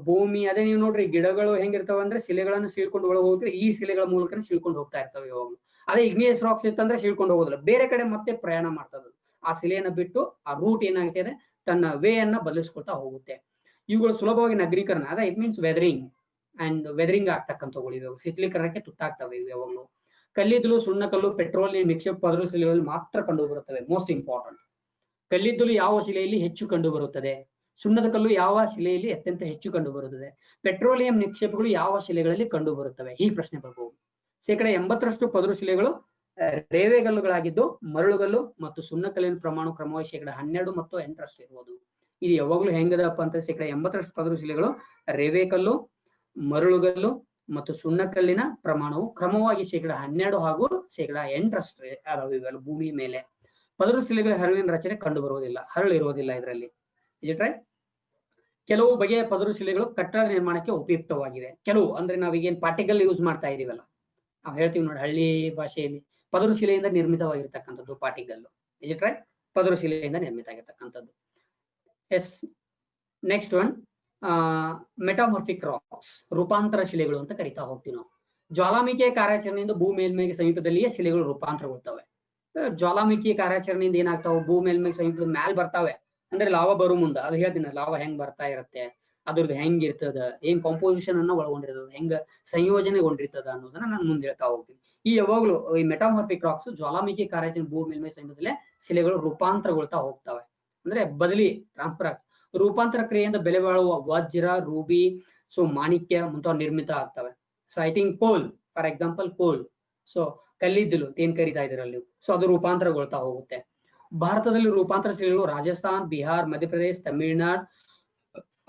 ಭೂಮಿ ಅದೇ ನೀವು ನೋಡ್ರಿ, ಗಿಡಗಳು ಹೆಂಗಿರ್ತಾವ ಅಂದ್ರೆ ಶಿಲೆಗಳನ್ನು ಸೀಳ್ಕೊಂಡು ಒಳಗೆ ಹೋಗ್ತಾರೆ, ಈ ಶಿಲೆಗಳ ಮೂಲಕ ಸೀಳ್ಕೊಂಡು ಹೋಗ್ತಾ ಇರ್ತಾವೆ ಯಾವಾಗಲೂ. ಅದೇ ಇಗ್ನಿಯಸ್ ರಾಕ್ಸ್ ಇತ್ತಂದ್ರೆ ಸೀಳ್ಕೊಂಡು ಹೋಗೋದಿಲ್ಲ, ಬೇರೆ ಕಡೆ ಮತ್ತೆ ಪ್ರಯಾಣ ಮಾಡ್ತದ. ಆ ಶಿಲೆಯನ್ನ ಬಿಟ್ಟು ಆ ರೂಟ್ ಏನಾಗ್ತಿದೆ ತನ್ನ ವೇ ಅನ್ನ ಬದಲಿಸ್ಕೊಳ್ತಾ ಹೋಗುತ್ತೆ. ಇವುಗಳು ಸುಲಭವಾಗಿ ನಗರೀಕರಣ, ಅದೇ ಇಟ್ ಮೀನ್ಸ್ ವೆದರಿಂಗ್ ಆಗ್ತಕ್ಕಂಥವುಗಳು ಇವು, ಶಿಥಿಲೀಕರಣಕ್ಕೆ ತುತ್ತಾಗ್ತವೆ ಇವು ಯಾವಾಗಲೂ. ಕಲ್ಲಿದ್ದಲು, ಸುಣ್ಣಕಲ್ಲು, ಪೆಟ್ರೋಲಿಯಂ ನಿಕ್ಷೇಪ ಪದರ ಶಿಲೆಗಳಲ್ಲಿ ಮಾತ್ರ ಕಂಡು ಬರುತ್ತವೆ. Most important. ಕಲ್ಲಿದ್ದಲು ಯಾವ ಶಿಲೆಯಲ್ಲಿ ಹೆಚ್ಚು ಕಂಡು ಬರುತ್ತದೆ? ಸುಣ್ಣದ ಕಲ್ಲು ಯಾವ ಶಿಲೆಯಲ್ಲಿ ಅತ್ಯಂತ ಹೆಚ್ಚು ಕಂಡು ಬರುತ್ತದೆ? ಪೆಟ್ರೋಲಿಯಂ ನಿಕ್ಷೇಪಗಳು ಯಾವ ಶಿಲೆಗಳಲ್ಲಿ ಕಂಡು ಬರುತ್ತವೆ? ಈ ಪ್ರಶ್ನೆ ಬರಬಹುದು. 80% ಪದರು ಶಿಲೆಗಳು ರೇವೆಗಲ್ಲುಗಳಾಗಿದ್ದು, ಮರಳುಗಲ್ಲು ಮತ್ತು ಸುಣ್ಣಕಲ್ಲಿನ ಪ್ರಮಾಣ ಕ್ರಮವಾಗಿ 12 ಮತ್ತು 8% ಇರುವುದು. ಇದು ಯಾವಾಗಲೂ ಹೆಂಗದಪ್ಪ ಅಂತ 80% ಪದರು ಶಿಲೆಗಳು ರೇವೆಕಲ್ಲು, ಮರಳುಗಲ್ಲು ಮತ್ತು ಸುಣ್ಣಕಲ್ಲಿನ ಪ್ರಮಾಣವು ಕ್ರಮವಾಗಿ 12 ಹಾಗೂ 8% ಅದಾವ. ಇವೆಲ್ಲ ಭೂಮಿ ಮೇಲೆ ಪದರು ಶಿಲೆಗಳ ಹರಳಿನ ರಚನೆ ಕಂಡು ಬರುವುದಿಲ್ಲ, ಹರಳು ಇರುವುದಿಲ್ಲ ಇದರಲ್ಲಿ. ಕೆಲವು ಬಗೆಯ ಪದರು ಶಿಲೆಗಳು ಕಟ್ಟಡ ನಿರ್ಮಾಣಕ್ಕೆ ಉಪಯುಕ್ತವಾಗಿವೆ. ಕೆಲವು ಅಂದ್ರೆ ನಾವೀಗೇನ್ ಪಾರ್ಟಿಕಲ್ ಯೂಸ್ ಮಾಡ್ತಾ ಇದೀವಲ್ಲ, ನಾವು ಹೇಳ್ತೀವಿ ನೋಡಿ ಹಳ್ಳಿ ಭಾಷೆಯಲ್ಲಿ, ಪದರು ಶಿಲೆಯಿಂದ ನಿರ್ಮಿತವಾಗಿರ್ತಕ್ಕಂಥದ್ದು ಪಾರ್ಟಿಕಲ್. ಪದರು ಶಿಲೆಯಿಂದ ನಿರ್ಮಿತ ಆಗಿರ್ತಕ್ಕಂಥದ್ದು. Yes, next one metamorphic rocks, ರೂಪಾಂತರ ಶಿಲೆಗಳು ಅಂತ ಕರಿತಾ ಹೋಗ್ತೀವಿ ನಾವು. ಜ್ವಾಲಾಮುಖಿಯ ಕಾರ್ಯಾಚರಣೆಯಿಂದ ಭೂ ಮೇಲ್ಮೈಗೆ ಸಮೀಪದಲ್ಲಿಯೇ ಶಿಲೆಗಳು ರೂಪಾಂತರಗೊಳ್ತವೆ. ಜ್ವಾಲಾಮುಖಿ ಕಾರ್ಯಾಚರಣೆಯಿಂದ ಏನಾಗ್ತಾವ, ಭೂ ಮೇಲ್ಮೈಗೆ ಸಮೀಪದ ಮ್ಯಾಲ್ ಬರ್ತಾವೆ. ಅಂದ್ರೆ ಲಾವ ಬರೋ ಮುಂದ ಅದು ಹೇಳ್ತೀನಿ, ಲಾವ ಹೆಂಗ್ ಬರ್ತಾ ಇರುತ್ತೆ, ಅದ್ರದ್ದು ಹೆಂಗಿರ್ತದ, ಏನ್ ಕಾಂಪೋಸಿಷನ್ ಅನ್ನ ಒಳಗೊಂಡಿರ್ತದ, ಹೆಂಗ ಸಂಯೋಜನೆಗೊಂಡಿರ್ತದ ಅನ್ನೋದನ್ನ ನಾನು ಮುಂದೆ ಹೇಳ್ತಾ ಹೋಗ್ತೀನಿ. ಈ ಯಾವಾಗಲೂ ಈ ಮೆಟಾಮಾರ್ಫಿಕ್ ರಾಕ್ಸ್ ಜ್ವಾಲಾಮುಖಿ ಕಾರ್ಯಾಚರಣೆ ಭೂ ಮೇಲ್ಮೈ ಸಮೀಪದಲ್ಲೇ ಶಿಲೆಗಳು ರೂಪಾಂತರಗೊಳ್ತಾ ಹೋಗ್ತವೆ. ಅಂದ್ರೆ ಬದಲಿ ಟ್ರಾನ್ಸ್ಫರ್ ರೂಪಾಂತರ ಕ್ರಿಯೆಯಿಂದ ಬೆಲೆ ಬಾಳುವ ವಜ್ರ, ರೂಬಿ, ಸೊ ಮಾಣಿಕ್ಯ ಮುಂತಾವ್ ನಿರ್ಮಿತ ಆಗ್ತವೆ. ಸೊ ಐ ಥಿಂಕ್ ಕೋಲ್, ಫಾರ್ ಎಕ್ಸಾಂಪಲ್ ಕೋಲ್, ಸೊ ಕಲ್ಲಿದ್ದಲು ಏನ್ ಕರಿತಾ ಇದ್ರಲ್ಲಿ, ಸೊ ಅದು ರೂಪಾಂತರಗೊಳ್ತಾ ಹೋಗುತ್ತೆ. ಭಾರತದಲ್ಲಿ ರೂಪಾಂತರ ಶಿಲೆಗಳು ರಾಜಸ್ಥಾನ್, ಬಿಹಾರ್, ಮಧ್ಯಪ್ರದೇಶ, ತಮಿಳುನಾಡು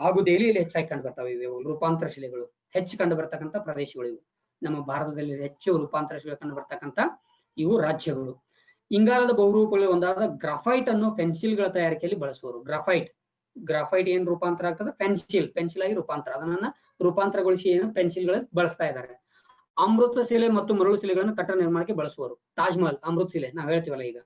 ಹಾಗೂ ದೆಹಲಿಯಲ್ಲಿ ಹೆಚ್ಚಾಗಿ ಕಂಡು ಬರ್ತವೆ. ಇವು ರೂಪಾಂತರ ಶಿಲೆಗಳು ಹೆಚ್ಚು ಕಂಡು ಬರ್ತಕ್ಕಂಥ ಪ್ರದೇಶಗಳು ಇವು. ನಮ್ಮ ಭಾರತದಲ್ಲಿ ಹೆಚ್ಚು ರೂಪಾಂತರ ಶಿಲೆ ಕಂಡು ಬರ್ತಕ್ಕಂಥ ಇವು ರಾಜ್ಯಗಳು. ಇಂಗಾಲದ ಬಹುರೂಪಗಳಲ್ಲಿ ಒಂದಾದ ಗ್ರಾಫೈಟ್ ಅನ್ನು ಪೆನ್ಸಿಲ್ಗಳ ತಯಾರಿಕೆಯಲ್ಲಿ ಬಳಸುವರು. ಗ್ರಾಫೈಟ್ ಏನ್ ರೂಪಾಂತರ ಆಗ್ತದೆ, ಪೆನ್ಸಿಲ್ ಆಗಿ ರೂಪಾಂತರ, ಅದನ್ನ ರೂಪಾಂತರಗೊಳಿಸಿ ಏನು ಪೆನ್ಸಿಲ್ಗಳಲ್ಲಿ ಬಳಸ್ತಾ ಇದ್ದಾರೆ. ಅಮೃತ ಶಿಲೆ ಮತ್ತು ಮರಳು ಶಿಲೆಗಳನ್ನು ಕಟ್ಟಡ ನಿರ್ಮಾಣಕ್ಕೆ ಬಳಸುವರು. ತಾಜ್ ಮಹಲ್ ಅಮೃತ ಶಿಲೆ ನಾವ್ ಹೇಳ್ತೀವಲ್ಲ, ಈಗ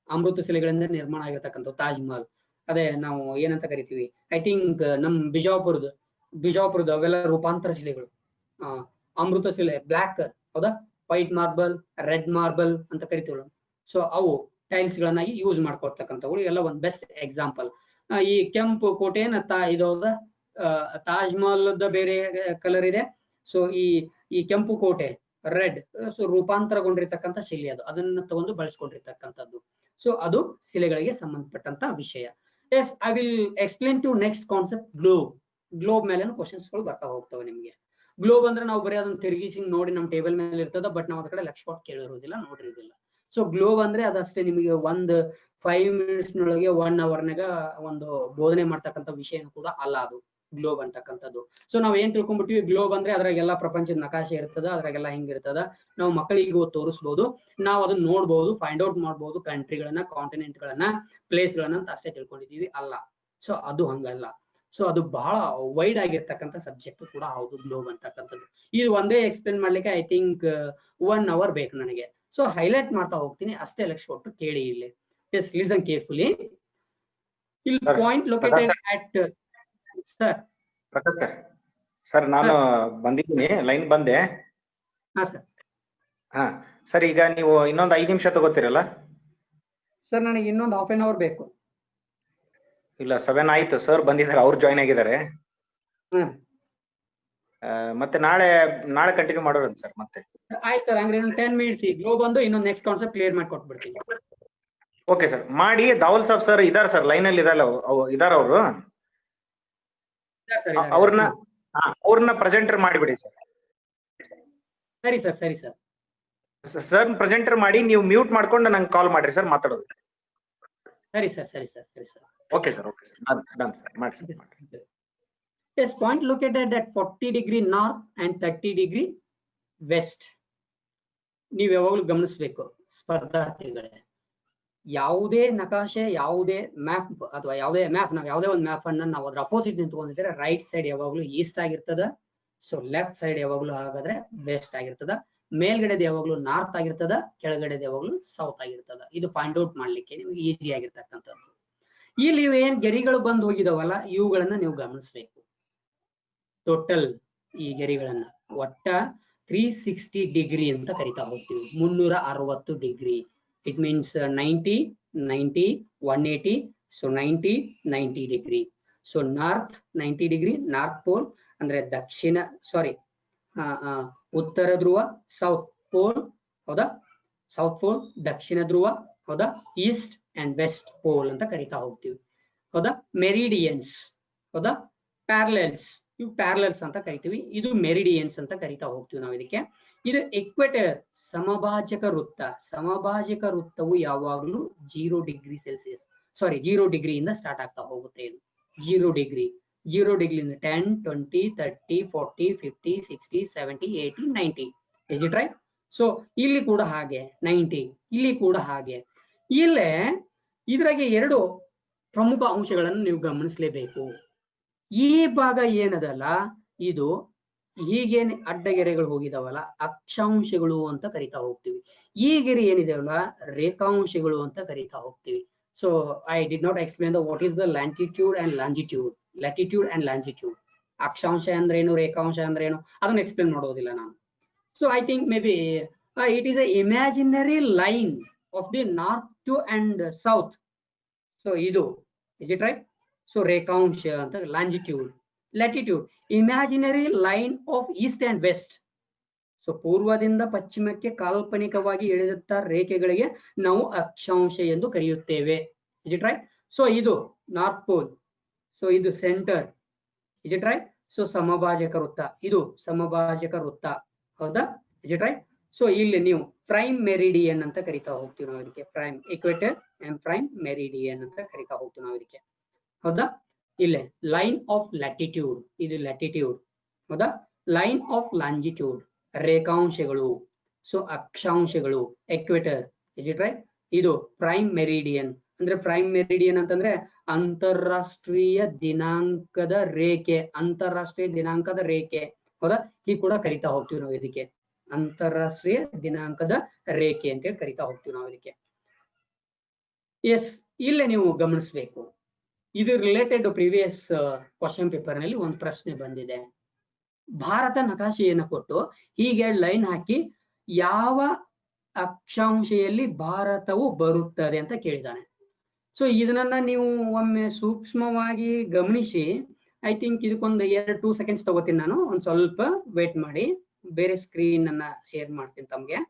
ಅಮೃತ ಶಿಲೆಗಳಿಂದ ನಿರ್ಮಾಣ ಆಗಿರ್ತಕ್ಕಂಥ ತಾಜ್ ಮಹಲ್, ಅದೇ ನಾವು ಏನಂತ ಕರಿತೀವಿ, ಐ ಥಿಂಕ್ ನಮ್ ಬಿಜಾಪುರದ ಅವೆಲ್ಲ ರೂಪಾಂತರ ಶಿಲೆಗಳು. ಅಮೃತ ಶಿಲೆ ಬ್ಲಾಕ್, ಹೌದಾ, ವೈಟ್ ಮಾರ್ಬಲ್, ರೆಡ್ ಮಾರ್ಬಲ್ ಅಂತ ಕರಿತೀವಿ. ಸೊ ಅವು ಟೈಲ್ಸ್ ಗಳನ್ನಾಗಿ ಯೂಸ್ ಮಾಡ್ಕೊಳ್ತಕ್ಕಂಥವು ಎಲ್ಲ ಒಂದು ಬೆಸ್ಟ್ ಎಕ್ಸಾಂಪಲ್. ಈ ಕೆಂಪು ಕೋಟೆನ ಇದೌದ ತಾಜ್ ಮಹಲ್ ಬೇರೆ ಕಲರ್ ಇದೆ. ಸೊ ಈ ಕೆಂಪು ಕೋಟೆ ರೆಡ್, ಸೊ ರೂಪಾಂತರಗೊಂಡಿರ್ತಕ್ಕಂಥ ಶಿಲೆ ಅದು, ಅದನ್ನ ತಗೊಂಡು ಬಳಸ್ಕೊಂಡಿರ್ತಕ್ಕಂಥದ್ದು. ಸೊ ಅದು ಶಿಲೆಗಳಿಗೆ ಸಂಬಂಧಪಟ್ಟಂತ ವಿಷಯ. Yes, I will explain to next concept globe ಮೇಲೆ ಕ್ವಶನ್ಸ್ ಗಳು ಬರ್ತಾ ಹೋಗ್ತವೆ ನಿಮ್ಗೆ. ಗ್ಲೋಬ್ ಅಂದ್ರೆ ನಾವು ಬರೀ ಅದನ್ನ ತಿರುಗಿಸಿ ನೋಡಿ ನಮ್ಮ ಟೇಬಲ್ ಮೇಲೆ ಇರ್ತದ, ಬಟ್ ನಾವು ಅದ ಕಡೆ ಲಕ್ಷ ಕೊಟ್ಟು ಕೇಳಿರೋದಿಲ್ಲ, ನೋಡಿರೋದಿಲ್ಲ. ಸೊ ಗ್ಲೋಬ್ ಅಂದ್ರೆ ಅದಷ್ಟೇ ನಿಮಗೆ 5 minutes ನೊಳಗೆ 1 hourನಾಗ ಒಂದು ಬೋಧನೆ ಮಾಡ್ತಕ್ಕಂಥ ವಿಷಯ ಕೂಡ ಅಲ್ಲ ಅದು ಗ್ಲೋಬ್ ಅಂತಕ್ಕಂಥದ್ದು. ಸೊ ನಾವ್ ಏನ್ ತಿಳ್ಕೊಂಡ್ಬಿಟ್ಟಿವಿ, ಗ್ಲೋಬ್ ಅಂದ್ರೆ ಅದ್ರಾಗೆಲ್ಲ ಪ್ರಪಂಚದ ನಕಾಶೆ ಇರ್ತದ, ಅದ್ರಾಗೆಲ್ಲ ಹೆಂಗಿರ್ತದ ನಾವು ಮಕ್ಕಳಿಗೆ ತೋರಿಸ್ಬೋದು, ನಾವು ಅದನ್ನ ನೋಡ್ಬೋದು, ಫೈಂಡ್ ಔಟ್ ಮಾಡ್ಬೋದು, ಕಂಟ್ರಿಗಳನ್ನ, ಕಾಂಟಿನೆಂಟ್ ಗಳನ್ನ, ಪ್ಲೇಸ್ ಗಳನ್ನ ಅಂತ ಅಷ್ಟೇ ತಿಳ್ಕೊಂಡಿದೀವಿ ಅಲ್ಲ. ಸೊ ಅದು ಹಂಗಲ್ಲ. ಸೊ ಅದು ಬಹಳ ವೈಡ್ ಆಗಿರ್ತಕ್ಕಂಥ ಸಬ್ಜೆಕ್ಟ್ ಕೂಡ ಹೌದು ಗ್ಲೋಬ್ ಅಂತಕ್ಕಂಥದ್ದು. ಇದು ಒಂದೇ ಎಕ್ಸ್ಪ್ಲೇನ್ ಮಾಡ್ಲಿಕ್ಕೆ ಐ ಥಿಂಕ್ 1 hour ಬೇಕು ನನಗೆ. ಸೊ ಹೈಲೈಟ್ ಮಾಡ್ತಾ ಹೋಗ್ತೀನಿ, ಅಷ್ಟೇ ಲಕ್ಷ ಕೊಟ್ಟು ಕೇಳಿ ಇಲ್ಲಿ. Yes, listen carefully. ಇಲ್ಲಿ ಪಾಯಿಂಟ್ ಲೊಕೇಟೆಡ್ ಅಟ್ ಸರ್ ನಾನು ಬಂದಿದ್ದೀನಿ, ಲೈನ್ ಬಂದೆ. ಹಾ ಸರ್. ಹಾ ಸರ್, ಈಗ ನೀವು ಇನ್ನೊಂದು 5 ನಿಮಿಷ ತಗೋತೀರಲ್ಲ ಸರ್? ನನಗೆ ಇನ್ನೊಂದು 1/2 hour ಬೇಕು. ಇಲ್ಲ, 7 ಆಯ್ತು, ಸರ್ ಬಂದಿದ್ದಾರೆ, ಅವ್ರು ಜಾಯ್ನ್ ಆಗಿದ್ದಾರೆ. ಮತ್ತೆ ನಾಳೆ ಕಂಟಿನ್ಯೂ ಮಾಡೋಣ ಸರ್. ಮತ್ತೆ ಆಯ್ತು ಸರ್, ಹಂಗ್ರೆ 10 minutes ಗ್ಲೋಬ್ ಬಂದು ಇನ್ನೊಂದು ನೆಕ್ಸ್ಟ್ ಕಾನ್ಸೆಪ್ಟ್ ಕ್ಲಿಯರ್ ಮಾಡಿ ಕೊಟ್ಬಿಡ್ತೀನಿ. ಓಕೆ ಸರ್, ಮಾಡಿ. ದಾವಲ್ ಸಾಬ್ ಸರ್ ಇದಾರ ಸರ್, ಲೈನ್ ಅಲ್ಲಿ ಇದಾರ ಅವರು, ಅವ್ರನ್ನ ಪ್ರೆಸೆಂಟರ್ ಮಾಡಿಬಿಡಿ ಸರ್. ಸರಿ ಸರ್, ಸರಿ ಸರ್. ಸರ್ ಪ್ರೆಸೆಂಟರ್ ಮಾಡಿ, ನೀವು ಮ್ಯೂಟ್ ಮಾಡ್ಕೊಂಡು ನಂಗೆ ಕಾಲ್ ಮಾಡ್ರಿ ಸರ್, ಮಾತಾಡೋದು. ಸರಿ ಸರ್, ಸರಿ ಸರ್, ಸರಿ sir. Okay sir, okay sir, done sir, ಮಾಡಿ. Yes, point located at 40° north and 30° west. ನೀವು ಯಾವಾಗಲೂ ಗಮನಿಸಬೇಕು ಸ್ಪರ್ಧಾರ್ಥಿಗಳೇ, ಯಾವುದೇ ನಕಾಶೆ, ಯಾವುದೇ ಮ್ಯಾಪ್ ಅಥವಾ ಯಾವುದೇ ಮ್ಯಾಪ್, ನಾವು ಯಾವುದೇ ಒಂದು ಮ್ಯಾಪ್ ಅನ್ನ ನಾವು ಅದ್ರ ಅಪೋಸಿಟ್ ನಿಂತ್ಕೊಂಡಿದ್ರೆ ರೈಟ್ ಸೈಡ್ ಯಾವಾಗ್ಲೂ ಈಸ್ಟ್ ಆಗಿರ್ತದ. ಸೊ ಲೆಫ್ಟ್ ಸೈಡ್ ಯಾವಾಗ್ಲೂ ಹಾಗಾದ್ರೆ ವೆಸ್ಟ್ ಆಗಿರ್ತದ. ಮೇಲ್ಗಡೆದು ಯಾವಾಗ್ಲೂ ನಾರ್ತ್ ಆಗಿರ್ತದ, ಕೆಳಗಡೆದು ಯಾವಾಗ್ಲೂ ಸೌತ್ ಆಗಿರ್ತದ. ಇದು ಫೈಂಡ್ ಔಟ್ ಮಾಡ್ಲಿಕ್ಕೆ ನಿಮ್ಗೆ ಈಸಿ ಆಗಿರ್ತಕ್ಕಂಥದ್ದು. ಇಲ್ಲಿ ಏನ್ ಗೆರಿಗಳು ಬಂದು ಹೋಗಿದಾವಲ್ಲ, ಇವುಗಳನ್ನ ನೀವು ಗಮನಿಸ್ಬೇಕು. ಟೋಟಲ್ ಈ ಗೆರಿಗಳನ್ನ ಒಟ್ಟ 360 ಡಿಗ್ರಿ ಅಂತ ಕರಿತಾ ಹೋಗ್ತೀವಿ. 360 degree. It means 90, 90, 180. So 90, 90 degree. So north 90 degree, north pole ಅಂದ್ರೆ ದಕ್ಷಿಣ, ಸಾರಿ ಉತ್ತರ ಧ್ರುವ, ಸೌತ್ ಪೋಲ್, ಹೌದಾ? ಸೌತ್ ಪೋಲ್ ದಕ್ಷಿಣ ಧ್ರುವ, ಹೌದಾ? ಈಸ್ಟ್ ಅಂಡ್ ವೆಸ್ಟ್ ಪೋಲ್ ಅಂತ ಕರಿತಾ ಹೋಗ್ತೀವಿ, ಹೌದಾ? ಮೆರಿಡಿಯನ್ಸ್, ಹೌದಾ? ಪ್ಯಾರಲಲ್ಸ್, ಇವು ಪ್ಯಾರಲಲ್ಸ್ ಅಂತ ಕರಿತೀವಿ. ಇದು ಮೆರಿಡಿಯನ್ಸ್ ಅಂತ ಕರಿತಾ ಹೋಗ್ತೀವಿ ನಾವು ಇದಕ್ಕೆ. ಇದು ಎಕ್ವೆಟರ್, ಸಮಭಾಜಕ ವೃತ್ತ. ಸಮಭಾಜಕ ವೃತ್ತವು ಯಾವಾಗಲೂ 0 ಡಿಗ್ರಿ ಸೆಲ್ಸಿಯಸ್, ಸಾರಿ 0 ಡಿಗ್ರಿಯಿಂದ ಸ್ಟಾರ್ಟ್ ಆಗ್ತಾ ಹೋಗುತ್ತೆ. ಇದು 0 degree, 0 ಡಿಗ್ರಿಯಿಂದ 10, 20, 30, 40, 50, 60, 70, 80, 90. Is it right? So ಇಲ್ಲಿ ಕೂಡ ಹಾಗೆ 90, ಇಲ್ಲಿ ಕೂಡ ಹಾಗೆ. ಇಲ್ಲೇ ಇದ್ರಾಗೆ 2 ಪ್ರಮುಖ ಅಂಶಗಳನ್ನು ನೀವು ಗಮನಿಸಲೇಬೇಕು. ಈ ಭಾಗ ಏನದಲ್ಲ, ಇದು ಹೀಗೇನೆ ಅಡ್ಡಗೆರೆಗಳು ಹೋಗಿದಾವಲ್ಲ, ಅಕ್ಷಾಂಶಗಳು ಅಂತ ಕರಿತಾ ಹೋಗ್ತೀವಿ. ಈ ಗೆರೆ ಏನಿದೆಯಲ್ಲ, ರೇಖಾಂಶಗಳು ಅಂತ ಕರಿತಾ ಹೋಗ್ತೀವಿ. So I did not explain what is the latitude and longitude. Latitude and latitude, ಅಕ್ಷಾಂಶ ಅಂದ್ರೇನು, ರೇಖಾಂಶ ಅಂದ್ರೇನು, ಅದನ್ನ ಎಕ್ಸ್ಪ್ಲೇನ್ ಮಾಡೋದಿಲ್ಲ ನಾನು. So I think maybe it is a imaginary line of the north to and south. So ಇದು, is it right? So ರೇಖಾಂಶ ಅಂತ. Longitude, latitude, imaginary line of east and west. So ಪೂರ್ವದಿಂದ ಪಶ್ಚಿಮಕ್ಕೆ ಕಾಲ್ಪನಿಕವಾಗಿ ಎಳೆದಂತ ರೇಖೆಗಳಿಗೆ ನಾವು ಅಕ್ಷಾಂಶ ಎಂದು ಕರೆಯುತ್ತೇವೆ. Is it right? ಸೊ ಇದು ನಾರ್ತ್ ಪೋಲ್, ಸೊ ಇದು centre. Is it right? So ಸಮಭಾಜಕ ವೃತ್ತ, ಇದು ಸಮಭಾಜಕ ವೃತ್ತ, ಹೌದಾ? Is it right? ಸೊ ಇಲ್ಲಿ ನೀವು ಪ್ರೈಮ್ ಮೆರಿಡಿಯನ್ ಅಂತ ಕರಿತಾ ಹೋಗ್ತೀವಿ ನಾವು ಇದಕ್ಕೆ. Prime equator and prime meridian ಅಂತ ಕರಿತಾ ಹೋಗ್ತೀವಿ ನಾವು ಇದಕ್ಕೆ, ಹೌದಾ? ಇಲ್ಲೇ ಲೈನ್ ಆಫ್ ಲ್ಯಾಟಿಟ್ಯೂಡ್, ಇದು ಲ್ಯಾಟಿಟ್ಯೂಡ್, ಹೌದಾ? ಲೈನ್ ಆಫ್ ಲಾಂಜಿಟ್ಯೂಡ್, ರೇಖಾಂಶಗಳು. ಸೊ ಅಕ್ಷಾಂಶಗಳು, ಎಕ್ವೇಟರ್. Is it right? ಇದು ಪ್ರೈಮ್ ಮೆರಿಡಿಯನ್. ಅಂದ್ರೆ ಪ್ರೈಮ್ ಮೆರಿಡಿಯನ್ ಅಂತಂದ್ರೆ ಅಂತಾರಾಷ್ಟ್ರೀಯ ದಿನಾಂಕದ ರೇಖೆ, ಅಂತಾರಾಷ್ಟ್ರೀಯ ದಿನಾಂಕದ ರೇಖೆ, ಹೌದಾ? ಈ ಕೂಡ ಕರಿತಾ ಹೋಗ್ತೀವಿ ನಾವು ಇದಕ್ಕೆ, ಅಂತಾರಾಷ್ಟ್ರೀಯ ದಿನಾಂಕದ ರೇಖೆ ಅಂತೇಳಿ ಕರಿತಾ ಹೋಗ್ತೀವಿ ನಾವು ಇದಕ್ಕೆ. ಎಸ್, ಇಲ್ಲೇ ನೀವು ಗಮನಿಸಬೇಕು, ಇದು ರಿಲೇಟೆಡ್ ಪ್ರೀವಿಯಸ್ ಕ್ವಶನ್ ಪೇಪರ್ ನಲ್ಲಿ ಒಂದು ಪ್ರಶ್ನೆ ಬಂದಿದೆ. ಭಾರತ ನಕಾಶೆಯನ್ನು ಕೊಟ್ಟು ಹೀಗೆ ಲೈನ್ ಹಾಕಿ ಯಾವ ಅಕ್ಷಾಂಶದಲ್ಲಿ ಭಾರತವು ಬರುತ್ತದೆ ಅಂತ ಕೇಳಿದಾನೆ. ಸೊ ಇದನ್ನ ನೀವು ಒಮ್ಮೆ ಸೂಕ್ಷ್ಮವಾಗಿ ಗಮನಿಸಿ. ಐ ಥಿಂಕ್ ಇದಕ್ಕೊಂದು 2 ಸೆಕೆಂಡ್ಸ್ ತಗೋತೀನಿ ನಾನು. ಒಂದ್ ಸ್ವಲ್ಪ ವೇಟ್ ಮಾಡಿ, ಬೇರೆ ಸ್ಕ್ರೀನ್ ಅನ್ನ ಶೇರ್ ಮಾಡ್ತೀನಿ ತಮ್ಗೆ.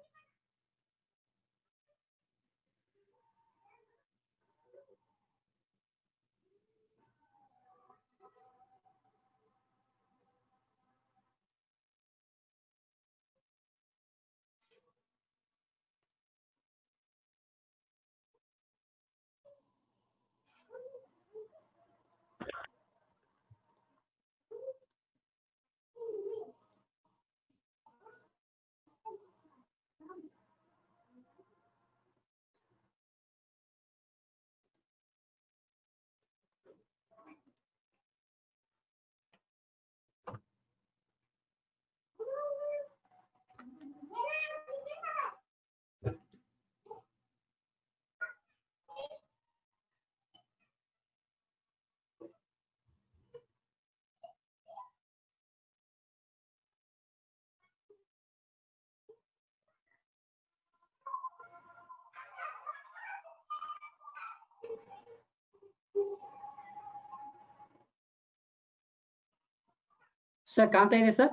ಸರ್ ಕಾಣ್ತಾ ಇದೆ ಸರ್?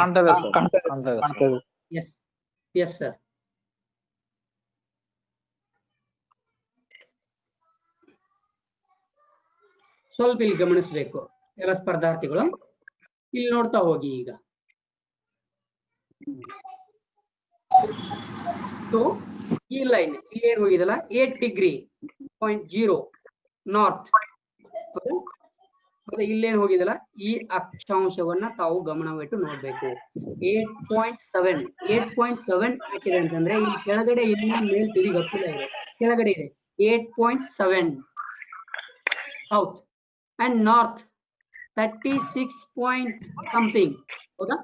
ಕಾಣ್ತದೆ ಸರ್. Yes sir. ಸ್ವಲ್ಪ ಇಲ್ಲಿ ಗಮನಿಸಬೇಕು ಎಲ್ಲ ಸ್ಪರ್ಧಾರ್ಥಿಗಳು. ಇಲ್ಲಿ ನೋಡ್ತಾ ಹೋಗಿ ಈಗ. ಸೊ ಈ ಲೈನ್ ಇಲ್ಲಿ ಏನ್ ಹೋಗಿದಲ್ಲ, 8 ಡಿಗ್ರಿ 0 ನಾರ್ತ್, ಮತ್ತೆ ಇಲ್ಲೇನ್ ಹೋಗಿದಲ್ಲ ಈ ಅಕ್ಷಾಂಶವನ್ನ ತಾವು ಗಮನವಿಟ್ಟು ನೋಡ್ಬೇಕು. 8.7 8.7 ಹಾಕಿದೆ ಅಂತಂದ್ರೆ ಇಲ್ಲಿ ಕೆಳಗಡೆ ಇನ್ನು ಮೇಲ್ ತಿರುಗಿ ಗೊತ್ತಿಲ್ಲ ಇದೆ, ಕೆಳಗಡೆ ಇದೆ 8.7 south and north 36 point something. ಹೌದಾ?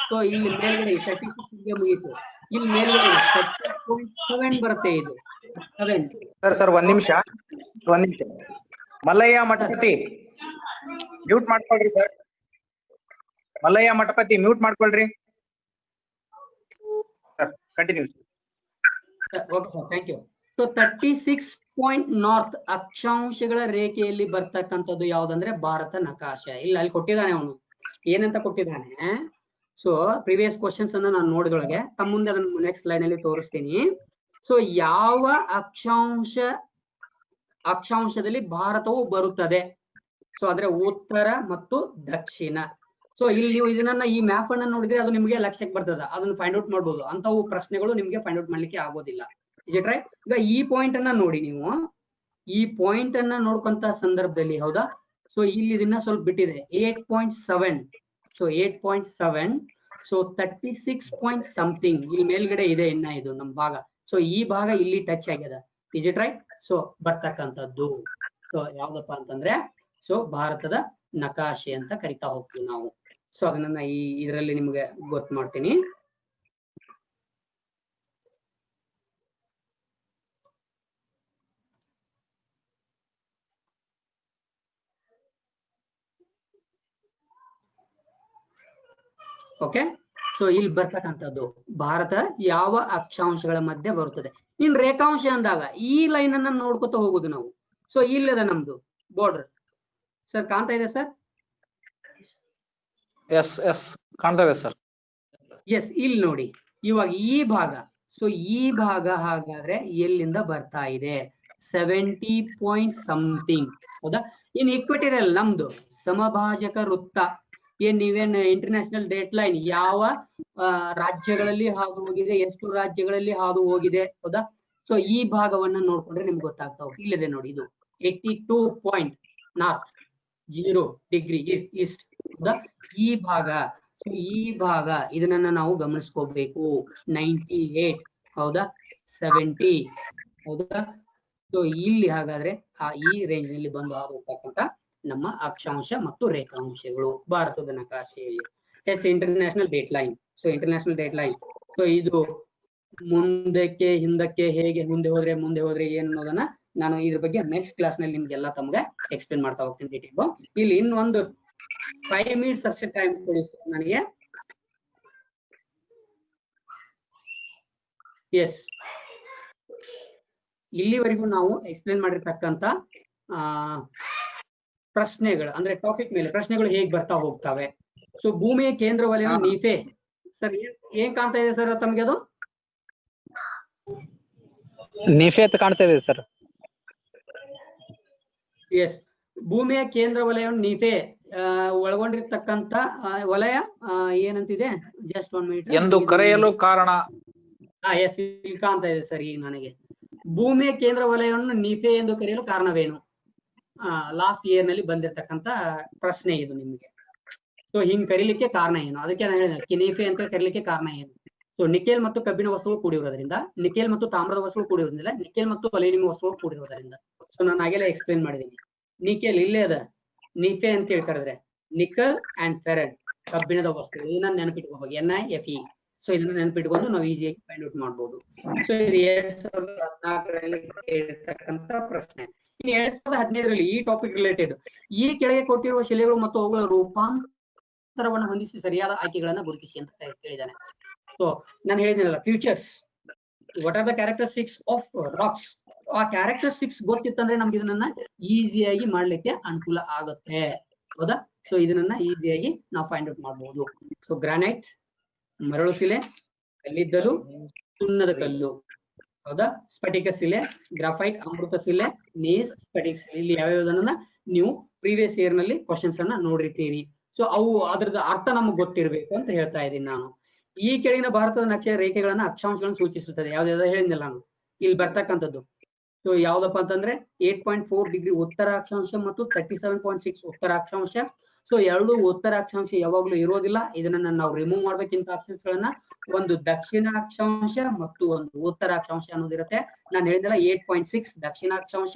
ಸೊ ಇಲ್ಲಿ ಮೇಲ್ಗಡೆ 36 ಗೆ ಮುಗೀತು, ಇಲ್ಲಿ ಮೇಲ್ಗಡೆ 30.7 ಬರುತ್ತೆ. ಇದು 7. ಸರ್ ಒಂದ್ ನಿಮಿಷ ಮಲ್ಲಯ್ಯ ಮಠಪತಿ ಮ್ಯೂಟ್ ಮಾಡ್ಕೊಳ್ರಿ ಸರ್. ಮಲ್ಲಯ್ಯ ಮಠಪತಿ ಮ್ಯೂಟ್ ಮಾಡ್ಕೊಳ್ರಿ sir. Continue. Okay sir, thank you. So 36 point north ಅಕ್ಷಾಂಶಗಳ ರೇಖೆಯಲ್ಲಿ ಬರ್ತಕ್ಕಂಥದ್ದು ಯಾವ್ದಂದ್ರೆ ಭಾರತ ನಕಾಶೆ. ಇಲ್ಲ ಅಲ್ಲಿ ಕೊಟ್ಟಿದ್ದಾನೆ ಅವನು ಏನಂತ ಕೊಟ್ಟಿದ್ದಾನೆ. ಸೊ ಪ್ರಿವಿಯಸ್ ಕ್ವಶನ್ಸ್ ಅನ್ನ ನಾನು ನೋಡಿದೊಳಗೆ ತಮ್ಮ ಮುಂದೆ ಅದನ್ನು ನೆಕ್ಸ್ಟ್ ಲೈನ್ ಅಲ್ಲಿ ತೋರಿಸ್ತೀನಿ. ಸೊ ಯಾವ ಅಕ್ಷಾಂಶದಲ್ಲಿ ಭಾರತವು ಬರುತ್ತದೆ? ಸೊ ಅಂದ್ರೆ ಉತ್ತರ ಮತ್ತು ದಕ್ಷಿಣ. ಸೊ ಇಲ್ಲಿ ನೀವು ಇದನ್ನ ಈ ಮ್ಯಾಪ್ ಅನ್ನ ನೋಡಿದ್ರೆ ಅದು ನಿಮಗೆ ಲಕ್ಷ್ಯಕ್ಕೆ ಬರ್ತದ, ಅದನ್ನ ಫೈಂಡ್ ಔಟ್ ಮಾಡ್ಬೋದು. ಅಂತವು ಪ್ರಶ್ನೆಗಳು ನಿಮ್ಗೆ ಫೈಂಡ್ ಔಟ್ ಮಾಡ್ಲಿಕ್ಕೆ ಆಗೋದಿಲ್ಲ. Is it right? ಈಗ ಈ ಪಾಯಿಂಟ್ ಅನ್ನ ನೋಡಿ, ನೀವು ಈ ಪಾಯಿಂಟ್ ಅನ್ನ ನೋಡ್ಕೊಂತ ಸಂದರ್ಭದಲ್ಲಿ, ಹೌದಾ? ಸೊ ಇಲ್ಲಿ ಇದನ್ನ ಸ್ವಲ್ಪ ಬಿಟ್ಟಿದೆ 8.7. ಸೊ 8.7. ಸೊ 36 ಪಾಯಿಂಟ್ ಸಮಥಿಂಗ್ ಇಲ್ಲಿ ಮೇಲ್ಗಡೆ ಇದೆ ಇನ್ನ ಇದು ನಮ್ ಭಾಗ. ಸೊ ಈ ಭಾಗ ಇಲ್ಲಿ ಟಚ್ ಆಗ್ಯದ. Is it right? ಸೊ ಬರ್ತಕ್ಕಂಥದ್ದು ಸೊ ಯಾವ್ದಪ್ಪ ಅಂತಂದ್ರೆ ಸೊ ಭಾರತದ ನಕಾಶೆ ಅಂತ ಕರಿತಾ ಹೋಗ್ತೀವಿ ನಾವು. ಸೊ ಅದನ್ನ ಈ ಇದರಲ್ಲಿ ನಿಮ್ಗೆ ಗೊತ್ತು ಮಾಡ್ತೀನಿ. ಓಕೆ, ಸೊ ಇಲ್ಲಿ ಬರ್ತಕ್ಕಂಥದ್ದು ಭಾರತ ಯಾವ ಅಕ್ಷಾಂಶಗಳ ಮಧ್ಯೆ ಬರುತ್ತದೆ. ಇನ್ ರೇಖಾಂಶ ಅಂದಾಗ ಈ ಲೈನ್ ಅನ್ನ ನೋಡ್ಕೊತ ಹೋಗುದು ನಾವು. ಸೊ ಇಲ್ಲದ ನಮ್ದು ಬಾರ್ಡರ್ ಸರ್ ಕಾಣ್ತಾ ಇದೆ ಸರ್? ಎಸ್ ಕಾಣ್ತಾ ಇದೆ ಸರ್. ಎಸ್, ಇಲ್ಲಿ ನೋಡಿ ಇವಾಗ ಈ ಭಾಗ. ಸೊ ಈ ಭಾಗ ಹಾಗಾದ್ರೆ ಎಲ್ಲಿಂದ ಬರ್ತಾ ಇದೆ? 70 ಪಾಯಿಂಟ್ ಸಮಥಿಂಗ್. ಹೌದಾ? ಇನ್ ಇಕ್ವಿಟೋರಿಯಲ್ ನಮ್ದು ಸಮಭಾಜಕ ವೃತ್ತ ಏನ್ ನೀವೇನ್ ಇಂಟರ್ನ್ಯಾಷನಲ್ ಡೇಟ್ ಲೈನ್ ಯಾವ ರಾಜ್ಯಗಳಲ್ಲಿ ಹಾದು ಹೋಗಿದೆ, ಎಷ್ಟು ರಾಜ್ಯಗಳಲ್ಲಿ ಹಾದು ಹೋಗಿದೆ, ಹೌದಾ? ಸೊ ಈ ಭಾಗವನ್ನ ನೋಡ್ಕೊಂಡ್ರೆ ನಿಮ್ಗೆ ಗೊತ್ತಾಗ್ತಾವ. ಇಲ್ಲಿದೆ ನೋಡಿ, ಇದು 82 ಪಾಯಿಂಟ್ ನಾರ್ತ್ 0 ಡಿಗ್ರಿ ಈಸ್ಟ್. ಹೌದಾ? ಈ ಭಾಗ, ಸೊ ಈ ಭಾಗ ಇದನ್ನ ನಾವು ಗಮನಿಸ್ಕೋಬೇಕು. 98, ಹೌದಾ? 70, ಹೌದಾ? ಸೊ ಇಲ್ಲಿ ಹಾಗಾದ್ರೆ ಈ ರೇಂಜ್ ನಲ್ಲಿ ಬಂದು ಹೋಗ್ತಕ್ಕಂತ ನಮ್ಮ ಅಕ್ಷಾಂಶ ಮತ್ತು ರೇಖಾಂಶಗಳು ಭಾರತದ ನಕಾಶೆಯಲ್ಲಿ. Yes, international date line. So international date line, so ಇದು ಮುಂದಕ್ಕೆ ಹಿಂದಕ್ಕೆ ಹೇಗೆ ಮುಂದೆ ಹೋದ್ರೆ ಏನ್ ಅನ್ನೋದನ್ನ ನಾನು ಇದ್ರ ಬಗ್ಗೆ ನೆಕ್ಸ್ಟ್ ಕ್ಲಾಸ್ ನಲ್ಲಿ ನಿಮ್ಗೆಲ್ಲ ತಮ್ಗೆ ಎಕ್ಸ್ಪ್ಲೇನ್ ಮಾಡ್ತಾ ಹೋಗ್ತೀನಿ ಡೀಟೇಲ್. ಇಲ್ಲಿ ಇನ್ನೊಂದು 5 ಮಿನಿಟ್ಸ್ ಅಷ್ಟೇ ಟೈಮ್ ಕೊಡಿ ನನಗೆ. ಎಸ್, ಇಲ್ಲಿವರೆಗೂ ನಾವು ಎಕ್ಸ್ಪ್ಲೇನ್ ಮಾಡಿರ್ತಕ್ಕಂತ ಪ್ರಶ್ನೆಗಳು ಅಂದ್ರೆ ಟಾಪಿಕ್ ಮೇಲೆ ಪ್ರಶ್ನೆಗಳು ಹೇಗ್ ಬರ್ತಾ ಹೋಗ್ತವೆ. ಸೊ ಭೂಮಿಯ ಕೇಂದ್ರ ವಲಯ ನೀತೆ ಸರ್ ಏನ್ ಕಾಣ್ತಾ ಇದೆ ಸರ್ ತಮ್ಗೆ? ಅದು ನೀಫೆ ಅಂತ ಕಾಣ್ತಾ ಇದೆ ಸರ್. ಎಸ್, ಭೂಮಿಯ ಕೇಂದ್ರ ವಲಯವನ್ನು ನೀತೆ ಒಳಗೊಂಡಿರ್ತಕ್ಕಂತ ವಲಯ ಏನಂತಿದೆ? Just 1 minute. ಎಂದು ಕರೆಯಲು ಕಾರಣ. ಎಸ್, ಇಲ್ಲಿ ಕಾಣ್ತಾ ಇದೆ ಸರ್ ಈಗ ನನಗೆ. ಭೂಮಿಯ ಕೇಂದ್ರ ವಲಯವನ್ನು ನೀತೆ ಎಂದು ಕರೆಯಲು ಕಾರಣವೇನು? ಲಾಸ್ಟ್ ಇಯರ್ ನಲ್ಲಿ ಬಂದಿರತಕ್ಕಂತ ಪ್ರಶ್ನೆ ಇದು ನಿಮ್ಗೆ. ಸೊ ಹಿಂಗ್ ಕರೀಲಿಕ್ಕೆ ಕಾರಣ ಏನು? ಅದಕ್ಕೆ ನಾನು ಹೇಳಿದೆ ಕಿನೀಫೆ ಅಂತ ಕರೀಲಿಕ್ಕೆ ಕಾರಣ ಏನು. ಸೊ ನಿಕೆಲ್ ಮತ್ತು ಕಬ್ಬಿಣ ವಸ್ತುಗಳು ಕೂಡಿರೋದ್ರಿಂದ, ನಿಕೆಲ್ ಮತ್ತು ತಾಮ್ರದ ವಸ್ತುಗಳು ಕೂಡಿರೋದ್ರಿಂದ, ನಿಕೆಲ್ ಮತ್ತು ಅಲ್ಯೂಮಿನಿಯಂ ವಸ್ತುಗಳು ಕೂಡಿರೋದ್ರಿಂದ. ಸೊ ನಾನು ಹಾಗೆಲ್ಲ ಎಕ್ಸ್ಪ್ಲೇನ್ ಮಾಡಿದ್ದೀನಿ. ನಿಕೆಲ್ ಇಲ್ಲೇ ಅದ, ನಿಫೆ ಅಂತ ಹೇಳಿ ಕರೆದ್ರೆ ನಿಕಲ್ ಅಂಡ್ ಫೆರಡ್ ಕಬ್ಬಿಣದ ವಸ್ತುಗಳು. ಇದನ್ನ ನೆನಪಿಟ್ಕೋಬೇಕು, NiFe. ಸೊ ಇದನ್ನ ನೆನಪಿಟ್ಕೊಂಡು ನಾವು ಈಸಿಯಾಗಿ ಫೈಂಡ್ ಔಟ್ ಮಾಡ್ಬೋದು. ಸೊ ಇದು 2014ರಲ್ಲಿ ಕೇಳಿರ್ತಕ್ಕಂತ ಪ್ರಶ್ನೆ. ಇನ್ನು 2015ರಲ್ಲಿ ಈ ಟಾಪಿಕ್ ರಿಲೇಟೆಡ್ ಈ ಕೆಳಗೆ ಕೊಟ್ಟಿರುವ ಶಿಲೆಗಳು ಮತ್ತು ಅವುಗಳ ರೂಪಾಂತರವನ್ನು ಹೊಂದಿಸಿ ಸರಿಯಾದ ಆಯ್ಕೆಗಳನ್ನ ಗುರುತಿಸಿ ಅಂತ ಕೇಳಿದ್ದಾನೆ. ಸೊ ನಾನು ಹೇಳಿದ್ನಲ್ಲ features, what are the characteristics of rocks. ಆ ಕ್ಯಾರೆಕ್ಟರಿಸ್ಟಿಕ್ಸ್ ಗೊತ್ತಿತ್ತಂದ್ರೆ ನಮ್ಗೆ ಇದನ್ನ ಈಸಿಯಾಗಿ ಮಾಡ್ಲಿಕ್ಕೆ ಅನುಕೂಲ ಆಗುತ್ತೆ. ಹೌದಾ? ಸೊ ಇದನ್ನ ಈಸಿಯಾಗಿ ನಾವು ಫೈಂಡ್ ಔಟ್ ಮಾಡಬಹುದು. ಸೊ ಗ್ರಾನೈಟ್, ಮರಳು ಶಿಲೆ, ಕಲ್ಲಿದ್ದಲು, ಸುಣ್ಣದ ಕಲ್ಲು, ಹೌದಾ? ಸ್ಫಟಿಕ ಶಿಲೆ, ಗ್ರಾಫೈಟ್, ಅಮೃತ ಶಿಲೆ, ನೇಸ್, ಸ್ಫಟಿಕ ಶಿಲೆ. ಇಲ್ಲಿ ಯಾವ್ಯಾವುದನ್ನ ನೀವು ಪ್ರೀವಿಯಸ್ ಇಯರ್ ನಲ್ಲಿ ಕ್ವಶನ್ಸ್ ಅನ್ನ ನೋಡಿರ್ತೀರಿ. ಸೊ ಅವು ಅದ್ರದ್ದು ಅರ್ಥ ನಮ್ಗೆ ಗೊತ್ತಿರ್ಬೇಕು ಅಂತ ಹೇಳ್ತಾ ಇದ್ದೀನಿ ನಾನು. ಈ ಕೆಳಗಿನ ಭಾರತದ ನಕ್ಷೆ ರೇಖೆಗಳನ್ನ ಅಕ್ಷಾಂಶಗಳನ್ನು ಸೂಚಿಸುತ್ತದೆ. ಯಾವ್ದಾವ್ದು ಹೇಳಿದ್ನಲ್ಲ ನಾನು, ಇಲ್ಲಿ ಬರ್ತಕ್ಕಂಥದ್ದು. ಸೊ ಯಾವ್ದಪ್ಪ ಅಂತಂದ್ರೆ 8.4 ಡಿಗ್ರಿ ಉತ್ತರ ಅಕ್ಷಾಂಶ ಮತ್ತು 37.6 ಉತ್ತರ ಅಕ್ಷಾಂಶ. ಸೊ ಎರಡು ಉತ್ತರ ಅಕ್ಷಾಂಶ ಯಾವಾಗ್ಲೂ ಇರೋದಿಲ್ಲ, ಇದನ್ನ ನಾವು ರಿಮೂವ್ ಮಾಡ್ಬೇಕಿಂತ ಆಪ್ಷನ್ಸ್ ಗಳನ್ನ. ಒಂದು ದಕ್ಷಿಣ ಅಕ್ಷಾಂಶ ಮತ್ತು ಒಂದು ಉತ್ತರ ಅಕ್ಷಾಂಶ ಅನ್ನೋದಿರುತ್ತೆ. ನಾನು ಹೇಳಿದಲ್ಲ 8.6 ದಕ್ಷಿಣ ಅಕ್ಷಾಂಶ,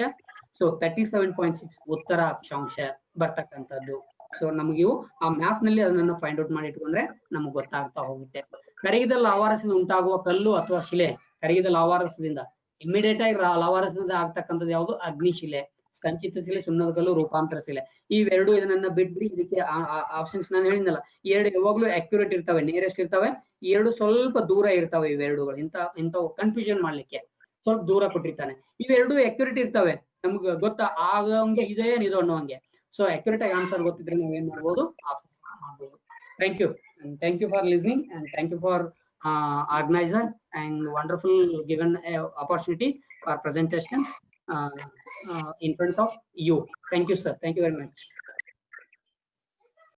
ಸೊ 37.6 ಉತ್ತರ ಅಕ್ಷಾಂಶ ಬರ್ತಕ್ಕಂಥದ್ದು. ಸೊ ನಮ್ಗೆ ಇವು ಆ ಮ್ಯಾಪ್ ನಲ್ಲಿ ಅದನ್ನ ಫೈಂಡ್ ಔಟ್ ಮಾಡಿ ಇಟ್ಕೊಂಡ್ರೆ ನಮ್ಗೆ ಗೊತ್ತಾಗ್ತಾ ಹೋಗುತ್ತೆ. ಕರಗಿದ ಲಾವಾರಸದಿಂದ ಉಂಟಾಗುವ ಕಲ್ಲು ಅಥವಾ ಶಿಲೆ, ಕರಗಿದ ಲಾವಾರಸದಿಂದ ಇಮಿಡಿಯೇಟ್ ಆಗಿ ಲಾವಾರಸದಿಂದ ಆಗ್ತಕ್ಕಂಥದ್ದು ಯಾವುದು? ಅಗ್ನಿಶಿಲೆ, ಸಂಚಿತ ಶಿಲೆ, ಸುಣ್ಣದ ಕಲ್ಲು, ರೂಪಾಂತರ ಶಿಲೆ. ಇವೆರಡು ಇದನ್ನ ಬಿಟ್ಬಿಡಿ. ಇದಕ್ಕೆ ಆಪ್ಷನ್ಸ್ ನಾನು ಹೇಳಿದ್ನಲ್ಲ, ಎರಡು ಯಾವಾಗ್ಲೂ ಅಕ್ಯುರೇಟ್ ಇರ್ತವೆ, ನಿಯರೆಸ್ಟ್ ಇರ್ತವೆ. ಎರಡು ಸ್ವಲ್ಪ ದೂರ ಇರ್ತವೆ. ಇವೆರಡುಗಳು ಇಂಥವು ಕನ್ಫ್ಯೂಷನ್ ಮಾಡ್ಲಿಕ್ಕೆ ಸ್ವಲ್ಪ ದೂರ ಕೊಟ್ಟಿರ್ತಾನೆ. ಇವೆರಡು ಅಕ್ಯುರೇಟ್ ಇರ್ತವೆ, ನಮ್ಗೆ ಗೊತ್ತಾ ಆಗಂಗೆ ಇದೆ ಇದು ಅನ್ನೋಂಗೆ. ಸೊ ಅಕ್ಯುರೇಟ್ ಆಗಿ ಆನ್ಸರ್ ಗೊತ್ತಿದ್ರೆ ನಾವ್ ಏನ್ ಮಾಡ್ಬೋದು? ಆಪ್ಷನ್ಸ್ ಮಾಡ್ಬೋದು. Thank you, and thank you for listening, and thank you for organizer and wonderful given opportunity for presentation in front of you. Thank you, sir. Thank you very much.